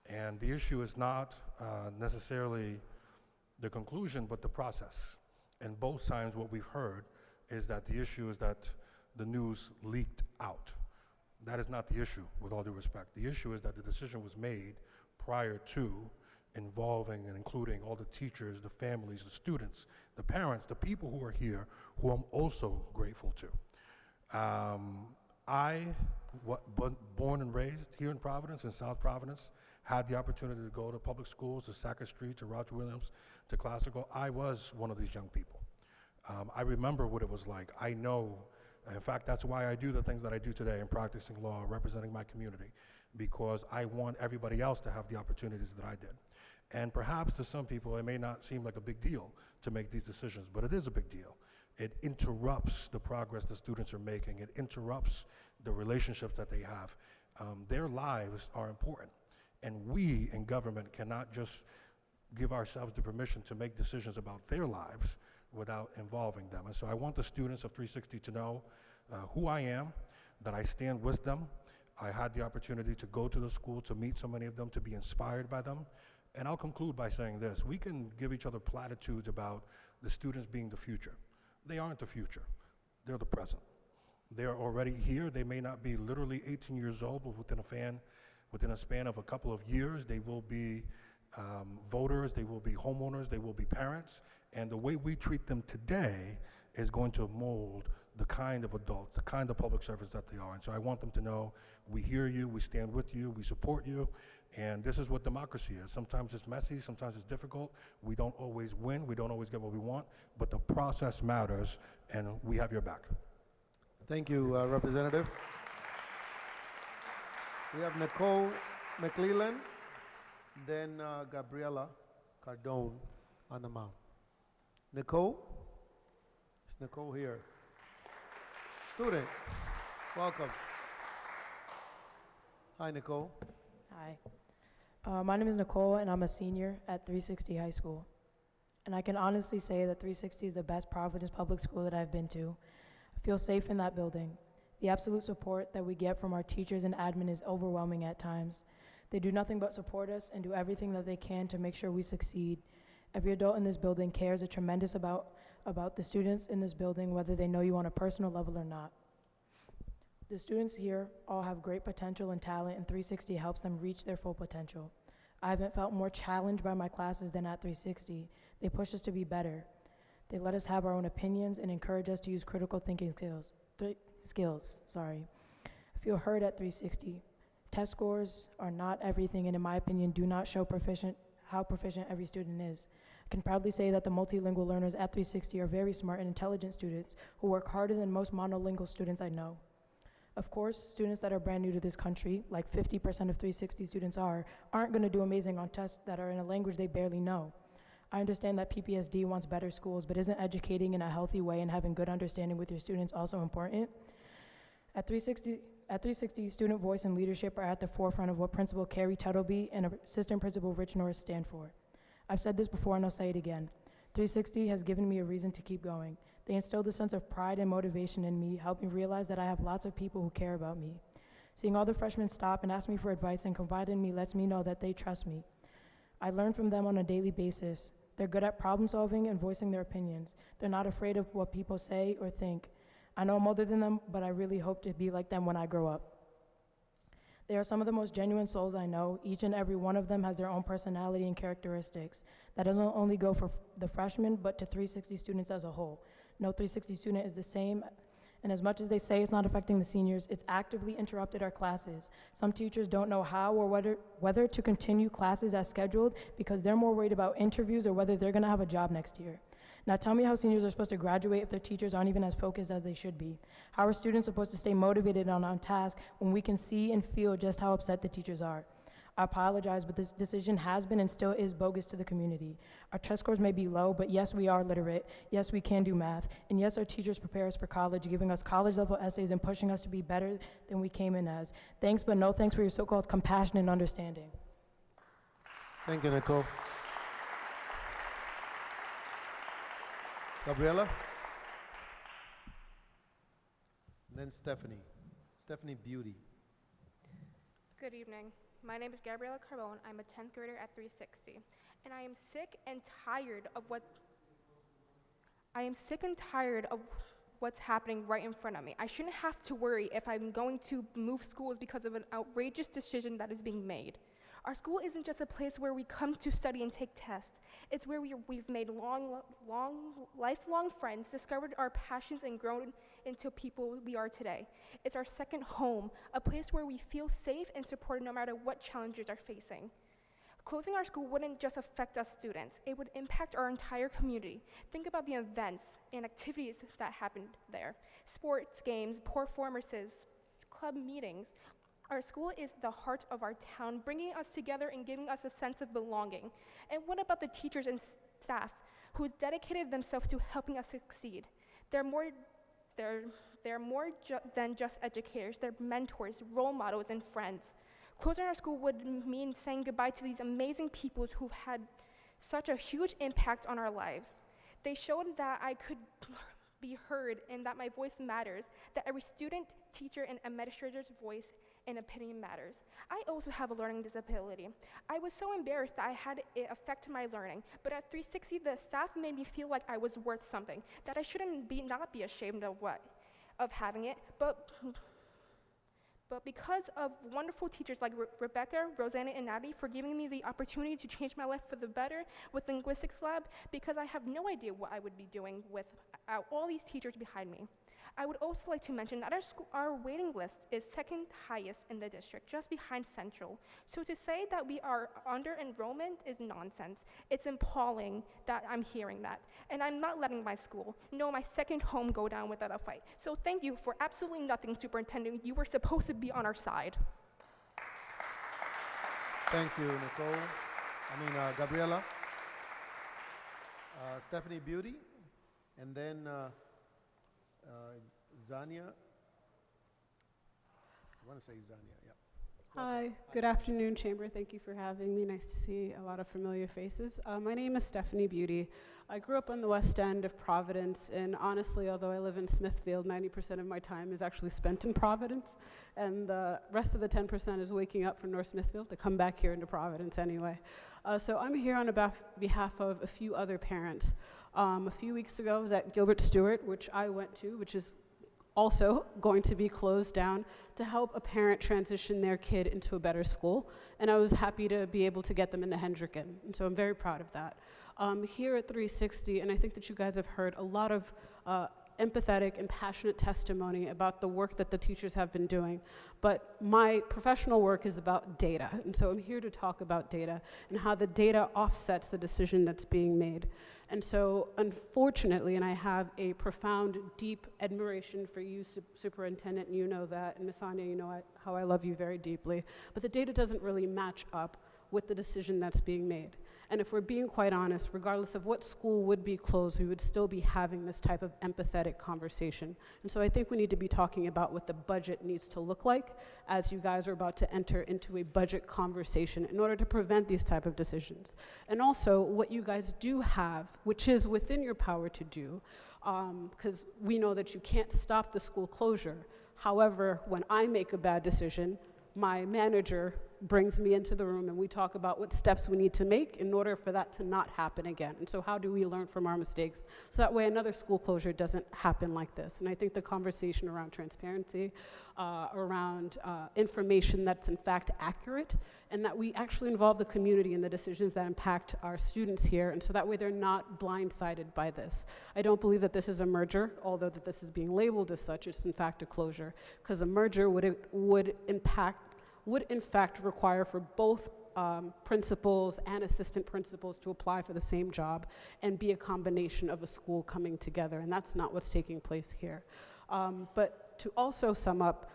And the issue is not necessarily the conclusion, but the process. And both sides, what we've heard is that the issue is that the news leaked out. That is not the issue, with all due respect. The issue is that the decision was made prior to involving and including all the teachers, the families, the students, the parents, the people who are here, who I'm also grateful to. Born and raised here in Providence, in South Providence, had the opportunity to go to public schools, to Sackett Street, to Roger Williams, to Classical. I was one of these young people. I remember what it was like. I know, in fact, that's why I do the things that I do today in practicing law, representing my community, because I want everybody else to have the opportunities that I did. And perhaps to some people, it may not seem like a big deal to make these decisions, but it is a big deal. It interrupts the progress the students are making. It interrupts the relationships that they have. Their lives are important. And we in government cannot just give ourselves the permission to make decisions about their lives without involving them. And so I want the students of 360 to know who I am, that I stand with them. I had the opportunity to go to the school, to meet so many of them, to be inspired by them. And I'll conclude by saying this. We can give each other platitudes about the students being the future. They aren't the future. They're the present. They're already here. They may not be literally 18 years old, but within a span of a couple of years, they will be voters, they will be homeowners, they will be parents. And the way we treat them today is going to mold the kind of adults, the kind of public servants that they are. And so I want them to know we hear you, we stand with you, we support you, and this is what democracy is. Sometimes it's messy, sometimes it's difficult. We don't always win, we don't always get what we want, but the process matters, and we have your back. Thank you, Representative. We have Nicole McClellan, then Gabriela Cardone on the mound. Nicole? Is Nicole here? Student, welcome. Hi, Nicole. Hi. My name is Nicole, and I'm a senior at 360 High School. And I can honestly say that 360 is the best Providence public school that I've been to. I feel safe in that building. The absolute support that we get from our teachers and admin is overwhelming at times. They do nothing but support us and do everything that they can to make sure we succeed. Every adult in this building cares a tremendous about the students in this building, whether they know you on a personal level or not. The students here all have great potential and talent, and 360 helps them reach their full potential. I haven't felt more challenged by my classes than at 360. They push us to be better. They let us have our own opinions and encourage us to use critical thinking skills. I feel heard at 360. Test scores are not everything, and in my opinion, do not show how proficient every student is. I can proudly say that the multilingual learners at 360 are very smart and intelligent students who work harder than most monolingual students I know. Of course, students that are brand new to this country, like 50% of 360 students aren't going to do amazing on tests that are in a language they barely know. I understand that PPSD wants better schools, but isn't educating in a healthy way and having good understanding with your students also important? At 360, student voice and leadership are at the forefront of what Principal Carrie Tuttleby and Assistant Principal Rich Norris stand for. I've said this before and I'll say it again. 360 has given me a reason to keep going. They instilled a sense of pride and motivation in me, helping me realize that I have lots of people who care about me. Seeing all the freshmen stop and ask me for advice and confide in me lets me know that they trust me. I learn from them on a daily basis. They're good at problem solving and voicing their opinions. They're not afraid of what people say or think. I know I'm older than them, but I really hope to be like them when I grow up. They are some of the most genuine souls I know. Each and every one of them has their own personality and characteristics. That doesn't only go for the freshmen, but to 360 students as a whole. No 360 student is the same, and as much as they say it's not affecting the seniors, it's actively interrupted our classes. Some teachers don't know how or whether to continue classes as scheduled because they're more worried about interviews or whether they're gonna have a job next year. Now tell me how seniors are supposed to graduate if their teachers aren't even as focused as they should be. How are students supposed to stay motivated and on task when we can see and feel just how upset the teachers are? I apologize, but this decision has been and still is bogus to the community. Our test scores may be low, but yes, we are literate. Yes, we can do math. And yes, our teachers prepare us for college, giving us college-level essays and pushing us to be better than we came in as. Thanks, but no thanks for your so-called compassion and understanding. Thank you, Nicole. Gabriela? And then Stephanie. Stephanie Beauty. Good evening. My name is Gabriela Carbone. I'm a 10th grader at 360. And I am sick and tired of what's happening right in front of me. I shouldn't have to worry if I'm going to move schools because of an outrageous decision that is being made. Our school isn't just a place where we come to study and take tests. It's where we've made lifelong friends, discovered our passions, and grown into people we are today. It's our second home, a place where we feel safe and supported no matter what challenges are facing. Closing our school wouldn't just affect us students, it would impact our entire community. Think about the events and activities that happened there. Sports, games, performances, club meetings. Our school is the heart of our town, bringing us together and giving us a sense of belonging. And what about the teachers and staff who dedicated themselves to helping us succeed? They're more than just educators. They're mentors, role models, and friends. Closing our school would mean saying goodbye to these amazing people who've had such a huge impact on our lives. They showed that I could be heard and that my voice matters, that every student, teacher, and administrator's voice and opinion matters. I also have a learning disability. I was so embarrassed that I had it affect my learning, but at 360, the staff made me feel like I was worth something, that I shouldn't not be ashamed of having it, but because of wonderful teachers like Rebecca, Rosanna, and Natty for giving me the opportunity to change my life for the better with Linguistics Lab, because I have no idea what I would be doing without all these teachers behind me. I would also like to mention that our waiting list is second highest in the district, just behind Central. So to say that we are under enrollment is nonsense. It's appalling that I'm hearing that. And I'm not letting my school, no, my second home, go down without a fight. So thank you for absolutely nothing, Superintendent. You were supposed to be on our side. Thank you, Nicole. Gabriela. Stephanie Beauty, and then Zania. I want to say Zania, yeah. Hi, good afternoon, Chamber. Thank you for having me. Nice to see a lot of familiar faces. My name is Stephanie Beauty. I grew up on the west end of Providence, and honestly, although I live in Smithfield, 90% of my time is actually spent in Providence, and the rest of the 10% is waking up from North Smithfield to come back here into Providence anyway. So I'm here on behalf of a few other parents. A few weeks ago, I was at Gilbert Stewart, which I went to, which is also going to be closed down to help a parent transition their kid into a better school. And I was happy to be able to get them into Hendricken. And so I'm very proud of that. Here at 360, and I think that you guys have heard a lot of empathetic and passionate testimony about the work that the teachers have been doing. But my professional work is about data. And so I'm here to talk about data and how the data offsets the decision that's being made. And so, unfortunately, and I have a profound, deep admiration for you, Superintendent, and you know that, and Ms. Anya, you know how I love you very deeply, but the data doesn't really match up with the decision that's being made. And if we're being quite honest, regardless of what school would be closed, we would still be having this type of empathetic conversation. And so I think we need to be talking about what the budget needs to look like as you guys are about to enter into a budget conversation in order to prevent these type of decisions. And also what you guys do have, which is within your power to do, because we know that you can't stop the school closure. However, when I make a bad decision, my manager brings me into the room and we talk about what steps we need to make in order for that to not happen again. And so how do we learn from our mistakes so that way another school closure doesn't happen like this? And I think the conversation around transparency, around information that's in fact accurate, and that we actually involve the community in the decisions that impact our students here, and so that way they're not blindsided by this. I don't believe that this is a merger, although that this is being labeled as such. It's in fact a closure, because a merger would in fact require for both principals and assistant principals to apply for the same job and be a combination of a school coming together, and that's not what's taking place here. But to also sum up,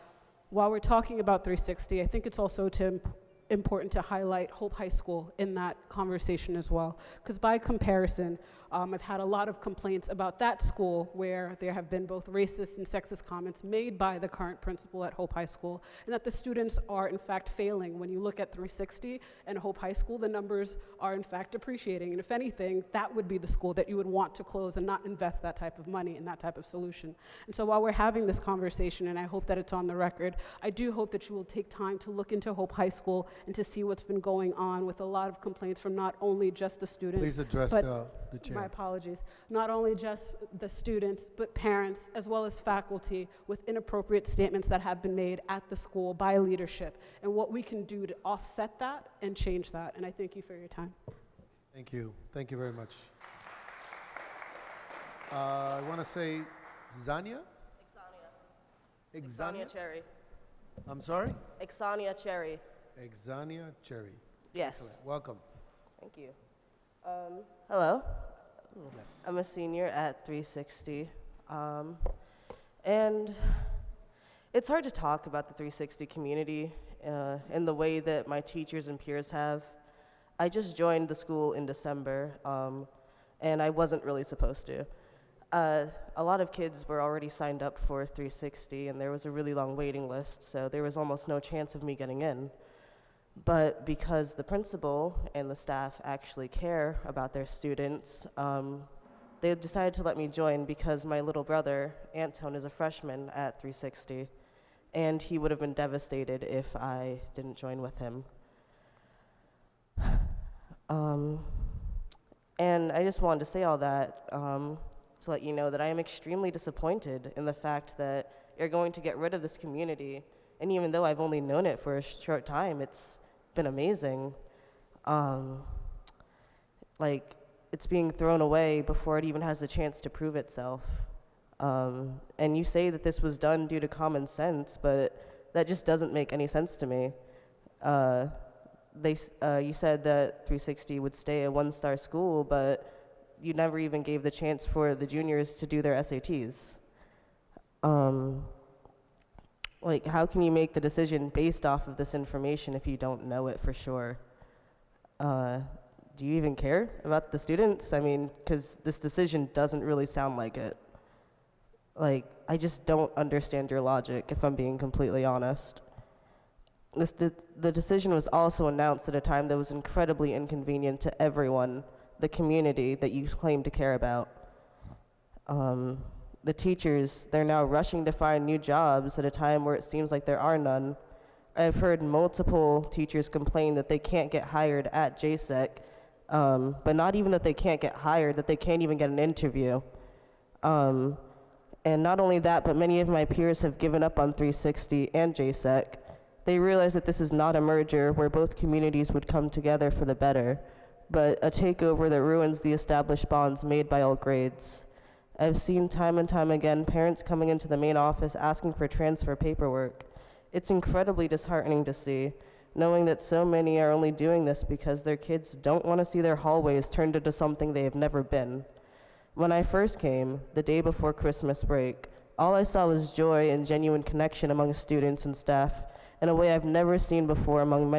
while we're talking about 360, I think it's also important to highlight Hope High School in that conversation as well, because by comparison, I've had a lot of complaints about that school where there have been both racist and sexist comments made by the current principal at Hope High School, and that the students are in fact failing. When you look at 360 and Hope High School, the numbers are in fact appreciating, and if anything, that would be the school that you would want to close and not invest that type of money in that type of solution. And so while we're having this conversation, and I hope that it's on the record, I do hope that you will take time to look into Hope High School and to see what's been going on with a lot of complaints from not only just the students. Please address the chair. My apologies. Not only just the students, but parents, as well as faculty, with inappropriate statements that have been made at the school by leadership, and what we can do to offset that and change that. And I thank you for your time. Thank you. Thank you very much. I want to say Zania? Exania Cherry. I'm sorry? Exania Cherry. Exania Cherry. Yes. Excellent. Welcome. Thank you. Hello. Yes. I'm a senior at 360. And it's hard to talk about the 360 community in the way that my teachers and peers have. I just joined the school in December, and I wasn't really supposed to. A lot of kids were already signed up for 360, and there was a really long waiting list, so there was almost no chance of me getting in. But because the principal and the staff actually care about their students, they decided to let me join because my little brother, Antone, is a freshman at 360, and he would have been devastated if I didn't join with him. And I just wanted to say all that to let you know that I am extremely disappointed in the fact that you're going to get rid of this community. And even though I've only known it for a short time, it's been amazing. Like, it's being thrown away before it even has a chance to prove itself. And you say that this was done due to common sense, but that just doesn't make any sense to me. You said that 360 would stay a one-star school, but you never even gave the chance for the juniors to do their SATs. Like, how can you make the decision based off of this information if you don't know it for sure? Do you even care about the students? I mean, because this decision doesn't really sound like it. Like, I just don't understand your logic, if I'm being completely honest. The decision was also announced at a time that was incredibly inconvenient to everyone, the community that you claim to care about. The teachers, they're now rushing to find new jobs at a time where it seems like there are none. I've heard multiple teachers complain that they can't get hired at JSEC, but not even that they can't get hired, that they can't even get an interview. And not only that, but many of my peers have given up on 360 and JSEC. They realize that this is not a merger where both communities would come together for the better, but a takeover that ruins the established bonds made by all grades. I've seen time and time again parents coming into the main office asking for transfer paperwork. It's incredibly disheartening to see, knowing that so many are only doing this because their kids don't want to see their hallways turned into something they have never been. When I first came, the day before Christmas break, all I saw was joy and genuine connection among students and staff in a way I've never seen before among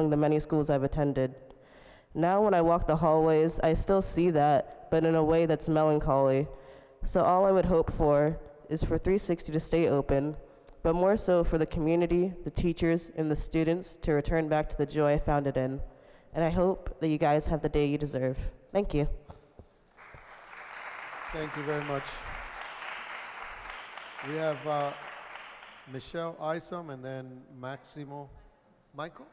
the many schools I've attended. Now when I walk the hallways, I still see that, but in a way that's melancholy. So all I would hope for is for 360 to stay open, but more so for the community, the teachers, and the students to return back to the joy I found it in. And I hope that you guys have the day you deserve. Thank you. Thank you very much. We have Michelle Isom and then Maximo. Michael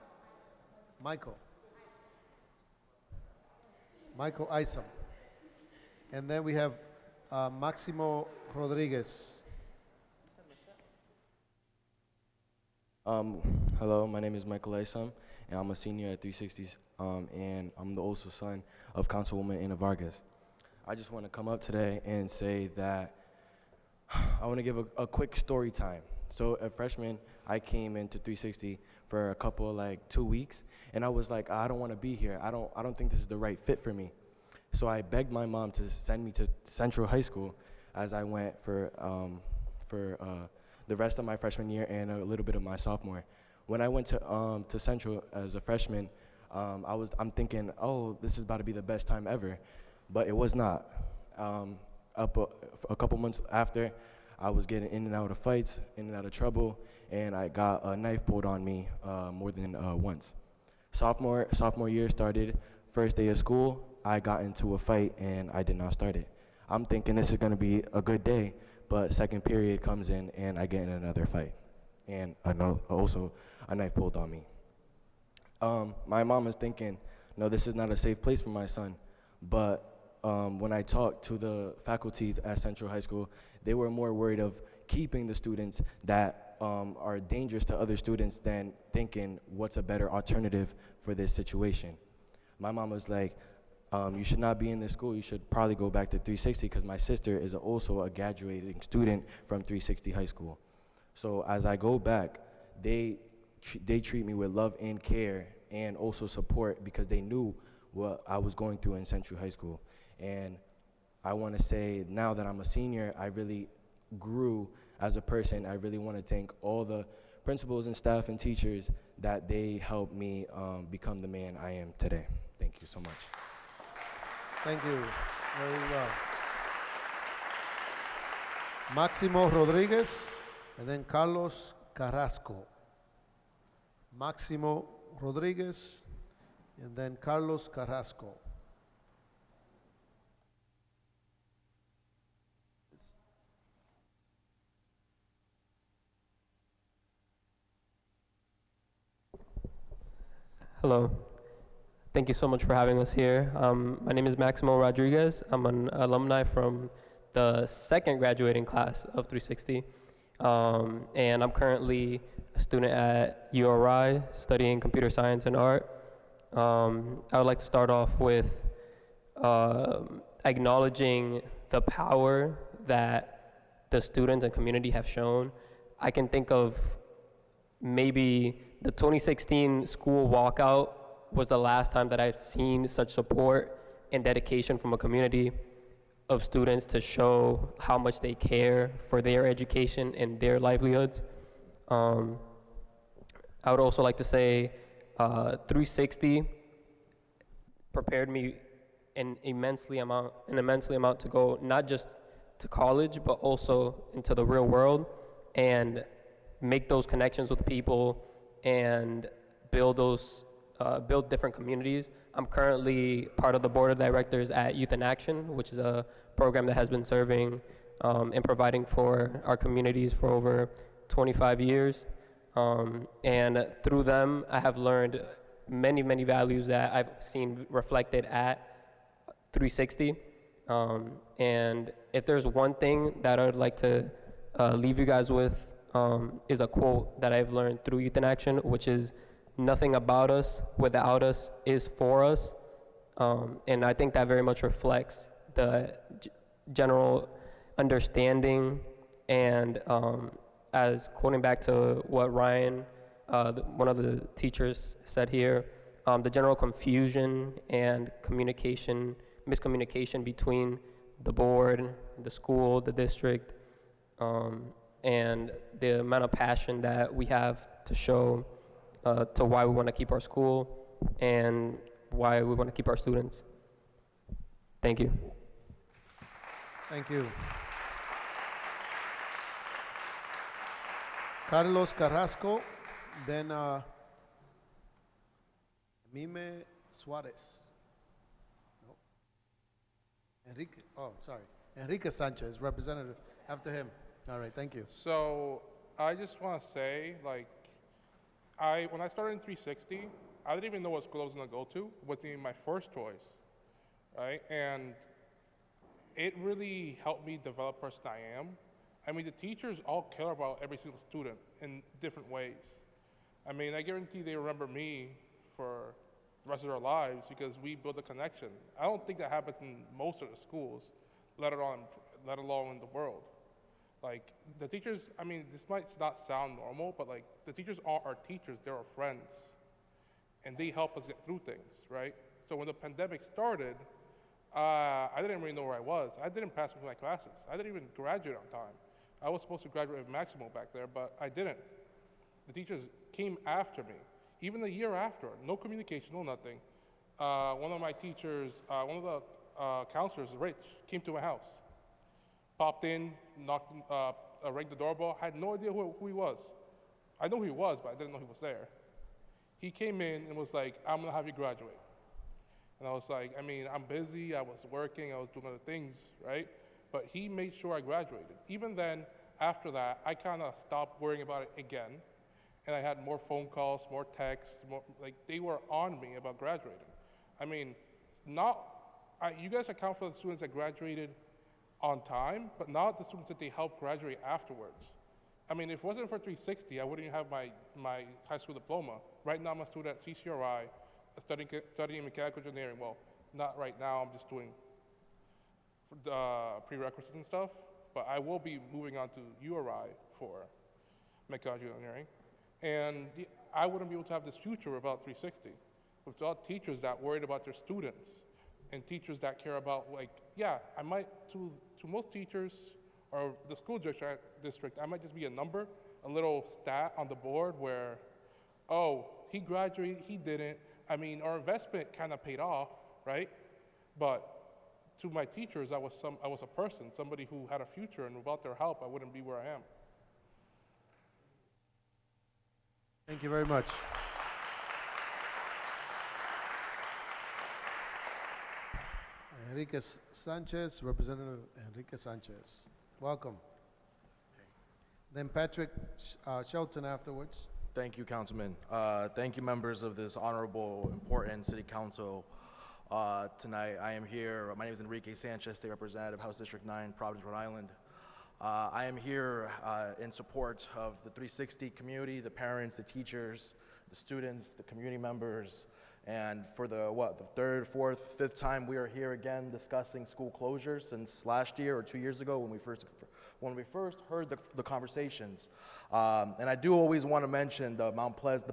Isom. And then we have Maximo Rodriguez. Hello, my name is Michael Isom, and I'm a senior at 360s, and I'm the also son of Councilwoman Ana Vargas. I just want to come up today and say that I want to give a quick story time. So a freshman, I came into 360 for a couple, like 2 weeks, and I was like, I don't want to be here. I don't think this is the right fit for me. So I begged my mom to send me to Central High School as I went for the rest of my freshman year and a little bit of my sophomore. When I went to Central as a freshman, I'm thinking, oh, this is about to be the best time ever, but it was not. A couple months after, I was getting in and out of fights, in and out of trouble, and I got a knife pulled on me more than once. Sophomore year started, first day of school, I got into a fight and I did not start it. I'm thinking this is gonna be a good day, but second period comes in and I get in another fight. And also a knife pulled on me. My mom is thinking, no, this is not a safe place for my son. But when I talked to the faculty at Central High School, they were more worried of keeping the students that are dangerous to other students than thinking what's a better alternative for this situation. My mom was like, you should not be in this school. You should probably go back to 360 because my sister is also a graduating student from 360 High School. So as I go back, they treat me with love and care and also support because they knew what I was going through in Century High School. And I want to say now that I'm a senior, I really grew as a person. I really want to thank all the principals and staff and teachers that they helped me become the man I am today. Thank you so much. Thank you. Very well. Máximo Rodriguez, and then Carlos Carrasco. Máximo Rodriguez, and then Carlos Carrasco. Hello. Thank you so much for having us here. My name is Maximo Rodriguez. I'm an alumni from the second graduating class of 360. And I'm currently a student at URI studying computer science and art. I would like to start off with acknowledging the power that the students and community have shown. I can think of maybe the 2016 school walkout was the last time that I've seen such support and dedication from a community of students to show how much they care for their education and their livelihoods. I would also like to say 360 prepared me an immensely amount to go not just to college, but also into the real world and make those connections with people and build different communities. I'm currently part of the board of directors at Youth in Action, which is a program that has been serving and providing for our communities for over 25 years. And through them, I have learned many, many values that I've seen reflected at 360. And if there's one thing that I would like to leave you guys with, is a quote that I've learned through Youth in Action, which is, "Nothing about us without us is for us." And I think that very much reflects the general understanding and as quoting back to what Ryan, one of the teachers said here, the general confusion and miscommunication between the board, the school, the district, and the amount of passion that we have to show to why we want to keep our school and why we want to keep our students. Thank you. Thank you. Carlos Carrasco, then Mime Suarez. No. Enrique, oh, sorry. Enrique Sanchez, representative, after him. All right, thank you. So I just want to say, like, when I started in 360, I didn't even know what school I was going to go to. It wasn't even my first choice, right? And it really helped me develop the person I am. I mean, the teachers all care about every single student in different ways. I mean, I guarantee they remember me for the rest of their lives because we built a connection. I don't think that happens in most of the schools, let alone in the world. Like, the teachers, I mean, this might not sound normal, but like, the teachers aren't our teachers, they're our friends. And they help us get through things, right? So when the pandemic started, I didn't really know where I was. I didn't pass with my classes. I didn't even graduate on time. I was supposed to graduate with Maximo back there, but I didn't. The teachers came after me, even a year after, no communication, no nothing. One of my teachers, one of the counselors, Rich, came to my house. Popped in, knocked, rang the doorbell. I had no idea who he was. I know who he was, but I didn't know he was there. He came in and was like, "I'm gonna have you graduate." And I was like, I mean, I'm busy, I was working, I was doing other things, right? But he made sure I graduated. Even then, after that, I kind of stopped worrying about it again. And I had more phone calls, more texts, like they were on me about graduating. I mean, you guys account for the students that graduated on time, but not the students that they helped graduate afterwards. I mean, if it wasn't for 360, I wouldn't even have my high school diploma. Right now, I'm a student at CCRI, studying mechanical engineering. Well, not right now, I'm just doing prerequisites and stuff, but I will be moving on to URI for mechanical engineering. And I wouldn't be able to have this future without 360, without teachers that worried about their students and teachers that care about, like, yeah, I might, to most teachers or the school district, I might just be a number, a little stat on the board where, oh, he graduated, he didn't. I mean, our investment kind of paid off, right? But to my teachers, I was a person, somebody who had a future, and without their help, I wouldn't be where I am. Thank you very much. Enrique Sanchez, Representative Enrique Sanchez. Welcome. Then Patrick Shelton afterwards. Thank you, Councilman. Thank you, members of this honorable, important City Council. Tonight, I am here. My name is Enrique Sanchez, State Representative, House District 9, Providence, Rhode Island. I am here in support of the 360 community, the parents, the teachers, the students, the community members, and for the third, fourth, fifth time we are here again discussing school closures since last year or 2 years ago when we first heard the conversations. And I do always want to mention the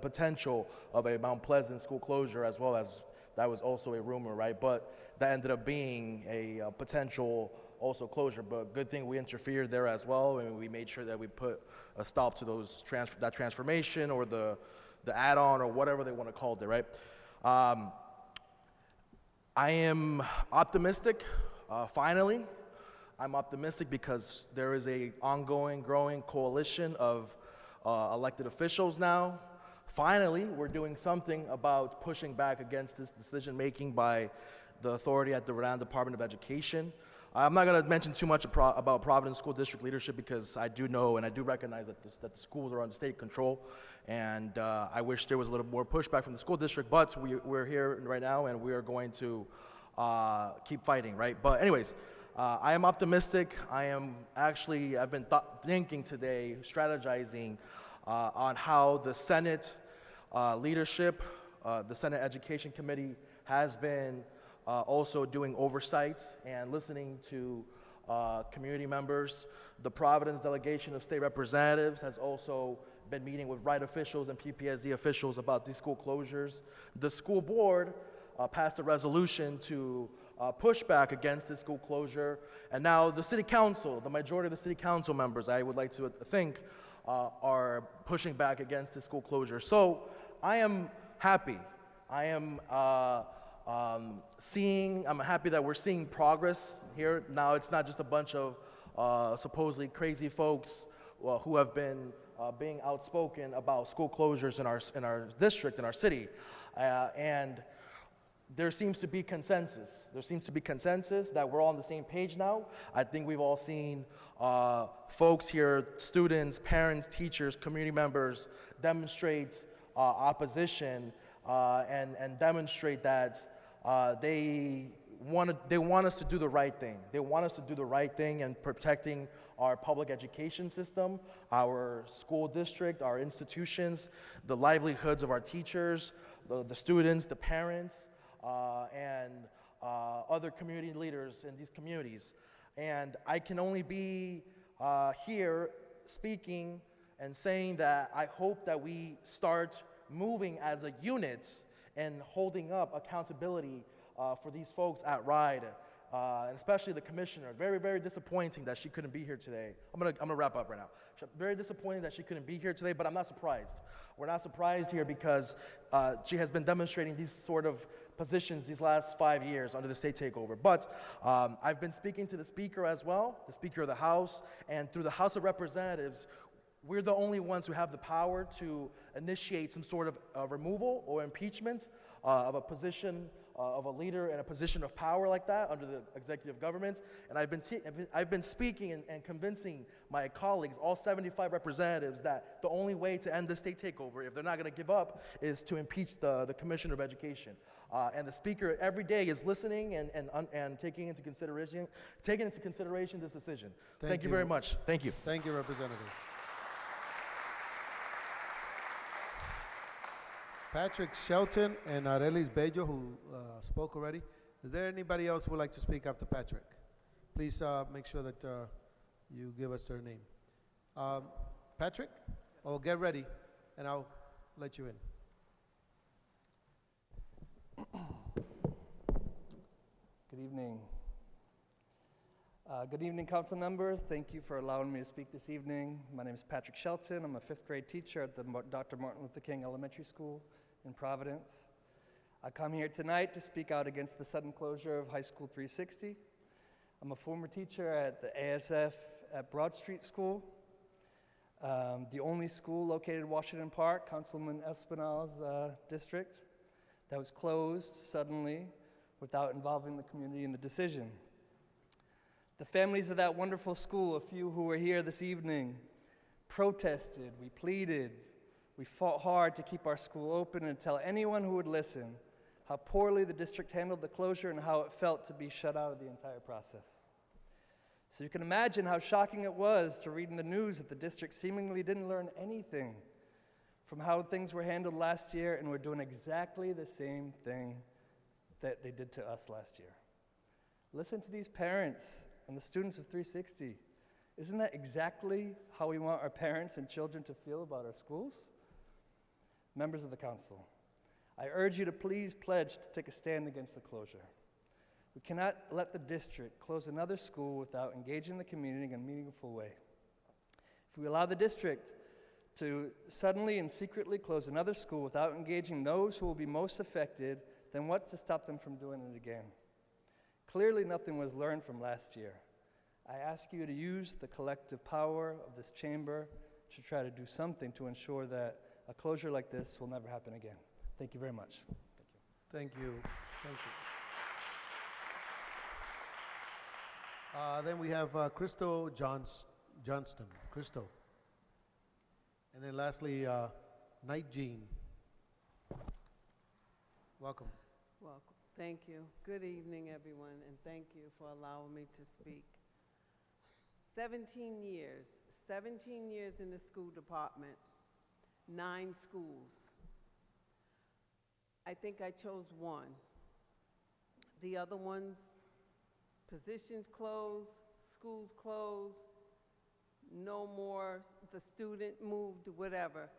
potential of a Mount Pleasant school closure, as well as that was also a rumor, right? But that ended up being a potential also closure. But good thing we interfered there as well, and we made sure that we put a stop to that transformation or the add-on or whatever they want to call it, right? I am optimistic, finally. I'm optimistic because there is a ongoing, growing coalition of elected officials now. Finally, we're doing something about pushing back against this decision-making by the authority at the Rhode Island Department of Education. I'm not going to mention too much about Providence School District leadership because I do know and I do recognize that the schools are under state control, and I wish there was a little more pushback from the school district, but we're here right now and we are going to keep fighting, right? But anyways, I am optimistic. I've been thinking today, strategizing on how the Senate leadership, the Senate Education Committee has been also doing oversight and listening to community members. The Providence delegation of state representatives has also been meeting with right officials and PPSD officials about these school closures. The school board passed a resolution to push back against this school closure, and now the city council, the majority of the city council members, I would like to think, are pushing back against this school closure. So I am happy. I am I'm happy that we're seeing progress here. Now it's not just a bunch of supposedly crazy folks who have been being outspoken about school closures in our district, in our city. And there seems to be consensus. There seems to be consensus that we're all on the same page now. I think we've all seen folks here, students, parents, teachers, community members, demonstrate opposition and demonstrate that they want us to do the right thing. They want us to do the right thing in protecting our public education system, our school district, our institutions, the livelihoods of our teachers, the students, the parents, and other community leaders in these communities. And I can only be here speaking and saying that I hope that we start moving as a unit and holding up accountability for these folks at RIDE, and especially the commissioner. Very, very disappointing that she couldn't be here today. I'm gonna wrap up right now. Very disappointing that she couldn't be here today, but I'm not surprised. We're not surprised here because she has been demonstrating these sort of positions these last 5 years under the state takeover. But I've been speaking to the Speaker as well, the Speaker of the House, and through the House of Representatives, we're the only ones who have the power to initiate some sort of removal or impeachment of a position of a leader in a position of power like that under the executive government. And I've been speaking and convincing my colleagues, all 75 representatives, that the only way to end the state takeover, if they're not going to give up, is to impeach the Commissioner of Education. And the Speaker every day is listening and taking into consideration this decision. Thank you very much. Thank you. Thank you, Representative. Patrick Shelton and Arelis Bello, who spoke already. Is there anybody else who would like to speak after Patrick? Please make sure that you give us their name. Patrick? Oh, get ready. and I'll let you in. Good evening. Good evening, council members. Thank you for allowing me to speak this evening. My name is Patrick Shelton. I'm a 5th grade teacher at the Dr. Martin Luther King Elementary School in Providence. I come here tonight to speak out against the sudden closure of High School 360. I'm a former teacher at the ASF at Broad Street School, the only school located in Washington Park, Councilman Espinal's district, that was closed suddenly without involving the community in the decision. The families of that wonderful school, a few who were here this evening, protested, we pleaded, we fought hard to keep our school open and tell anyone who would listen how poorly the district handled the closure and how it felt to be shut out of the entire process. So you can imagine how shocking it was to read in the news that the district seemingly didn't learn anything from how things were handled last year and were doing exactly the same thing that they did to us last year. Listen to these parents and the students of 360. Isn't that exactly how we want our parents and children to feel about our schools? Members of the council, I urge you to please pledge to take a stand against the closure. We cannot let the district close another school without engaging the community in a meaningful way. If we allow the district to suddenly and secretly close another school without engaging those who will be most affected, then what's to stop them from doing it again? Clearly, nothing was learned from last year. I ask you to use the collective power of this chamber to try to do something to ensure that a closure like this will never happen again. Thank you very much. Thank you. Thank you. Then we have Crystal Johnston. Crystal. And then lastly, Night Jean. Welcome. Welcome. Thank you. Good evening, everyone, and thank you for allowing me to speak. 17 years in the school department, 9 schools. I think I chose one. The other ones, positions closed, schools closed, no more, the student moved, whatever.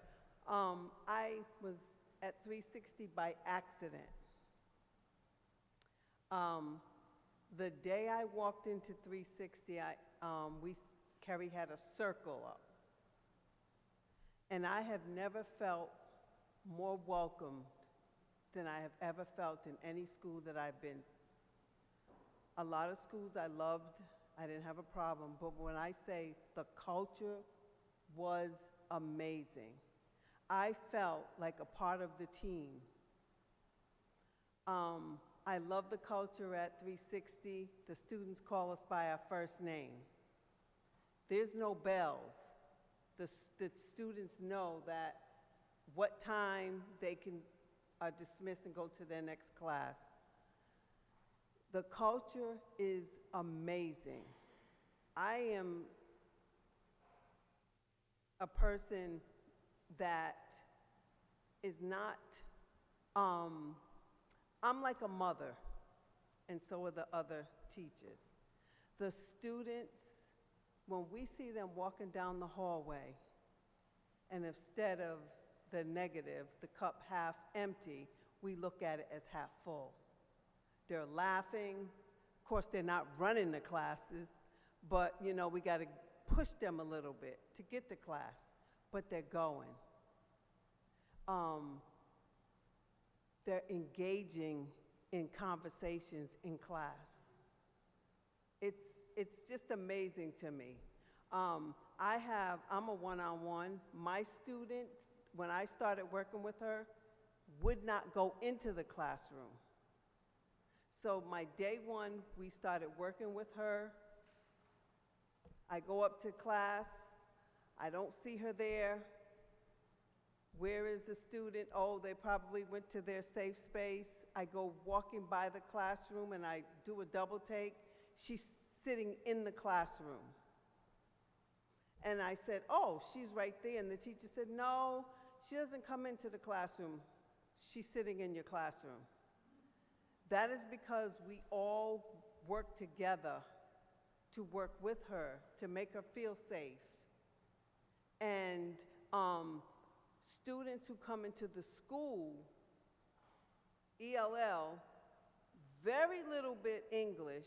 I was at 360 by accident. The day I walked into 360, Kerry had a circle up. And I have never felt more welcome than I have ever felt in any school that I've been. A lot of schools I loved, I didn't have a problem, but when I say the culture was amazing, I felt like a part of the team. I love the culture at 360. The students call us by our first name. There's no bells. The students know that what time they can dismiss and go to their next class. The culture is amazing. I am a person that is not, I'm like a mother, and so are the other teachers. The students, when we see them walking down the hallway, and instead of the negative, the cup half empty, we look at it as half full. They're laughing. Of course, they're not running the classes, but you know, we got to push them a little bit to get to class, but they're going. They're engaging in conversations in class. It's just amazing to me. I'm a one-on-one. My student, when I started working with her, would not go into the classroom. So my day one, we started working with her. I go up to class. I don't see her there. Where is the student? Oh, they probably went to their safe space. I go walking by the classroom and I do a double take. She's sitting in the classroom. And I said, oh, she's right there. And the teacher said, no, she doesn't come into the classroom. She's sitting in your classroom. That is because we all work together to work with her, to make her feel safe. And students who come into the school, ELL, very little bit English.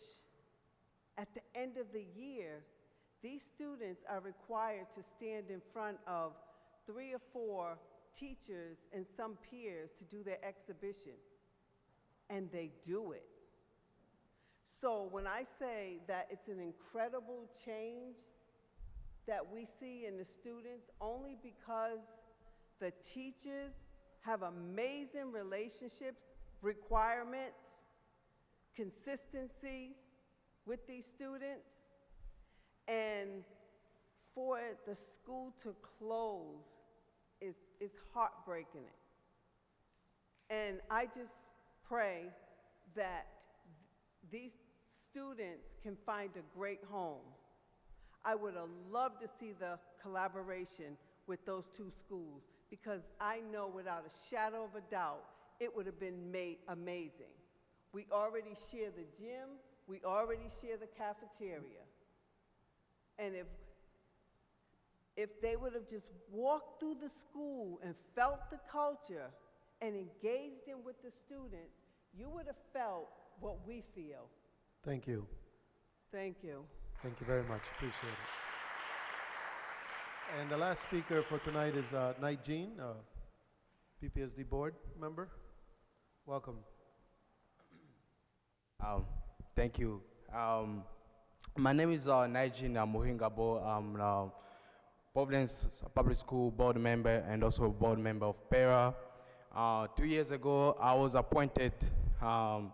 At the end of the year, these students are required to stand in front of 3 or 4 teachers and some peers to do their exhibition, and they do it. So when I say that it's an incredible change that we see in the students, only because the teachers have amazing relationships, requirements, consistency with these students, and for the school to close is heartbreaking. And I just pray that these students can find a great home. I would have loved to see the collaboration with those 2 schools, because I know without a shadow of a doubt, it would have been amazing. We already share the gym, we already share the cafeteria. And if they would have just walked through the school and felt the culture and engaged in with the students, you would have felt what we feel. Thank you. Thank you. Thank you very much. Appreciate it. And the last speaker for tonight is Knight Jean, PPSD board member. Welcome. Thank you. My name is Knight Jean Muhingabo. I'm Providence Public School board member and also board member of PERA. 2 years ago, I was appointed to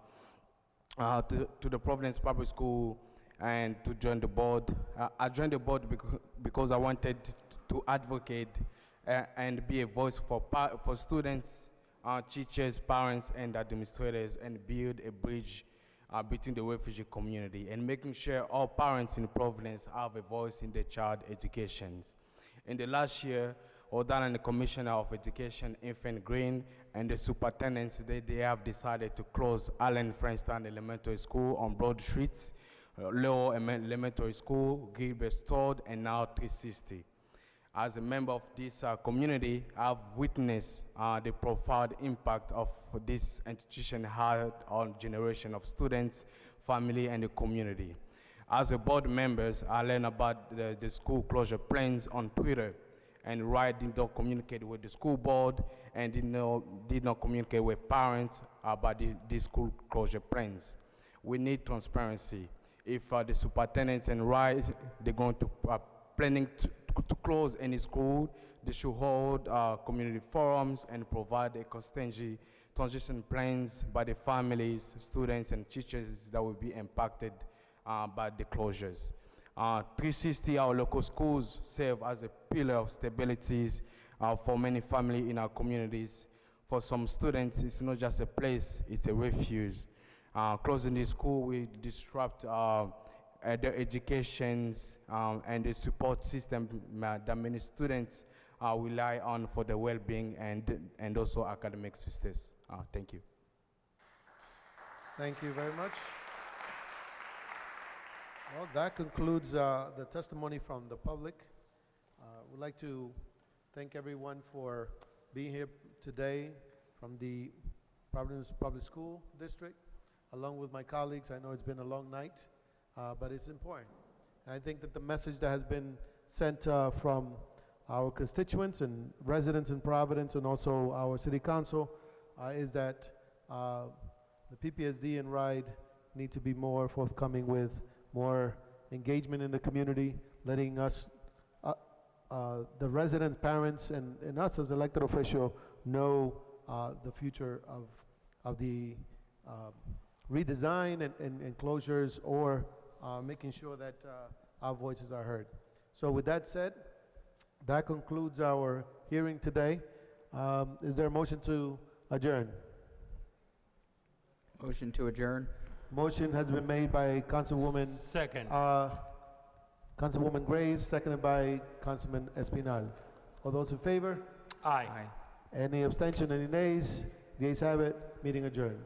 the Providence Public School and to join the board. I joined the board because I wanted to advocate and be a voice for students, teachers, parents, and administrators, and build a bridge between the refugee community and making sure all parents in Providence have a voice in their child educations. In the last year, Odan and the Commissioner of Education, Infant Green, and the superintendents, they have decided to close Allen Frankston Elementary School on Broad Street, Lowell Elementary School, Gilbert Stored, and now 360. As a member of this community, I've witnessed the profound impact of this institution had on generation of students, family, and the community. As a board members, I learned about the school closure plans on Twitter, and did not communicate with the school board and did not communicate with parents about the school closure plans. We need transparency. If the superintendents and they're going to planning to close any school, they should hold community forums and provide a constantly transition plans by the families, students, and teachers that will be impacted by the closures. 360, our local schools, serve as a pillar of stability for many families in our communities. For some students, it's not just a place, it's a refuge. Closing the school will disrupt their educations and the support system that many students rely on for their well-being and also academic success. Thank you. Thank you very much. Well, that concludes the testimony from the public. We'd like to thank everyone for being here today from the Providence Public School District, along with my colleagues. I know it's been a long night, but it's important. And I think that the message that has been sent from our constituents and residents in Providence and also our city council is that the PPSD and RIDE need to be more forthcoming with more engagement in the community, letting us, the residents, parents, and us as elected officials know the future of the redesign and closures, or making sure that our voices are heard. So with that said, that concludes our hearing today. Is there a motion to adjourn? Motion to adjourn. Motion has been made by Councilwoman Councilwoman Graves, seconded by Councilman Espinal. All those in favor? Aye. Any abstention, any nays? The ayes have it. Meeting adjourned.